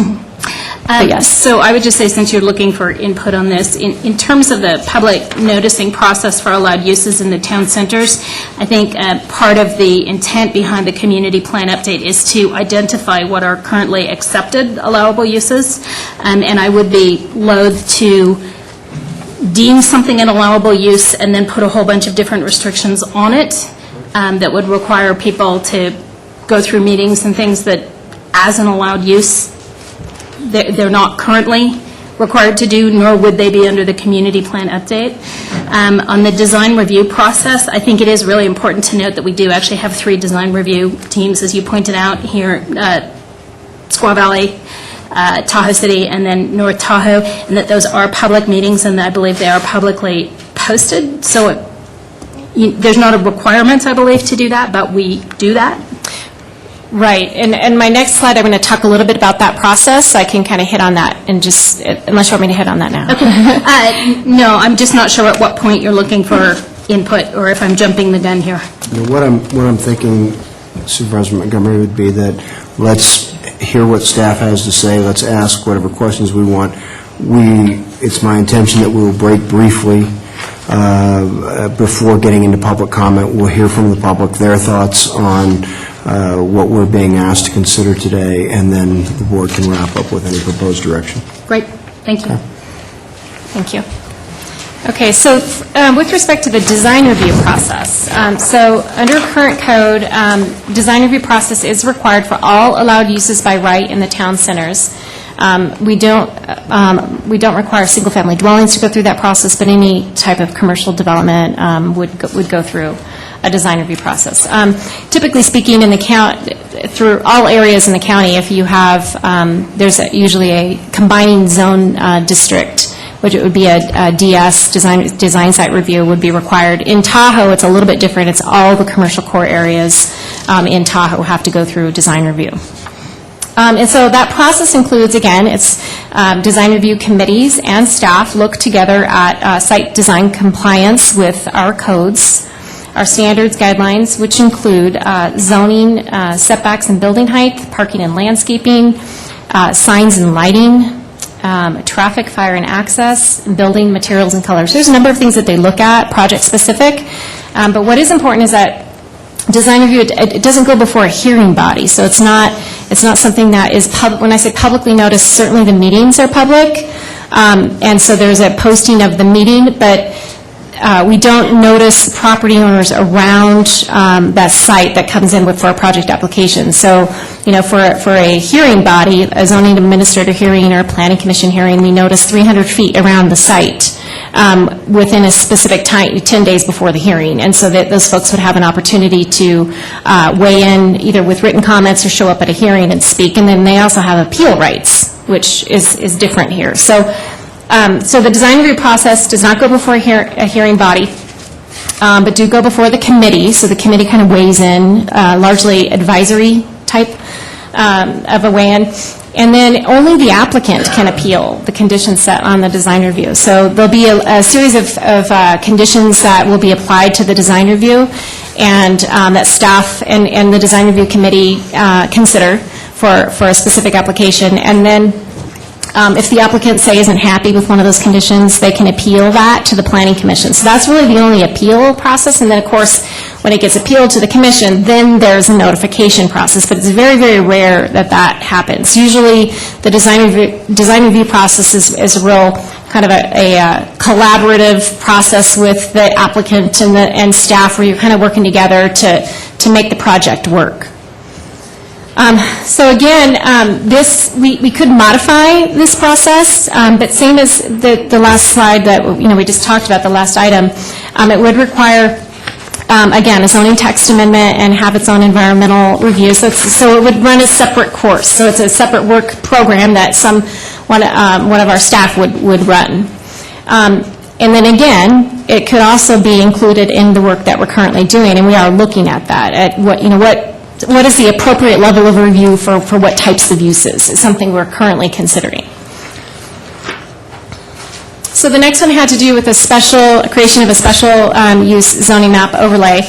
Yes. So I would just say, since you're looking for input on this, in terms of the public noticing process for allowed uses in the town centers, I think part of the intent behind the community plan update is to identify what are currently accepted allowable uses, and I would be loath to deem something an allowable use and then put a whole bunch of different restrictions on it that would require people to go through meetings and things that, as an allowed use, they're not currently required to do, nor would they be under the community plan update. On the design review process, I think it is really important to note that we do actually have 3 design review teams, as you pointed out here, Squaw Valley, Tahoe City, and then North Tahoe, and that those are public meetings, and I believe they are publicly posted. So there's not a requirement, I believe, to do that, but we do that. Right, and my next slide, I'm going to talk a little bit about that process, so I can kind of hit on that, and just, unless you want me to hit on that now. Okay. No, I'm just not sure at what point you're looking for input, or if I'm jumping the gun here. What I'm thinking, Supervisor Montgomery, would be that let's hear what staff has to say, let's ask whatever questions we want. It's my intention that we will break briefly before getting into public comment. We'll hear from the public, their thoughts on what we're being asked to consider today, and then the board can wrap up with any proposed direction. Great, thank you. Thank you. Okay, so with respect to the design review process, so under current code, design review process is required for all allowed uses by right in the town centers. We don't require single-family dwellings to go through that process, but any type of commercial development would go through a design review process. Typically speaking, in the county, through all areas in the county, if you have, there's usually a combining zone district, which it would be a DS, design site review, would be required. In Tahoe, it's a little bit different. It's all the commercial core areas in Tahoe have to go through design review. And so that process includes, again, it's design review committees and staff look together at site design compliance with our codes, our standards, guidelines, which include zoning, setbacks and building height, parking and landscaping, signs and lighting, traffic, fire and access, building materials and colors. There's a number of things that they look at, project specific, but what is important is that design review, it doesn't go before a hearing body, so it's not something that is public. When I say publicly noticed, certainly the meetings are public, and so there's a posting of the meeting, but we don't notice property owners around that site that comes in for a project application. So, for a hearing body, a zoning administrator hearing or a planning commission hearing, we notice 300 feet around the site within a specific time, 10 days before the hearing. And so that those folks would have an opportunity to weigh in either with written comments or show up at a hearing and speak. And then they also have appeal rights, which is different here. So the design review process does not go before a hearing body, but do go before the committee. So the committee kind of weighs in, largely advisory type of a weigh-in. And then only the applicant can appeal the conditions set on the design review. So there'll be a series of conditions that will be applied to the design review, and that staff and the design review committee consider for a specific application. And then if the applicant, say, isn't happy with one of those conditions, they can appeal that to the planning commission. So that's really the only appeal process. And then, of course, when it gets appealed to the commission, then there's a notification process. But it's very, very rare that happens. Usually, the design review process is a real kind of a collaborative process with the applicant and staff, where you're kind of working together to make the project work. So again, we could modify this process, but same as the last slide that we just talked about, the last item, it would require, again, a zoning text amendment and have its own environmental review. So it would run a separate course. So it's a separate work program that one of our staff would run. And then again, it could also be included in the work that we're currently doing, and we are looking at that, at what is the appropriate level of review for what types of uses? It's something we're currently considering. So the next one had to do with a creation of a special use zoning map overlay.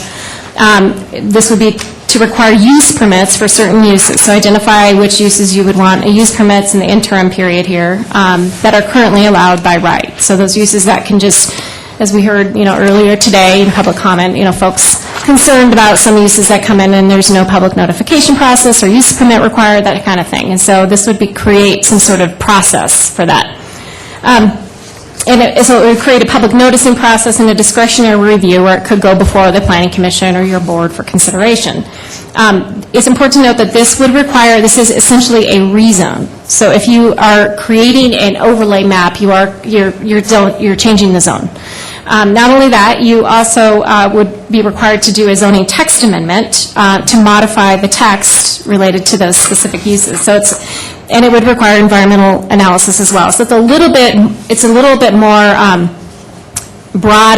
This would be to require use permits for certain uses. So identify which uses you would want use permits in the interim period here that are currently allowed by right. So those uses that can just, as we heard earlier today in public comment, folks concerned about some uses that come in and there's no public notification process or use permit required, that kind of thing. And so this would create some sort of process for that. so it would create a public noticing process and a discretionary review where it could go before the Planning Commission or your board for consideration. It's important to note that this is essentially a rezone. So if you are creating an overlay map, you're changing the zone. Not only that, you also would be required to do a zoning text amendment to modify the text related to those specific uses. And it would require environmental analysis as well. So it's a little bit more broad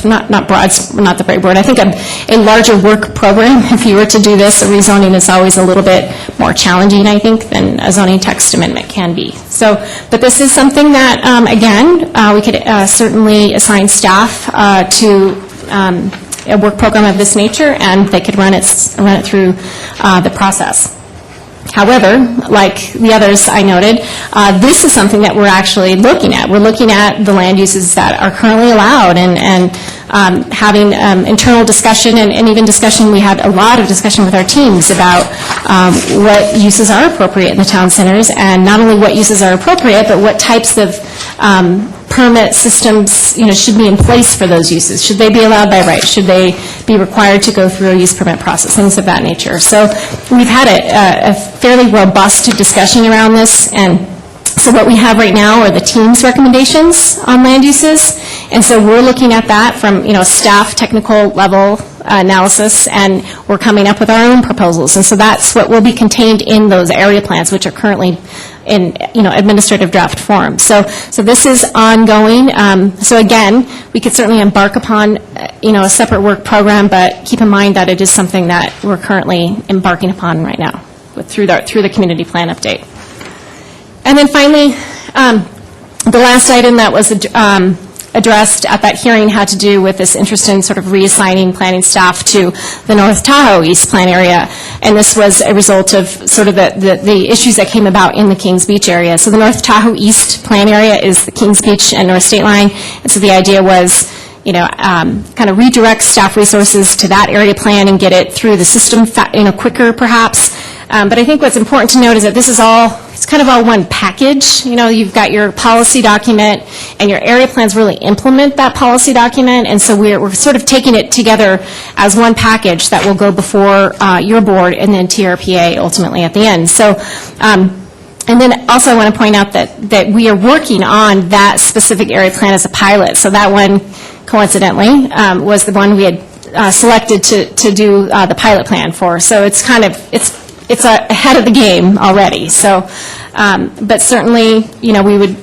not broad, it's not the right word, I think a larger work program. If you were to do this, a rezoning is always a little bit more challenging, I think, than a zoning text amendment can be. But this is something that, again, we could certainly assign staff to a work program of this nature, and they could run it through the process. However, like the others I noted, this is something that we're actually looking at. We're looking at the land uses that are currently allowed and having internal discussion and even discussion. We had a lot of discussion with our teams about what uses are appropriate in the town centers, and not only what uses are appropriate, but what types of permit systems should be in place for those uses. Should they be allowed by right? Should they be required to go through a use permit process? Things of that nature. So we've had a fairly robust discussion around this, and so what we have right now are the team's recommendations on land uses, and so we're looking at that from staff technical level analysis, and we're coming up with our own proposals, and so that's what will be contained in those area plans, which are currently in administrative draft form. So this is ongoing. So again, we could certainly embark upon a separate work program, but keep in mind that it is something that we're currently embarking upon right now through the community plan update. And then finally, the last item that was addressed at that hearing had to do with this interest in sort of reassigning planning staff to the North Tahoe East Plan area, and this was a result of sort of the issues that came about in the Kings Beach area. So the North Tahoe East Plan area is the Kings Beach and North State Line, and so the idea was kind of redirect staff resources to that area plan and get it through the system quicker perhaps. But I think what's important to note is that this is it's kind of all one package. You've got your policy document, and your area plans really implement that policy document, and so we're sort of taking it together as one package that will go before your board and then TRPA ultimately at the end. So, and then also I want to point out that we are working on that specific area plan as a pilot. So that one, coincidentally, was the one we had selected to do the pilot plan for. So it's kind of, it's ahead of the game already. So, but certainly, we would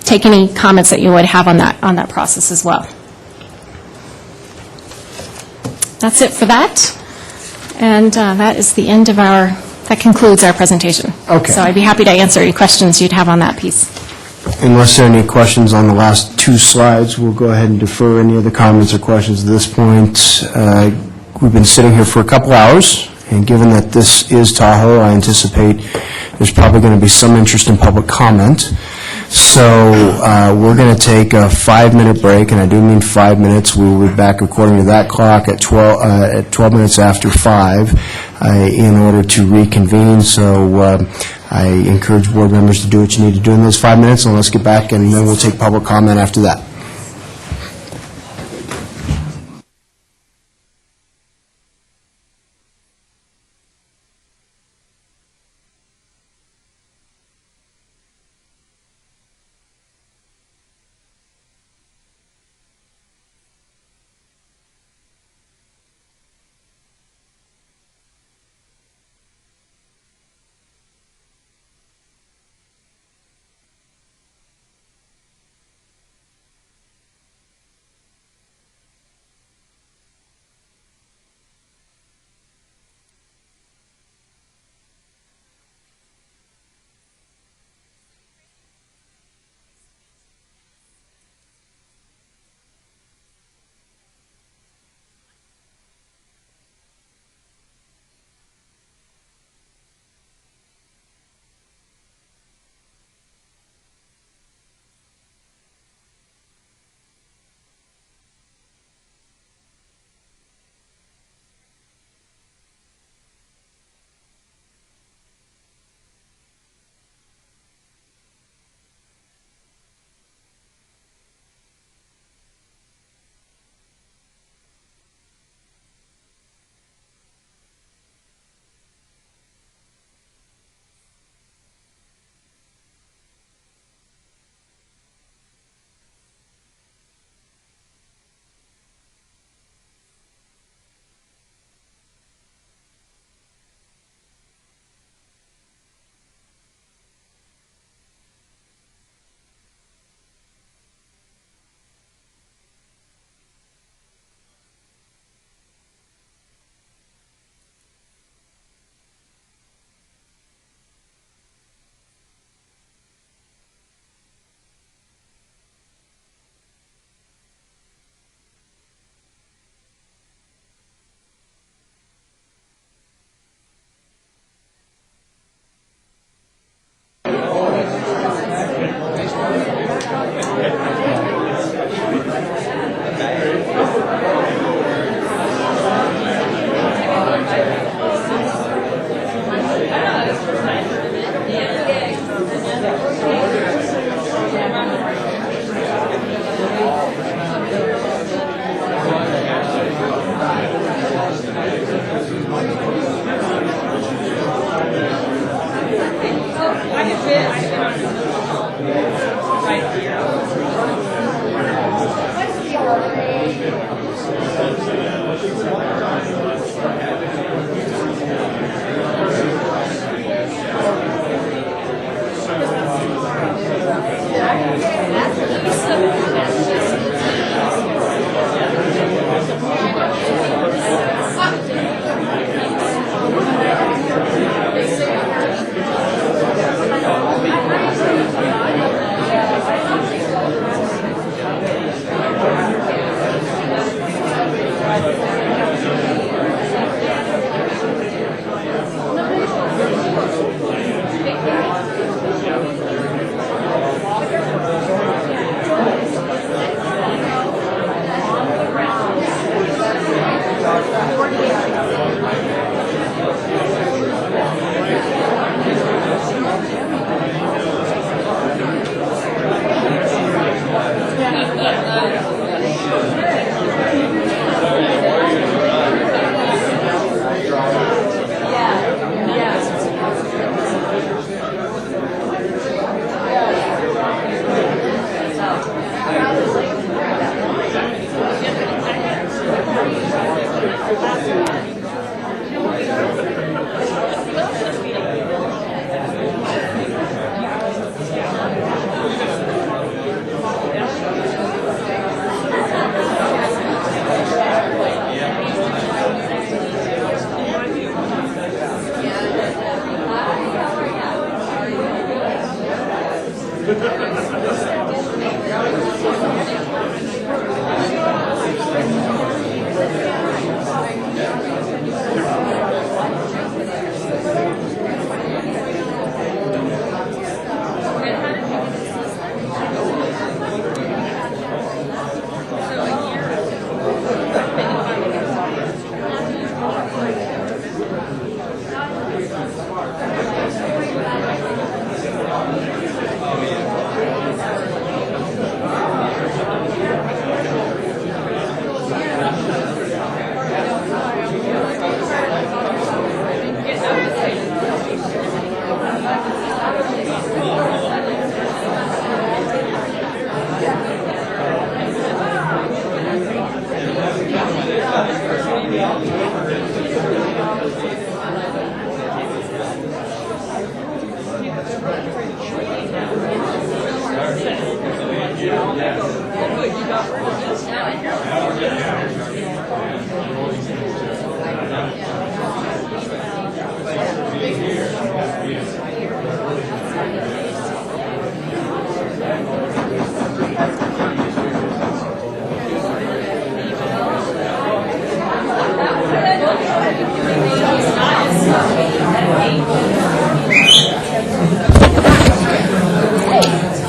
take any comments that you would have on that process as well. That's it for that, and that is the end of that concludes our presentation. Okay. So I'd be happy to answer any questions you'd have on that piece. Unless there are any questions on the last two slides, we'll go ahead and defer any other comments or questions at this point. We've been sitting here for a couple hours. And given that this is Tahoe, I anticipate there's probably going to be some interest in public comment. So we're going to take a 5-minute break, and I do mean 5 minutes. We will be back according to that clock at 12 minutes after 5 in order to reconvene. So I encourage board members to do what you need to do in those 5 minutes, and let's get back, and then we'll take public comment after that.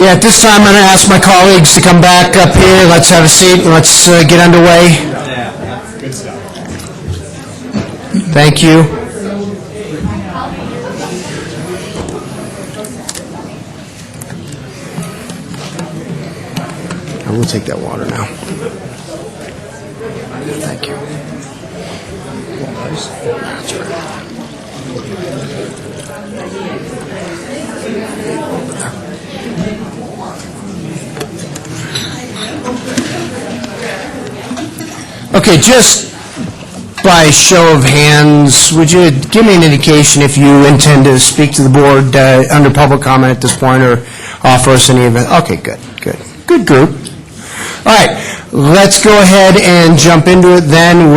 Yeah, at this time, I'm going to ask my colleagues to come back up here. Let's have a seat and let's get underway. Good stuff. Thank you. I will take that water now. Thank you. That's right. Okay, just by show of hands, would you give me an indication if you intend to speak to the board under public comment at this point or offer us any event? Okay, good. Good group. All right, let's go ahead and jump into it then.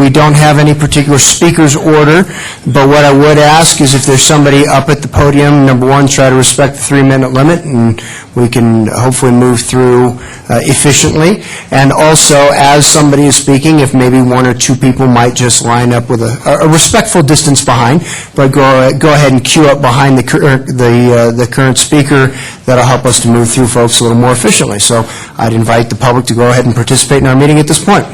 We don't have any particular speaker's order, but what I would ask is if there's somebody up at the podium, number one, try to respect the 3-minute limit, and we can hopefully move through efficiently. And also, as somebody is speaking, if maybe one or two people might just line up with a respectful distance behind, but go ahead and queue up behind the current speaker. That'll help us to move through folks a little more efficiently. So I'd invite the public to go ahead and participate in our meeting at this point.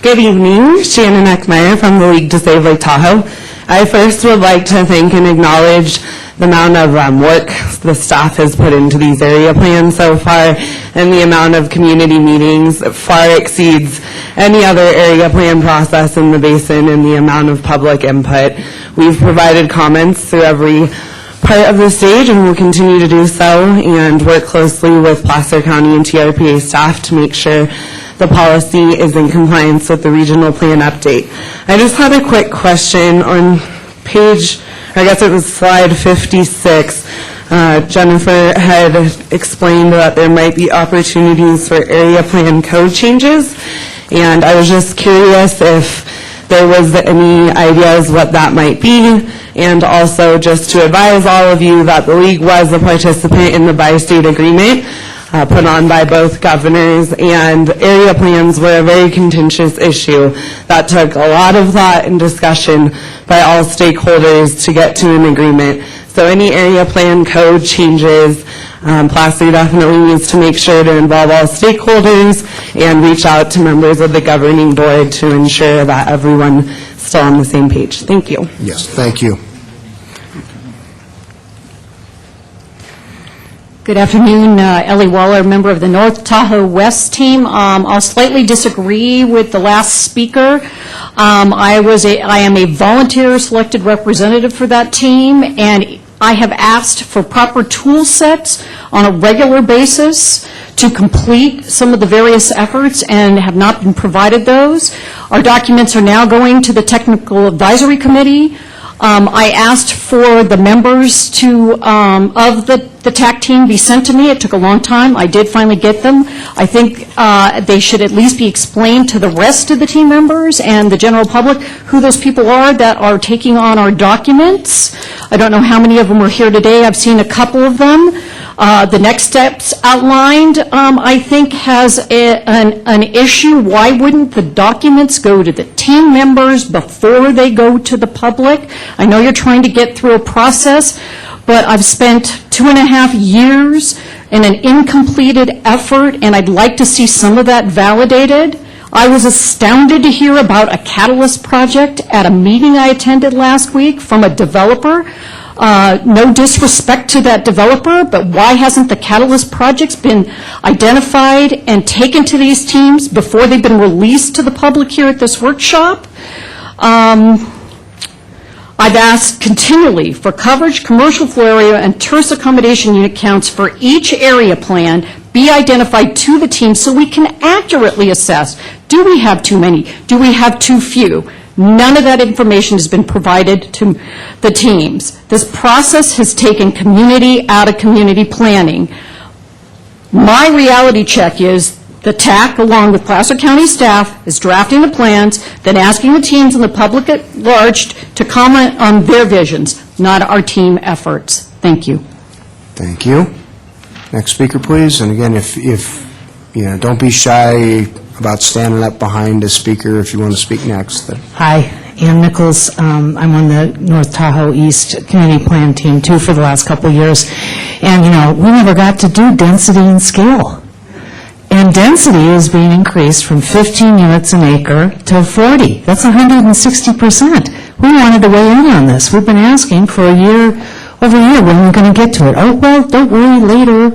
Good evening, Shannon Eckmeyer from the League to Save Lake Tahoe. I first would like to thank and acknowledge the amount of work the staff has put into these area plans so far, and the amount of community meetings far exceeds any other area plan process in the Basin, and the amount of public input. We've provided comments through every part of the stage and will continue to do so, and work closely with Placer County and TRPA staff to make sure the policy is in compliance with the regional plan update. I just had a quick question on page, I guess it was slide 56. Jennifer had explained that there might be opportunities for area plan code changes, and I was just curious if there was any ideas what that might be, and also just to advise all of you that the League was a participant in the bi-state agreement put on by both governors, and area plans were a very contentious issue that took a lot of thought and discussion by all stakeholders to get to an agreement. So any area plan code changes, Placer definitely needs to make sure to involve all stakeholders and reach out to members of the governing board to ensure that everyone's still on the same page. Thank you. Yes, thank you. Good afternoon, Ellie Waller, member of the North Tahoe West team. I'll slightly disagree with the last speaker. I am a volunteer selected representative for that team, and I have asked for proper tool sets on a regular basis to complete some of the various efforts and have not been provided those. Our documents are now going to the Technical Advisory Committee. I asked for the members of the TAC team be sent to me. It took a long time. I did finally get them. I think they should at least be explained to the rest of the team members and the general public who those people are that are taking on our documents. I don't know how many of them were here today. I've seen a couple of them. The next steps outlined, I think, has an issue. Why wouldn't the documents go to the team members before they go to the public? I know you're trying to get through a process, but I've spent 2.5 years in an incompleted effort, and I'd like to see some of that validated. I was astounded to hear about a catalyst project at a meeting I attended last week from a developer. No disrespect to that developer, but why hasn't the catalyst projects been identified and taken to these teams before they've been released to the public here at this workshop? I've asked continually for coverage, commercial floor area, and tourist accommodation unit counts for each area plan be identified to the team so we can accurately assess, do we have too many? Do we have too few? None of that information has been provided to the teams. This process has taken community out of community planning. My reality check is the TAC, along with Placer County staff, is drafting the plans, then asking the teams and the public at large to comment on their visions, not our team efforts. Thank you. Thank you. Next speaker, please. And again, if you know, don't be shy about standing up behind a speaker if you want to speak next. Hi, Ann Nichols. I'm on the North Tahoe East Community Plan team, too, for the last couple of years. And, you know, we never got to do density and scale. And density is being increased from 15 units an acre to 40. That's 160%. We wanted to weigh in on this. We've been asking for over a year when we're going to get to it. Oh, well, don't worry, later.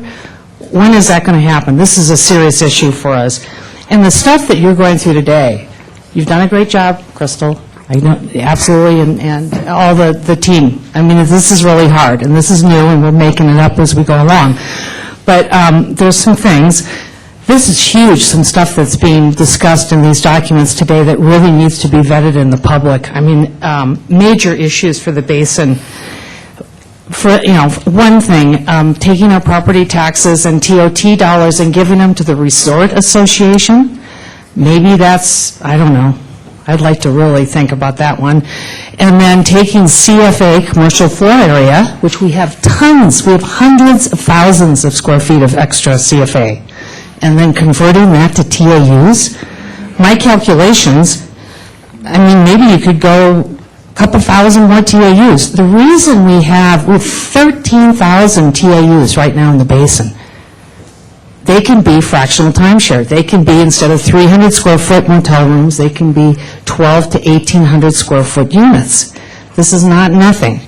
When is that going to happen? This is a serious issue for us. And the stuff that you're going through today, you've done a great job, Crystal. I know, absolutely, and all the team. I mean, this is really hard, and this is new, and we're making it up as we go along. But there's some things. This is huge, some stuff that's being discussed in these documents today that really needs to be vetted in the public. I mean, major issues for the Basin. For, you know, one thing, taking our property taxes and TOT dollars and giving them to the Resort Association, maybe that's, I don't know. I'd like to really think about that one. And then taking CFA, commercial floor area, which we have tons, we have hundreds of thousands of square feet of extra CFA, and then converting that to TAUs. My calculations, I mean, maybe you could go couple thousand more TAUs. The reason we have 13,000 TAUs right now in the Basin, they can be fractional timeshare. They can be, instead of 300 square foot motel rooms, they can be 12 to 1,800 square foot units. This is not nothing.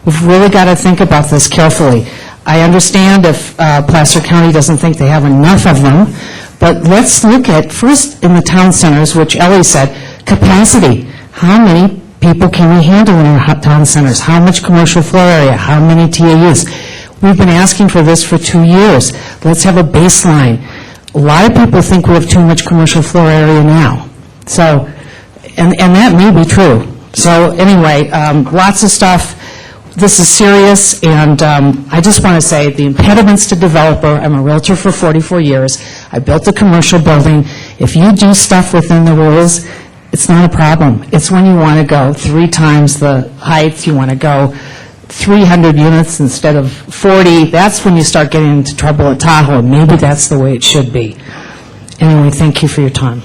We've really got to think about this carefully. I understand if Placer County doesn't think they have enough of them, but let's look at, first in the town centers, which Ellie said, capacity. How many people can we handle in our town centers? How much commercial floor area? How many TAUs? We've been asking for this for 2 years. Let's have a baseline. A lot of people think we have too much commercial floor area now. So, and that may be true. So anyway, lots of stuff. This is serious, and I just want to say the impediments to developer, I'm a realtor for 44 years. I built a commercial building. If you do stuff within the rules, it's not a problem. It's when you want to go 3 times the height, you want to go 300 units instead of 40, that's when you start getting into trouble at Tahoe. Maybe that's the way it should be. Anyway, thank you for your time.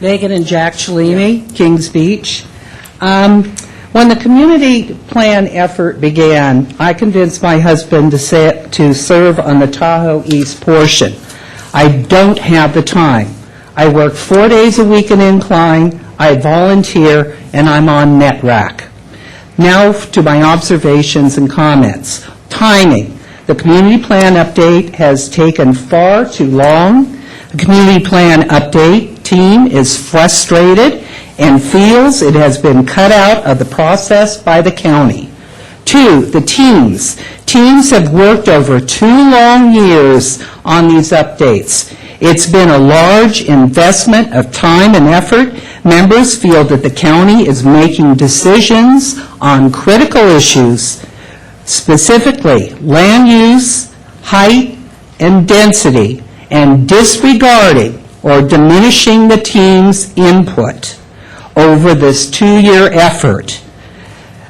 Megan and Jack Cellini, Kings Beach. When the community plan effort began, I convinced my husband to serve on the Tahoe East portion. I don't have the time. I work 4 days a week in Incline, I volunteer, and I'm on NetRack. Now to my observations and comments. Timing. The community plan update has taken far too long. The community plan update team is frustrated and feels it has been cut out of the process by the county. 2, the teams. Teams have worked over 2 long years on these updates. It's been a large investment of time and effort. Members feel that the county is making decisions on critical issues, specifically land use, height, and density, and disregarding or diminishing the team's input over this 2-year effort.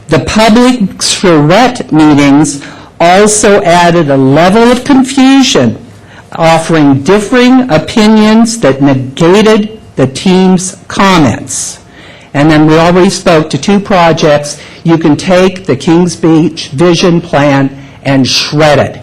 The public charrette meetings also added a level of confusion, offering differing opinions that negated the team's comments. And then we already spoke to 2 projects. You can take the Kings Beach Vision Plan and shred it.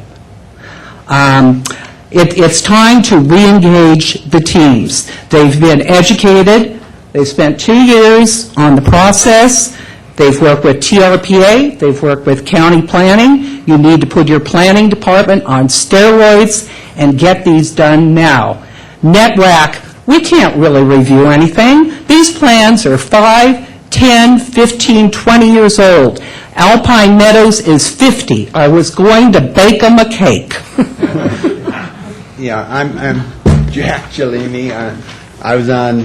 It's time to re-engage the teams. They've been educated. They spent 2 years on the process. They've worked with TRPA. They've worked with county planning. You need to put your planning department on steroids and get these done now. NETRAC, we can't really review anything. These plans are 5, 10, 15, 20 years old. Alpine Meadows is 50. I was going to bake them a cake. Yeah, I'm Jack Cellini. I was on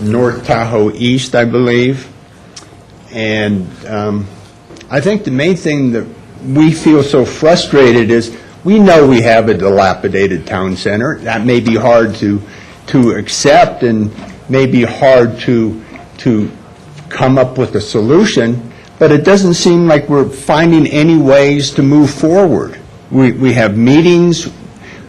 North Tahoe East, I believe. And I think the main thing that we feel so frustrated is we know we have a dilapidated town center. That may be hard to accept and may be hard to come up with a solution, but it doesn't seem like we're finding any ways to move forward. We have meetings.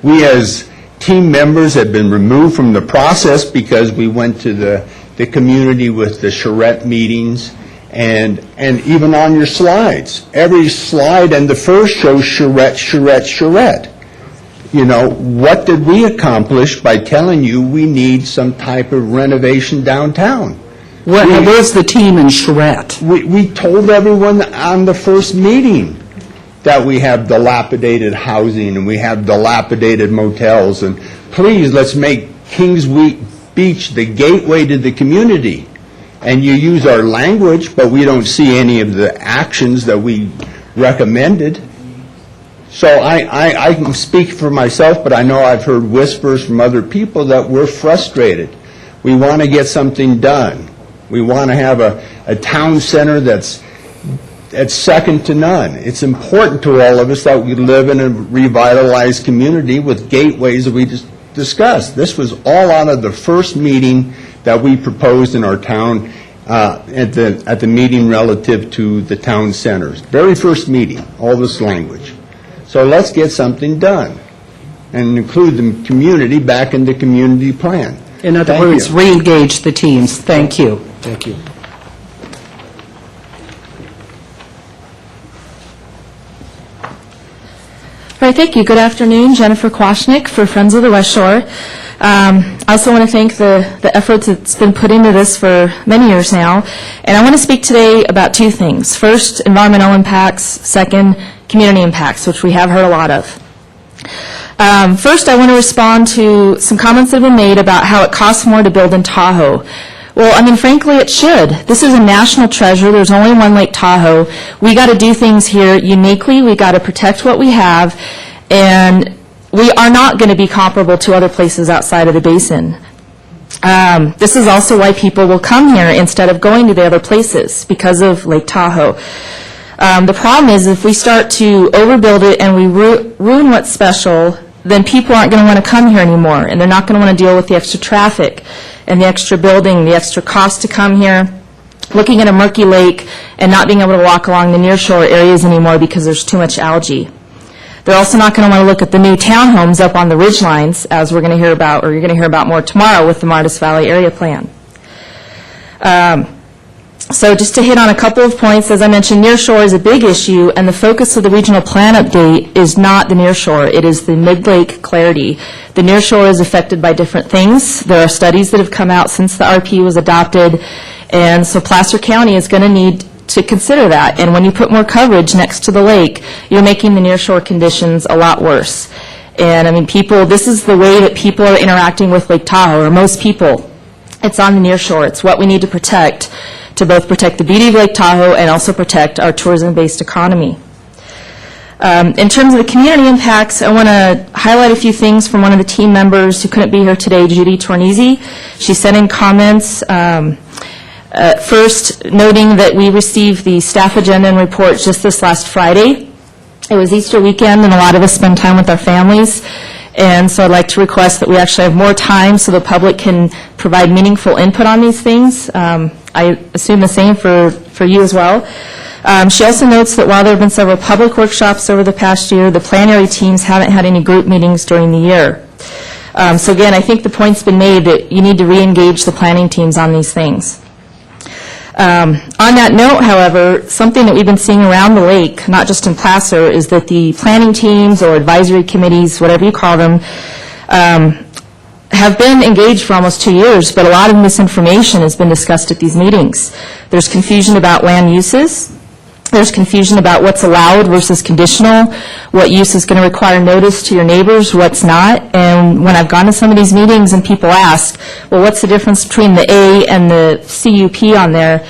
We as team members have been removed from the process because we went to the community with the charrette meetings. And even on your slides, every slide and the first shows charrette, charrette, charrette. You know, what did we accomplish by telling you we need some type of renovation downtown? Where's the team in charrette? We told everyone on the first meeting that we have dilapidated housing and we have dilapidated motels, and please, let's make Kings Beach the gateway to the community. And you use our language, but we don't see any of the actions that we recommended. So I can speak for myself, but I know I've heard whispers from other people that we're frustrated. We want to get something done. We want to have a town center that's second to none. It's important to all of us that we live in a revitalized community with gateways that we just discussed. This was all out of the first meeting that we proposed in our town at the meeting relative to the town centers. Very first meeting, all this language. So let's get something done and include the community back in the community plan. In other words, re-engage the teams. Thank you. Thank you. All right, thank you. Good afternoon. Jennifer Kwashnick for Friends of the West Shore. I also want to thank the efforts that's been put into this for many years now. And I want to speak today about 2 things. First, environmental impacts. Second, community impacts, which we have heard a lot of. First, I want to respond to some comments that have been made about how it costs more to build in Tahoe. Well, I mean, frankly, it should. This is a national treasure. There's only one Lake Tahoe. We got to do things here uniquely. We got to protect what we have, and we are not going to be comparable to other places outside of the basin. This is also why people will come here instead of going to the other places, because of Lake Tahoe. The problem is if we start to overbuild it and we ruin what's special, then people aren't going to want to come here anymore, and they're not going to want to deal with the extra traffic and the extra building, the extra cost to come here, looking at a murky lake and not being able to walk along the nearshore areas anymore because there's too much algae. They're also not going to want to look at the new townhomes up on the ridgelines, as we're going to hear about, or you're going to hear about more tomorrow with the Martis Valley Area Plan. So just to hit on a couple of points, as I mentioned, nearshore is a big issue, and the focus of the regional plan update is not the nearshore. It is the mid-lake clarity. The nearshore is affected by different things. There are studies that have come out since the RP was adopted, and so Placer County is going to need to consider that. And when you put more coverage next to the lake, you're making the nearshore conditions a lot worse. And I mean, people, this is the way that people are interacting with Lake Tahoe, or most people. It's on the nearshore. It's what we need to protect, to both protect the beauty of Lake Tahoe and also protect our tourism-based economy. In terms of the community impacts, I want to highlight a few things from one of the team members who couldn't be here today, Judy Tornese. She sent in comments, first noting that we received the staff agenda and report just this last Friday. It was Easter weekend, and a lot of us spend time with our families. And so I'd like to request that we actually have more time so the public can provide meaningful input on these things. I assume the same for you as well. She also notes that while there have been several public workshops over the past year, the plan area teams haven't had any group meetings during the year. So again, I think the point's been made that you need to re-engage the planning teams on these things. On that note, however, something that we've been seeing around the lake, not just in Placer, is that the planning teams or advisory committees, whatever you call them, have been engaged for almost 2 years, but a lot of misinformation has been discussed at these meetings. There's confusion about land uses. There's confusion about what's allowed versus conditional, what use is going to require notice to your neighbors, what's not. And when I've gone to some of these meetings and people ask, well, what's the difference between the A and the CUP on there,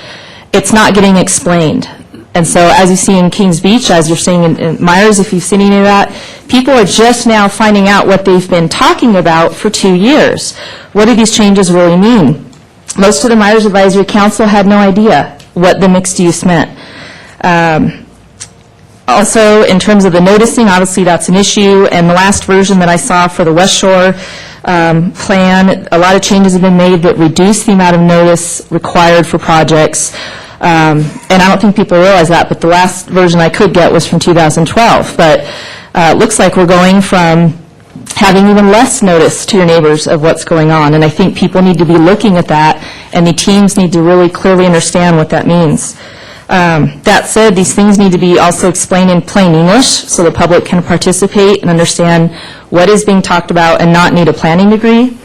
it's not getting explained. And so as you see in Kings Beach, as you're seeing in Myers, if you've seen any of that, people are just now finding out what they've been talking about for 2 years. What do these changes really mean? Most of the Myers Advisory Council had no idea what the mixed use meant. Also, in terms of the noticing, obviously that's an issue, and the last version that I saw for the West Shore plan, a lot of changes have been made that reduce the amount of notice required for projects, and I don't think people realize that, but the last version I could get was from 2012, but it looks like we're going from having even less notice to your neighbors of what's going on, and I think people need to be looking at that, and the teams need to really clearly understand what that means. That said, these things need to be also explained in plain English so the public can participate and understand what is being talked about and not need a planning degree.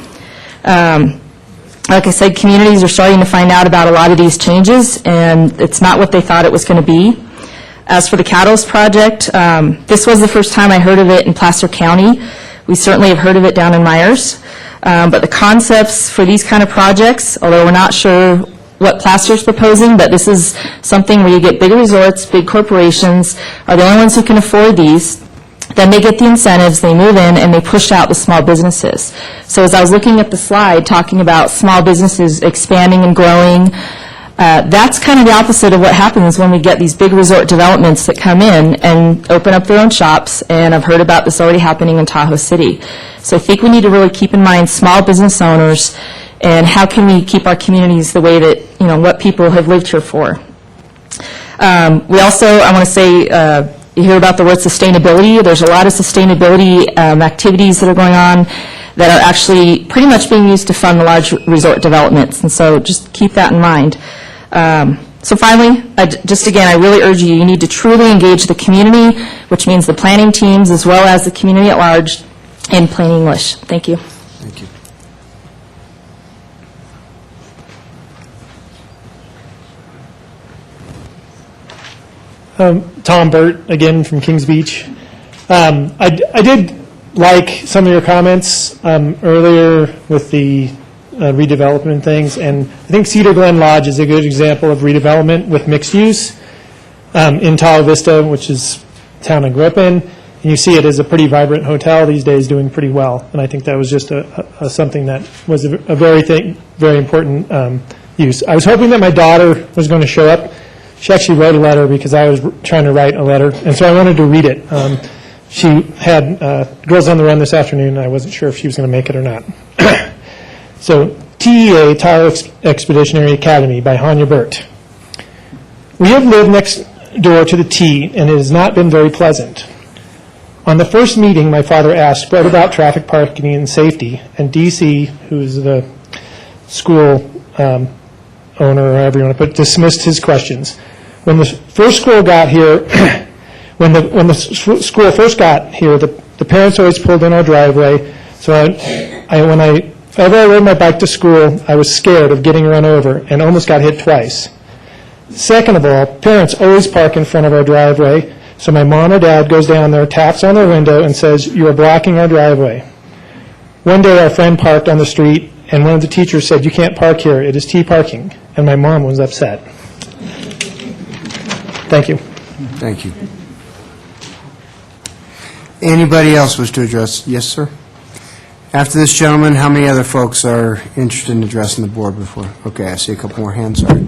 Like I said, communities are starting to find out about a lot of these changes, and it's not what they thought it was going to be. As for the Catalyst project, this was the first time I heard of it in Placer County. We certainly have heard of it down in Myers. But the concepts for these kind of projects, although we're not sure what Placer's proposing, but this is something where you get big resorts, big corporations are the only ones who can afford these. Then they get the incentives, they move in, and they push out the small businesses. So as I was looking at the slide talking about small businesses expanding and growing, that's kind of the opposite of what happens when we get these big resort developments that come in and open up their own shops, and I've heard about this already happening in Tahoe City. So I think we need to really keep in mind small business owners and how can we keep our communities the way that, you know, what people have lived here for. We also, I want to say, you hear about the word sustainability. There's a lot of sustainability activities that are going on that are actually pretty much being used to fund the large resort developments, and so just keep that in mind. So finally, just again, I really urge you, you need to truly engage the community, which means the planning teams as well as the community at large, in plain English. Thank you. Thank you. Tom Burt, again from Kings Beach. I did like some of your comments earlier with the redevelopment things, and I think Cedar Glen Lodge is a good example of redevelopment with mixed use in Tahoe Vista, which is the town I grew up in, and you see it as a pretty vibrant hotel these days doing pretty well, and I think that was just something that was a very important use. I was hoping that my daughter was going to show up. She actually wrote a letter because I was trying to write a letter, and so I wanted to read it. She had Girls on the Run this afternoon, and I wasn't sure if she was going to make it or not. So, TEA, Tahoe Expeditionary Academy, by Hanya Burt. We have lived next door to the T, and it has not been very pleasant. On the first meeting, my father asked what about traffic, parking, and safety, and DC, who's the school owner, or however you want to put it, dismissed his questions. When the first school got here, when the school first got here, the parents always pulled in our driveway. So whenever I rode my bike to school, I was scared of getting run over and almost got hit twice. Second of all, parents always park in front of our driveway. So my mom or dad goes down there, taps on their window, and says, "You are blocking our driveway." One day, our friend parked on the street, and one of the teachers said, "You can't park here. It is T parking." And my mom was upset. Thank you. Thank you. Anybody else wish to address? Yes, sir? After this gentleman, how many other folks are interested in addressing the board before? Okay, I see a couple more hands. Sorry.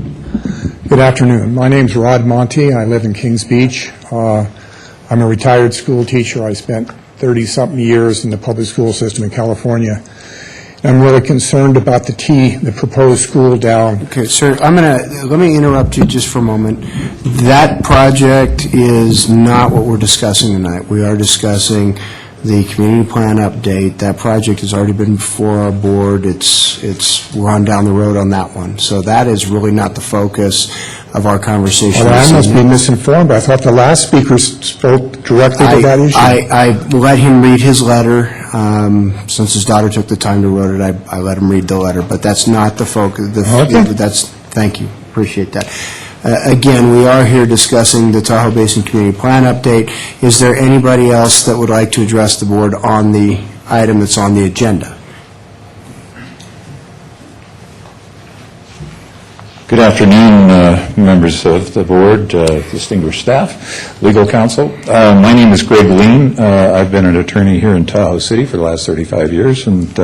Good afternoon. My name's Rod Monty. I live in Kings Beach. I'm a retired school teacher. I spent 30-something years in the public school system in California. And I'm really concerned about the proposed school down. Okay, sir, let me interrupt you just for a moment. That project is not what we're discussing tonight. We are discussing the community plan update. That project has already been before our board. We're on down the road on that one. So that is really not the focus of our conversation. Well, I must be misinformed. I thought the last speaker spoke directly to that issue. I let him read his letter. Since his daughter took the time to write it, I let him read the letter. But that's not the focus. Okay. Thank you. Appreciate that. Again, we are here discussing the Tahoe Basin Community Plan update. Is there anybody else that would like to address the board on the item that's on the agenda? Good afternoon, members of the board, distinguished staff, legal counsel. My name is Greg Lean. I've been an attorney here in Tahoe City for the last 35 years, and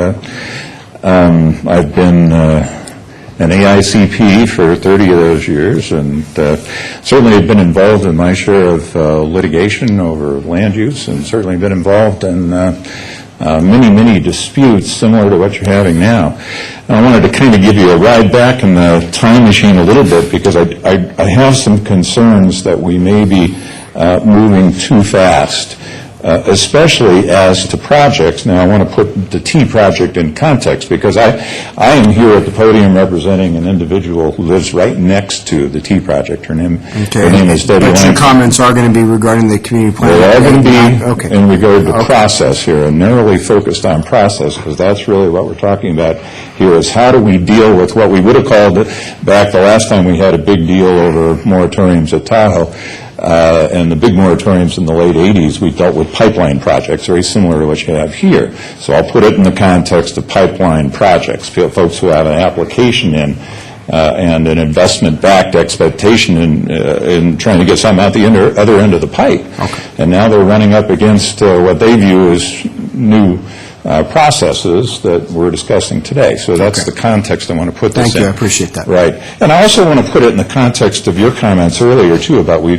I've been an AICP for 30 of those years, and certainly have been involved in my share of litigation over land use, and certainly been involved in many disputes similar to what you're having now. And I wanted to kind of give you a ride back in the time machine a little bit, because I have some concerns that we may be moving too fast, especially as to projects. Now, I want to put the T project in context, because I am here at the podium representing an individual who lives right next to the T project. Her name is Debbie. But your comments are going to be regarding the community plan? They are going to be in regard to process here, and narrowly focused on process, because that's really what we're talking about here, is how do we deal with what we would have called it back the last time we had a big deal over moratoriums at Tahoe. And the big moratoriums in the late 80s, we dealt with pipeline projects, very similar to what you have here. So I'll put it in the context of pipeline projects, folks who have an application in and an investment-backed expectation in trying to get something out the other end of the pipe. Okay. And now they're running up against what they view as new processes that we're discussing today. So that's the context I want to put this in. Thank you. I appreciate that. Right. And I also want to put it in the context of your comments earlier, too, about we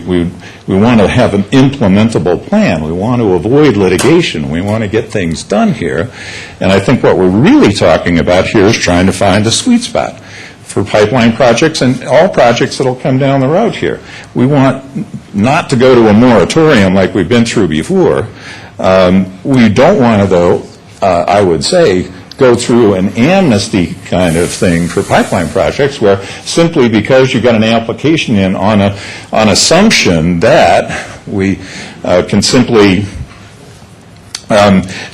want to have an implementable plan. We want to avoid litigation. We want to get things done here. And I think what we're really talking about here is trying to find a sweet spot for pipeline projects and all projects that will come down the road here. We want not to go to a moratorium like we've been through before. We don't want to, though, I would say, go through an amnesty kind of thing for pipeline projects, where simply because you got an application in on assumption that we can simply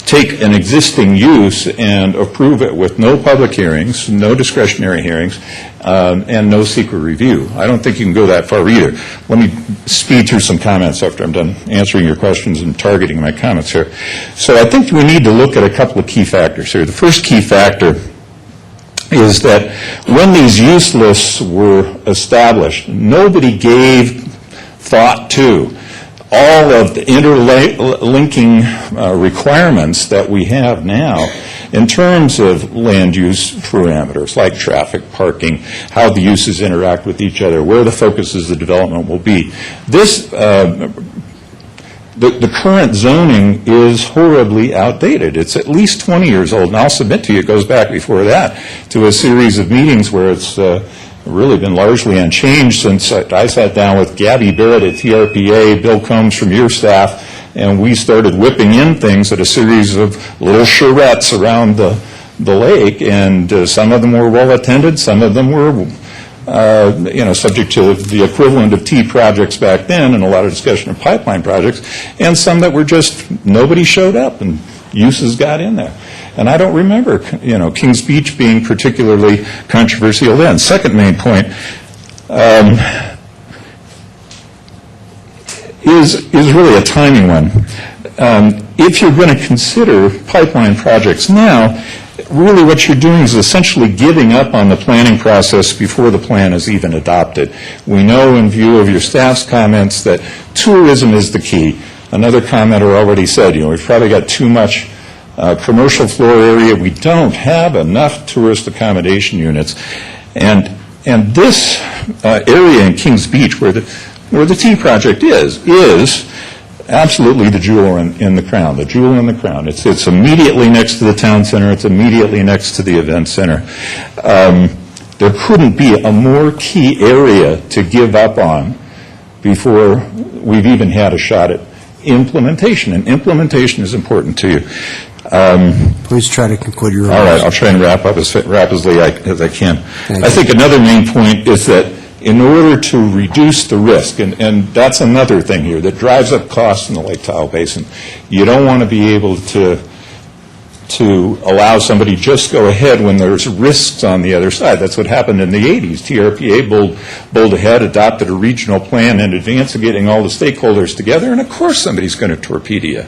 take an existing use and approve it with no public hearings, no discretionary hearings, and no secret review. I don't think you can go that far either. Let me speed through some comments after I'm done answering your questions and targeting my comments here. So I think we need to look at a couple of key factors here. The first key factor is that when these use lists were established, nobody gave thought to all of the interlinking requirements that we have now in terms of land use parameters like traffic, parking, how the uses interact with each other, where the focuses of development will be. This, the current zoning is horribly outdated. It's at least 20 years old, and I'll submit to you it goes back before that to a series of meetings where it's really been largely unchanged since I sat down with Gabby Barrett at TRPA, Bill Combs from your staff, and we started whipping in things at a series of little charrettes around the lake, and some of them were well attended, some of them were subject to the equivalent of T projects back then, and a lot of discussion of pipeline projects, and some that were just nobody showed up and uses got in there. And I don't remember, Kings Beach being particularly controversial then. Second main point is really a timing one. If you're going to consider pipeline projects now, really what you're doing is essentially giving up on the planning process before the plan is even adopted. We know in view of your staff's comments that tourism is the key. another commenter already said, we've probably got too much commercial floor area. We don't have enough tourist accommodation units. And this area in Kings Beach where the T project is absolutely the jewel in the crown, the jewel in the crown. It's immediately next to the town center. It's immediately next to the event center. There couldn't be a more key area to give up on before we've even had a shot at implementation. And implementation is important to you. Please try to conclude your remarks. All right, I'll try and wrap up as rapidly as I can. I think another main point is that in order to reduce the risk, and that's another thing here that drives up costs in the Lake Tahoe Basin, you don't want to be able to allow somebody just go ahead when there's risks on the other side. That's what happened in the 80s. TRPA bowled ahead, adopted a regional plan in advance of getting all the stakeholders together, and of course somebody's going to torpedo you.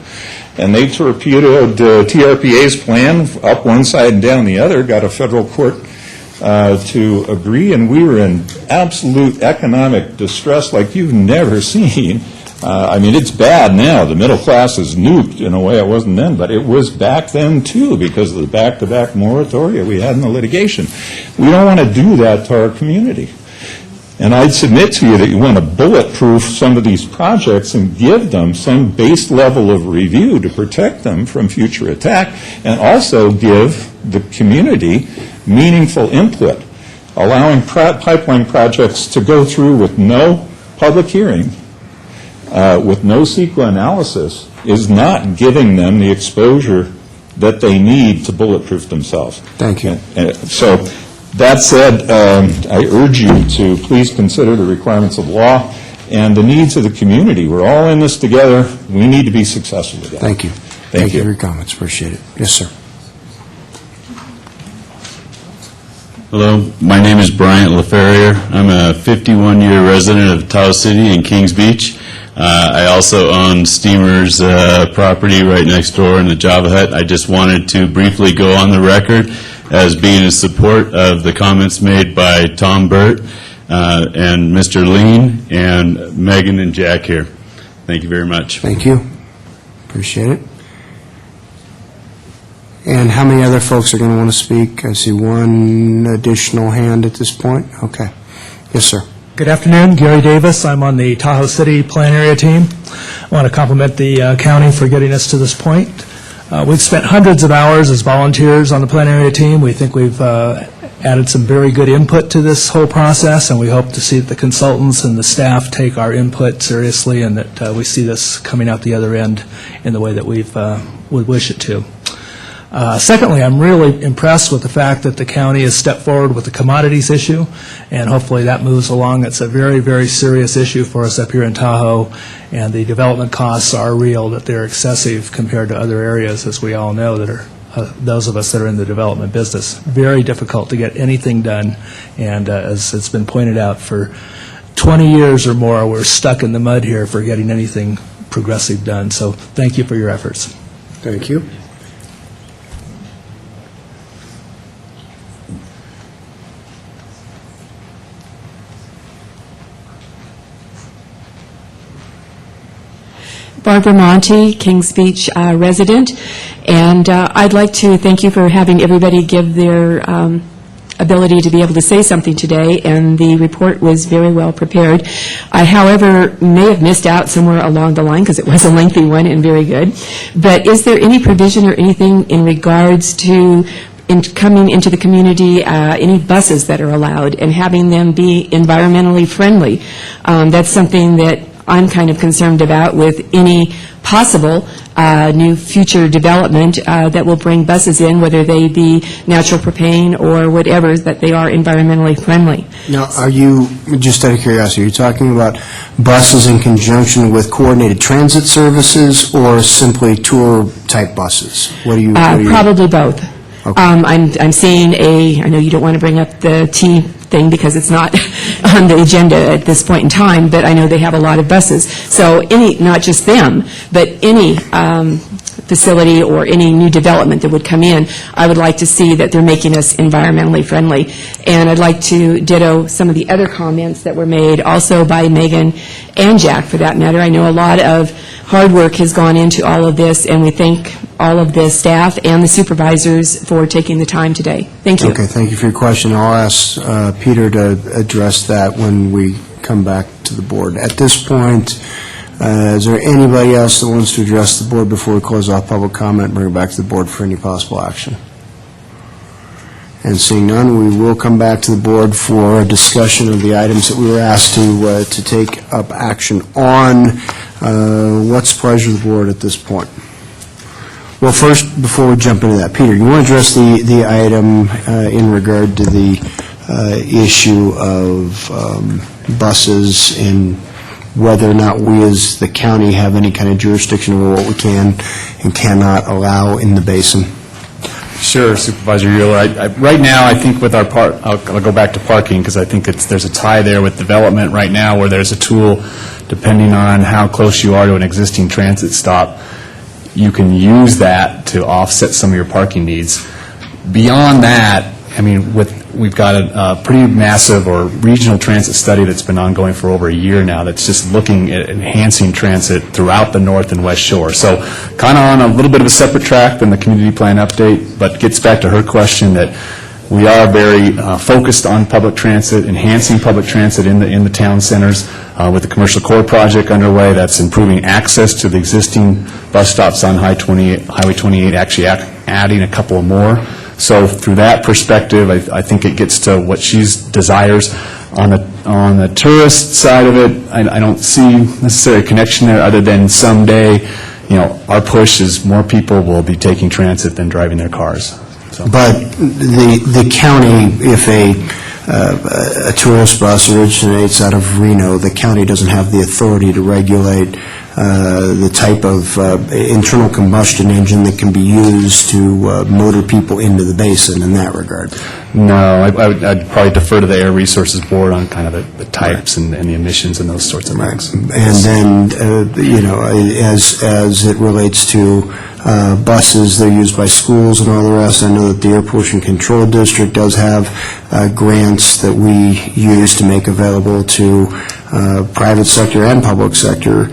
And they torpedoed TRPA's plan up one side and down the other, got a federal court to agree, and we were in absolute economic distress like you've never seen. I mean, it's bad now. The middle class is nuked in a way it wasn't then, but it was back then too because of the back-to-back moratoria we had in the litigation. We don't want to do that to our community. And I'd submit to you that you want to bulletproof some of these projects and give them some base level of review to protect them from future attack, and also give the community meaningful input. Allowing pipeline projects to go through with no public hearing, with no CEQA analysis, is not giving them the exposure that they need to bulletproof themselves. Thank you. So that said, I urge you to please consider the requirements of law and the needs of the community. We're all in this together. We need to be successful together. Thank you. Thank you for your comments. Appreciate it. Yes, sir. Hello, my name is Bryant LaFerrier. I'm a 51-year resident of Tahoe City in Kings Beach. I also own Steamer's property right next door in the Java Hut. I just wanted to briefly go on the record as being in support of the comments made by Tom Burt and Mr. Lean and Megan and Jack here. Thank you very much. Thank you. Appreciate it. And how many other folks are going to want to speak? I see one additional hand at this point. Okay. Yes, sir. Good afternoon. Gary Davis. I'm on the Tahoe City Plan Area team. I want to compliment the county for getting us to this point. We've spent hundreds of hours as volunteers on the Plan Area team. We think we've added some very good input to this whole process, and we hope to see that the consultants and the staff take our input seriously and that we see this coming out the other end in the way that we would wish it to. Secondly, I'm really impressed with the fact that the county has stepped forward with the commodities issue, and hopefully that moves along. It's a very, very serious issue for us up here in Tahoe, and the development costs are real, that they're excessive compared to other areas, as we all know, that are those of us that are in the development business. Very difficult to get anything done, and as it's been pointed out, for 20 years or more, we're stuck in the mud here for getting anything progressive done. So thank you for your efforts. Thank you. Barbara Monty, Kings Beach resident, and I'd like to thank you for having everybody give their ability to be able to say something today, and the report was very well prepared. I, however, may have missed out somewhere along the line because it was a lengthy one and very good, but is there any provision or anything in regards to coming into the community, any buses that are allowed and having them be environmentally friendly? That's something that I'm kind of concerned about with any possible new future development that will bring buses in, whether they be natural propane or whatever, that they are environmentally friendly. Now, are you, just out of curiosity, are you talking about buses in conjunction with coordinated transit services or simply tour-type buses? What do you? Probably both. Okay. I'm seeing I know you don't want to bring up the T thing because it's not on the agenda at this point in time, but I know they have a lot of buses. So not just them, but any facility or any new development that would come in, I would like to see that they're making us environmentally friendly. And I'd like to ditto some of the other comments that were made also by Megan and Jack, for that matter. I know a lot of hard work has gone into all of this, and we thank all of the staff and the supervisors for taking the time today. Thank you. Okay, thank you for your question. I'll ask Peter to address that when we come back to the board. At this point, is there anybody else that wants to address the board before we close off public comment and bring it back to the board for any possible action? And seeing none, we will come back to the board for a discussion of the items that we were asked to take up action on. What's the pleasure of the board at this point? Well, first, before we jump into that, Peter, you want to address the item in regard to the issue of buses and whether or not we as the county have any kind of jurisdiction over what we can and cannot allow in the basin? Sure, Supervisor Euler. Right now, I think with our I'll go back to parking because I think there's a tie there with development right now where there's a tool, depending on how close you are to an existing transit stop, you can use that to offset some of your parking needs. Beyond that, I mean, we've got a pretty massive or regional transit study that's been ongoing for over a year now that's just looking at enhancing transit throughout the North and West Shore. So kind of on a little bit of a separate track than the community plan update, but gets back to her question that we are very focused on public transit, enhancing public transit in the town centers with the commercial core project underway. That's improving access to the existing bus stops on Highway 28, actually adding a couple more. So through that perspective, I think it gets to what she desires. On the tourist side of it, I don't see necessarily a connection there other than someday, our push is more people will be taking transit than driving their cars. So. But the county, if a tourist bus originates out of Reno, the county doesn't have the authority to regulate the type of internal combustion engine that can be used to motor people into the basin in that regard. No, I'd probably defer to the Air Resources Board on kind of the types and the emissions and those sorts of things. And then, as it relates to buses, they're used by schools and all the rest. I know that the Air Pollution Control District does have grants that we use to make available to private sector and public sector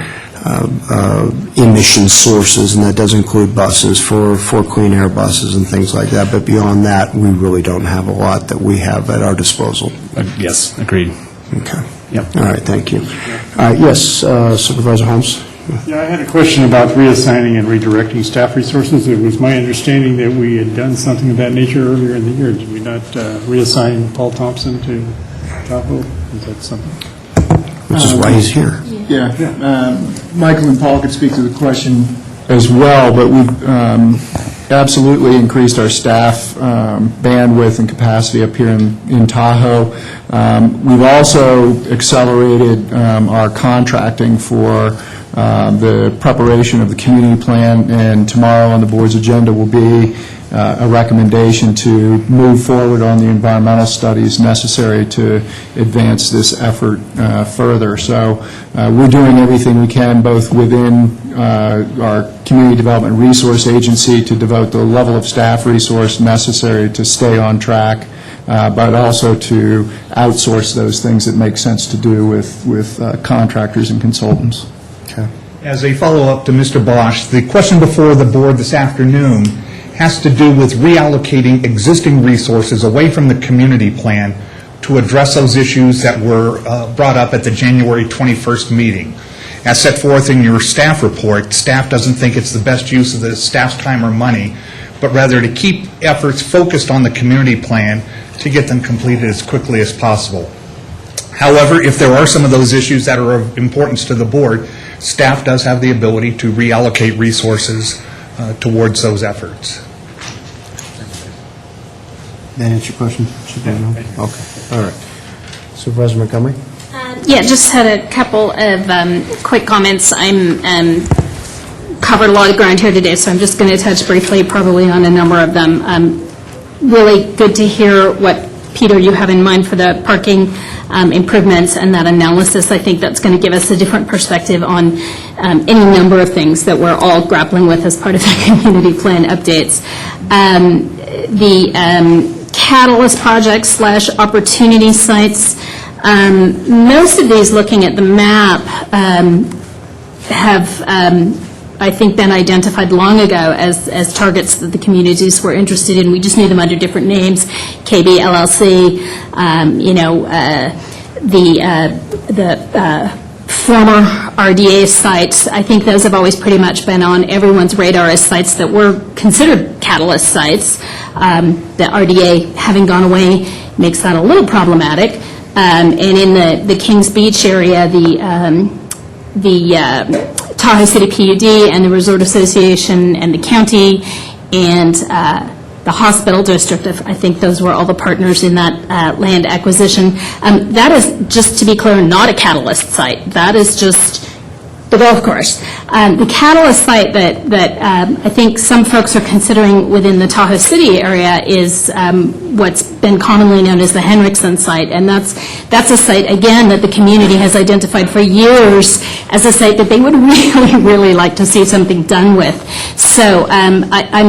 emission sources, and that does include buses for clean air buses and things like that. But beyond that, we really don't have a lot that we have at our disposal. Yes, agreed. Okay. Yep. All right, thank you. Yes, Supervisor Holmes? Yeah, I had a question about reassigning and redirecting staff resources. It was my understanding that we had done something of that nature earlier in the year. Did we not reassign Paul Thompson to Tahoe? Is that something? Which is why he's here. Yeah. Michael and Paul could speak to the question as well, but we've absolutely increased our staff bandwidth and capacity up here in Tahoe. We've also accelerated our contracting for the preparation of the community plan, and tomorrow on the board's agenda will be a recommendation to move forward on the environmental studies necessary to advance this effort further. So we're doing everything we can, both within our Community Development Resource Agency to devote the level of staff resource necessary to stay on track, but also to outsource those things that make sense to do with contractors and consultants. Okay. As a follow-up to Mr. Bosch, the question before the board this afternoon has to do with reallocating existing resources away from the community plan to address those issues that were brought up at the January 21st meeting. As set forth in your staff report, staff doesn't think it's the best use of the staff's time or money, but rather to keep efforts focused on the community plan to get them completed as quickly as possible. However, if there are some of those issues that are of importance to the board, staff does have the ability to reallocate resources towards those efforts. That answer your question? Okay. All right. Supervisor Montgomery? Yeah, just had a couple of quick comments. I'm covered a lot of ground here today, so I'm just going to touch briefly probably on a number of them. Really good to hear what Peter, you have in mind for the parking improvements and that analysis. I think that's going to give us a different perspective on any number of things that we're all grappling with as part of the community plan updates. The catalyst projects / opportunity sites, most of these, looking at the map, have I think been identified long ago as targets that the communities were interested in. We just knew them under different names, KB, LLC, the former RDA sites. I think those have always pretty much been on everyone's radar as sites that were considered catalyst sites. The RDA having gone away makes that a little problematic. And in the Kings Beach area, the Tahoe City PUD and the Resort Association and the county and the hospital district, I think those were all the partners in that land acquisition. That is, just to be clear, not a catalyst site. That is just the golf course. The catalyst site that I think some folks are considering within the Tahoe City area is what's been commonly known as the Henriksen site, and that's a site, again, that the community has identified for years as a site that they would really, really like to see something done with. So I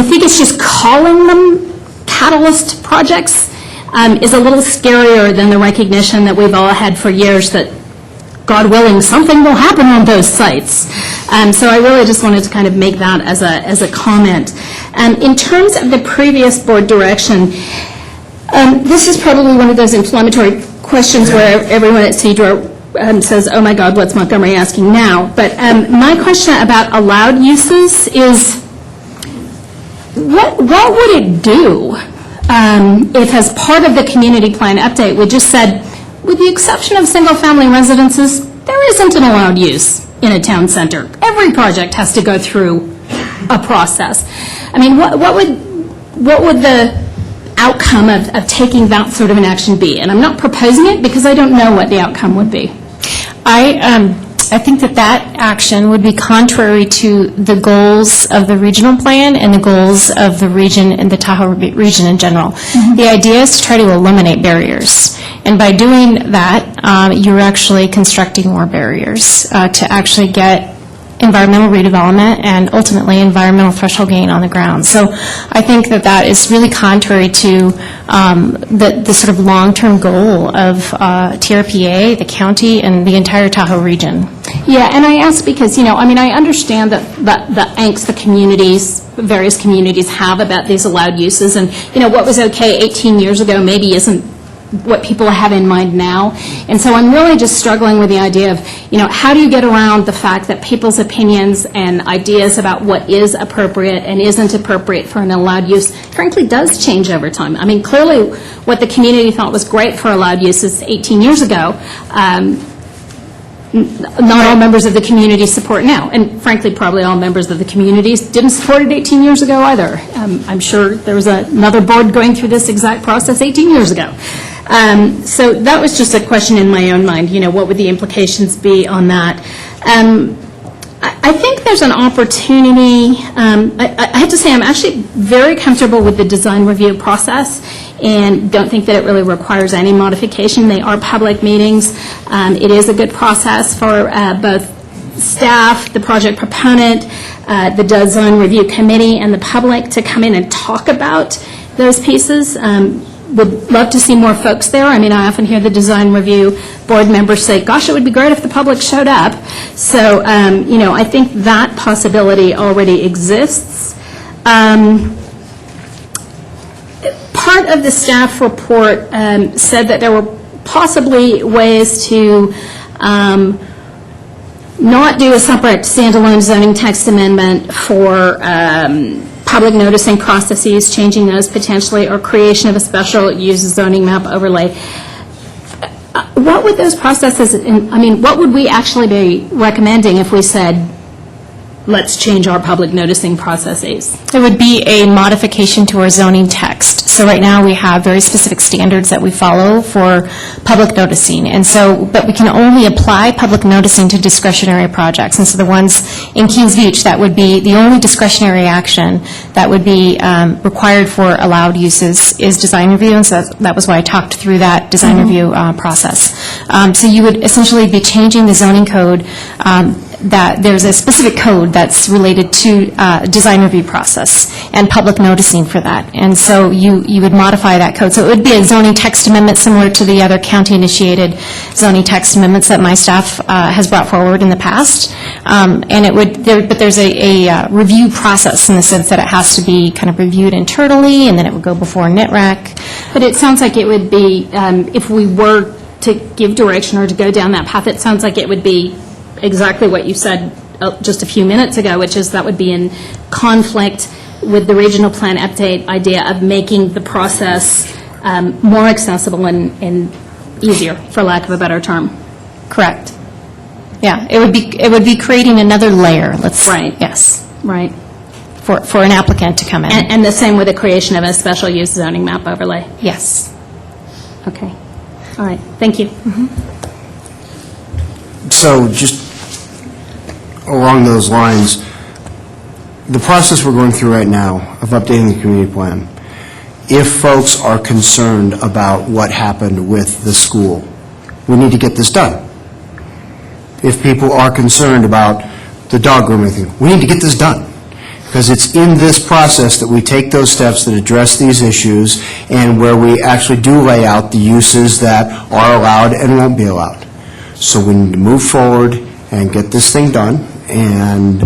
think it's just calling them catalyst projects is a little scarier than the recognition that we've all had for years that, God willing, something will happen on those sites. So I really just wanted to kind of make that as a comment. In terms of the previous board direction, this is probably one of those inflammatory questions where everyone at CEDRA says, oh my God, what's Montgomery asking now? But my question about allowed uses is, what would it do if, as part of the community plan update, we just said, with the exception of single-family residences, there isn't an allowed use in a town center. Every project has to go through a process. I mean, what would the outcome of taking that sort of an action be? And I'm not proposing it because I don't know what the outcome would be. I think that action would be contrary to the goals of the regional plan and the goals of the region and the Tahoe region in general. Mm-hmm. The idea is to try to eliminate barriers. And by doing that, you're actually constructing more barriers to actually get environmental redevelopment and ultimately environmental threshold gain on the ground. So I think that is really contrary to the sort of long-term goal of TRPA, the county, and the entire Tahoe region. Yeah, and I ask because, I understand that the angst the various communities have about these allowed uses, and, what was okay 18 years ago maybe isn't what people have in mind now. And so I'm really just struggling with the idea of, how do you get around the fact that people's opinions and ideas about what is appropriate and isn't appropriate for an allowed use, frankly, does change over time. I mean, clearly what the community thought was great for allowed uses 18 years ago, not all members of the community support now. And frankly, probably all members of the communities didn't support it 18 years ago either. I'm sure there was another board going through this exact process 18 years ago. So that was just a question in my own mind, what would the implications be on that? I think there's an opportunity. I have to say I'm actually very comfortable with the design review process and don't think that it really requires any modification. They are public meetings. It is a good process for both staff, the project proponent, the design review committee, and the public to come in and talk about those pieces. Would love to see more folks there. I mean, I often hear the design review board members say, gosh, it would be great if the public showed up. So, I think that possibility already exists. Part of the staff report said that there were possibly ways to not do a separate standalone zoning text amendment for public noticing processes, changing those potentially, or creation of a special use zoning map overlay. What would those processes, what would we actually be recommending if we said, let's change our public noticing processes? There would be a modification to our zoning text. So right now, we have very specific standards that we follow for public noticing. And so, but we can only apply public noticing to discretionary projects. And so the ones in Kings Beach, that would be the only discretionary action that would be required for allowed uses is design review. And so that was why I talked through that design review process. So you would essentially be changing the zoning code, that there's a specific code that's related to design review process and public noticing for that. And so you would modify that code. So it would be a zoning text amendment similar to the other county-initiated zoning text amendments that my staff has brought forward in the past. And it would, but there's a review process in the sense that it has to be kind of reviewed internally, and then it would go before NITRAC. But it sounds like it would be, if we were to give direction or to go down that path, it sounds like it would be exactly what you said just a few minutes ago, which is that would be in conflict with the regional plan update idea of making the process more accessible and easier, for lack of a better term. Correct. Yeah, it would be creating another layer, Right. Yes. Right. For an applicant to come in. And the same with the creation of a special use zoning map overlay? Yes. Okay. All right. Thank you. So just along those lines, the process we're going through right now of updating the community plan, if folks are concerned about what happened with the school, we need to get this done. If people are concerned about the dog grooming thing, we need to get this done. Because it's in this process that we take those steps that address these issues and where we actually do lay out the uses that are allowed and won't be allowed. So we need to move forward and get this thing done. And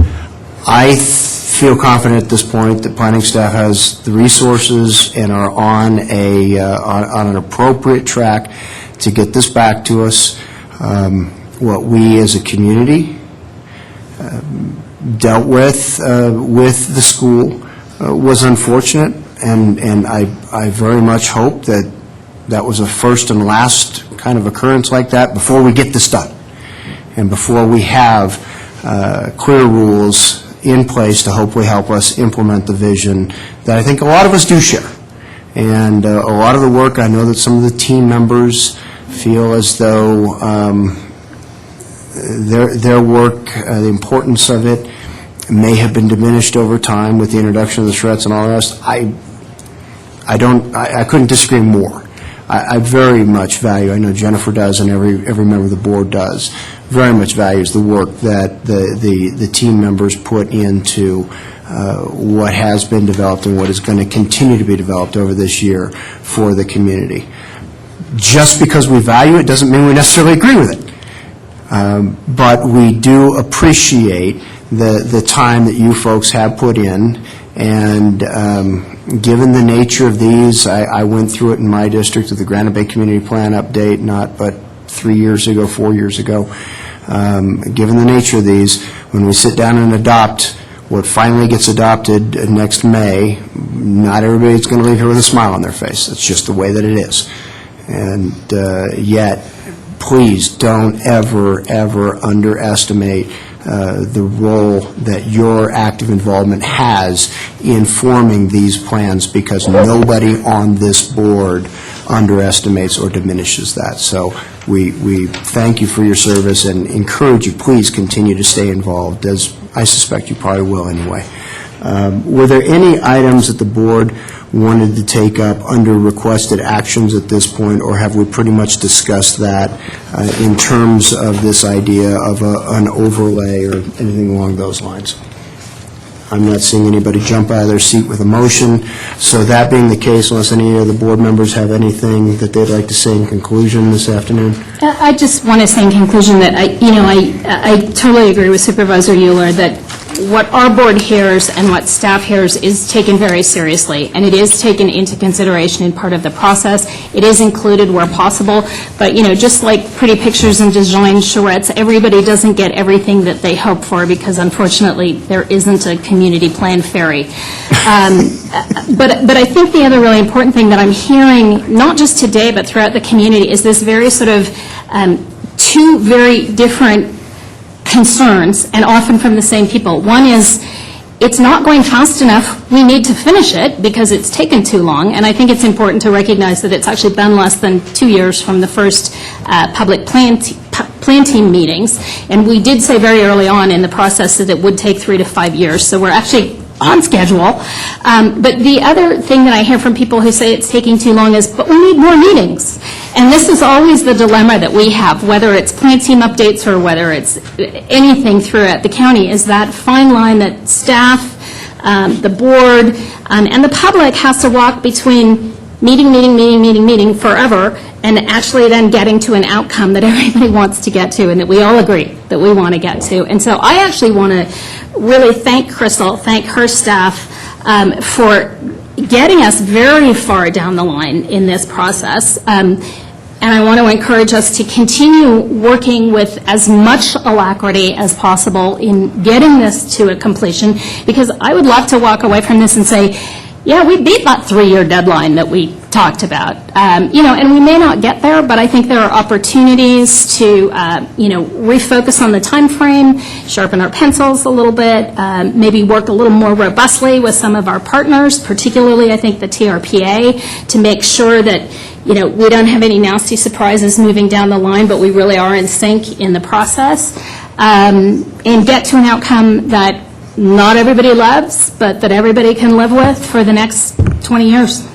I feel confident at this point that planning staff has the resources and are on an appropriate track to get this back to us. What we as a community dealt with the school was unfortunate, and I very much hope that that was a first and last kind of occurrence like that before we get this done, and before we have clear rules in place to hopefully help us implement the vision that I think a lot of us do share. And a lot of the work, I know that some of the team members feel as though their work, the importance of it, may have been diminished over time with the introduction of the charrettes and all the rest. I couldn't disagree more. I very much value, I know Jennifer does and every member of the board does, very much values the work that the team members put into what has been developed and what is going to continue to be developed over this year for the community. Just because we value it doesn't mean we necessarily agree with it. But we do appreciate the time that you folks have put in, and given the nature of these, I went through it in my district with the Granite Bay Community Plan update, not but 4 years ago. Given the nature of these, when we sit down and adopt what finally gets adopted next May, not everybody's going to leave here with a smile on their face. That's just the way that it is. And yet, please don't ever underestimate the role that your active involvement has in forming these plans, because nobody on this board underestimates or diminishes that. So we thank you for your service and encourage you, please continue to stay involved, as I suspect you probably will anyway. Were there any items that the board wanted to take up under requested actions at this point, or have we pretty much discussed that in terms of this idea of an overlay or anything along those lines? I'm not seeing anybody jump out of their seat with a motion. So that being the case, unless any of the board members have anything that they'd like to say in conclusion this afternoon? I just want to say in conclusion that I totally agree with Supervisor Euler that what our board hears and what staff hears is taken very seriously, and it is taken into consideration in part of the process. It is included where possible, but just like pretty pictures and design charrettes, everybody doesn't get everything that they hope for, because unfortunately there isn't a community plan fairy. But I think the other really important thing that I'm hearing, not just today but throughout the community, is this very sort of two very different concerns, and often from the same people. One is, it's not going fast enough. We need to finish it because it's taken too long. And I think it's important to recognize that it's actually been less than 2 years from the first public plan team meetings. And we did say very early on in the process that it would take 3 to 5 years. So we're actually on schedule. But the other thing that I hear from people who say it's taking too long is, but we need more meetings. And this is always the dilemma that we have, whether it's plan team updates or whether it's anything throughout the county, is that fine line that staff, the board, and the public has to walk between meeting forever and actually then getting to an outcome that everybody wants to get to and that we all agree that we want to get to. And so I actually want to really thank Crystal, thank her staff for getting us very far down the line in this process. And I want to encourage us to continue working with as much alacrity as possible in getting this to a completion, because I would love to walk away from this and say, yeah, we beat that 3-year deadline that we talked about. And we may not get there, but I think there are opportunities to, refocus on the time frame, sharpen our pencils a little bit, maybe work a little more robustly with some of our partners, particularly, I think, the TRPA, to make sure that, we don't have any nasty surprises moving down the line, but we really are in sync in the process, and get to an outcome that not everybody loves, but that everybody can live with for the next 20 years.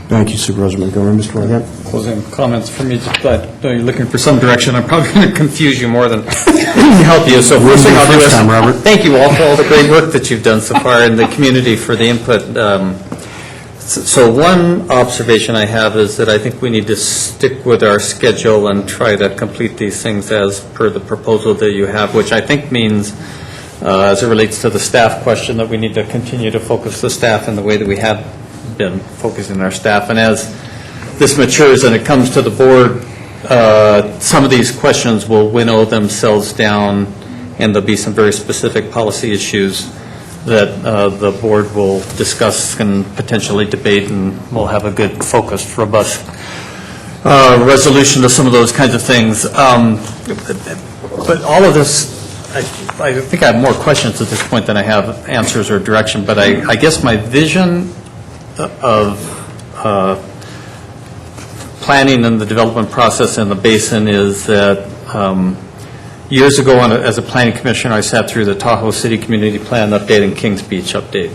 Thank you, Supervisor Montgomery. Mr. Whitehead? Closing comments for me, just that you're looking for some direction. I'm probably going to confuse you more than help you. So first thing I'll do is thank you all for all the great work that you've done so far in the community for the input. So one observation I have is that I think we need to stick with our schedule and try to complete these things as per the proposal that you have, which I think means, as it relates to the staff question, that we need to continue to focus the staff in the way that we have been focusing our staff. And as this matures and it comes to the board, some of these questions will winnow themselves down, and there'll be some very specific policy issues that the board will discuss and potentially debate, and we'll have a good, focused, robust resolution to some of those kinds of things. But all of this, I think I have more questions at this point than I have answers or direction, but I guess my vision of planning and the development process in the Basin is that years ago, as a planning commissioner, I sat through the Tahoe City Community Plan update and Kings Beach update.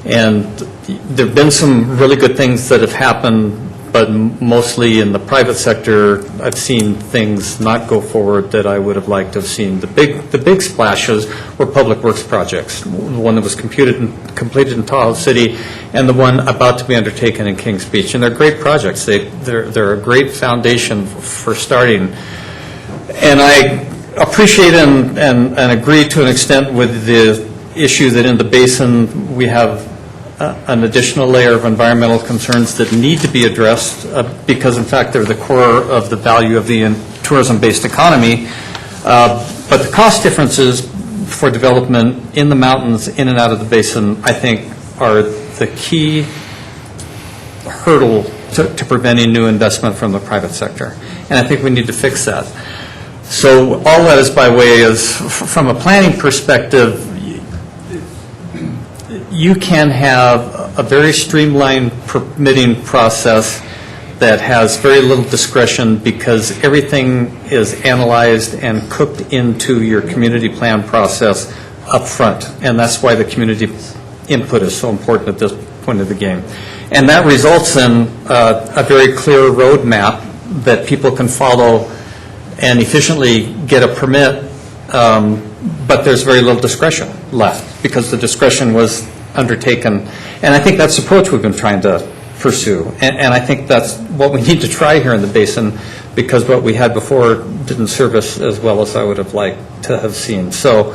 And there have been some really good things that have happened, but mostly in the private sector, I've seen things not go forward that I would have liked to have seen. The big splashes were public works projects, the one that was completed in Tahoe City and the one about to be undertaken in Kings Beach. And they're great projects. They're a great foundation for starting. And I appreciate and agree to an extent with the issue that in the Basin we have an additional layer of environmental concerns that need to be addressed because, in fact, they're the core of the value of the tourism-based economy. But the cost differences for development in the mountains, in and out of the Basin, I think, are the key hurdle to preventing new investment from the private sector. And I think we need to fix that. So all that is by way is, from a planning perspective, you can have a very streamlined permitting process that has very little discretion because everything is analyzed and cooked into your community plan process up front. And that's why the community input is so important at this point of the game. And that results in a very clear roadmap that people can follow and efficiently get a permit, but there's very little discretion left because the discretion was undertaken. And I think that's the approach we've been trying to pursue. And I think that's what we need to try here in the Basin, because what we had before didn't serve us as well as I would have liked to have seen. So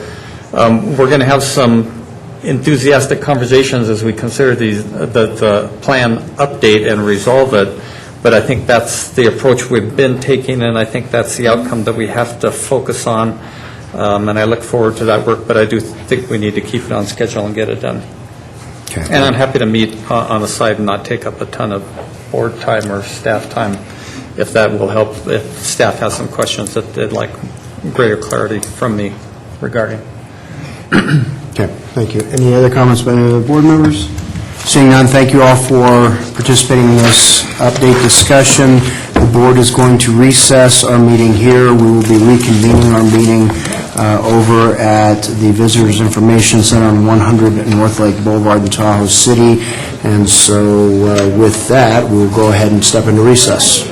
we're going to have some enthusiastic conversations as we consider the plan update and resolve it. But I think that's the approach we've been taking, and I think that's the outcome that we have to focus on. And I look forward to that work, but I do think we need to keep it on schedule and get it done. Okay. And I'm happy to meet on the side and not take up a ton of board time or staff time, if that will help, if staff has some questions that they'd like greater clarity from me regarding. Okay, thank you. Any other comments by any other board members? Seeing none, thank you all for participating in this update discussion. The board is going to recess our meeting here. We will be reconvening our meeting over at the Visitors Information Center on 100 North Lake Boulevard in Tahoe City. And so with that, we'll go ahead and step into recess.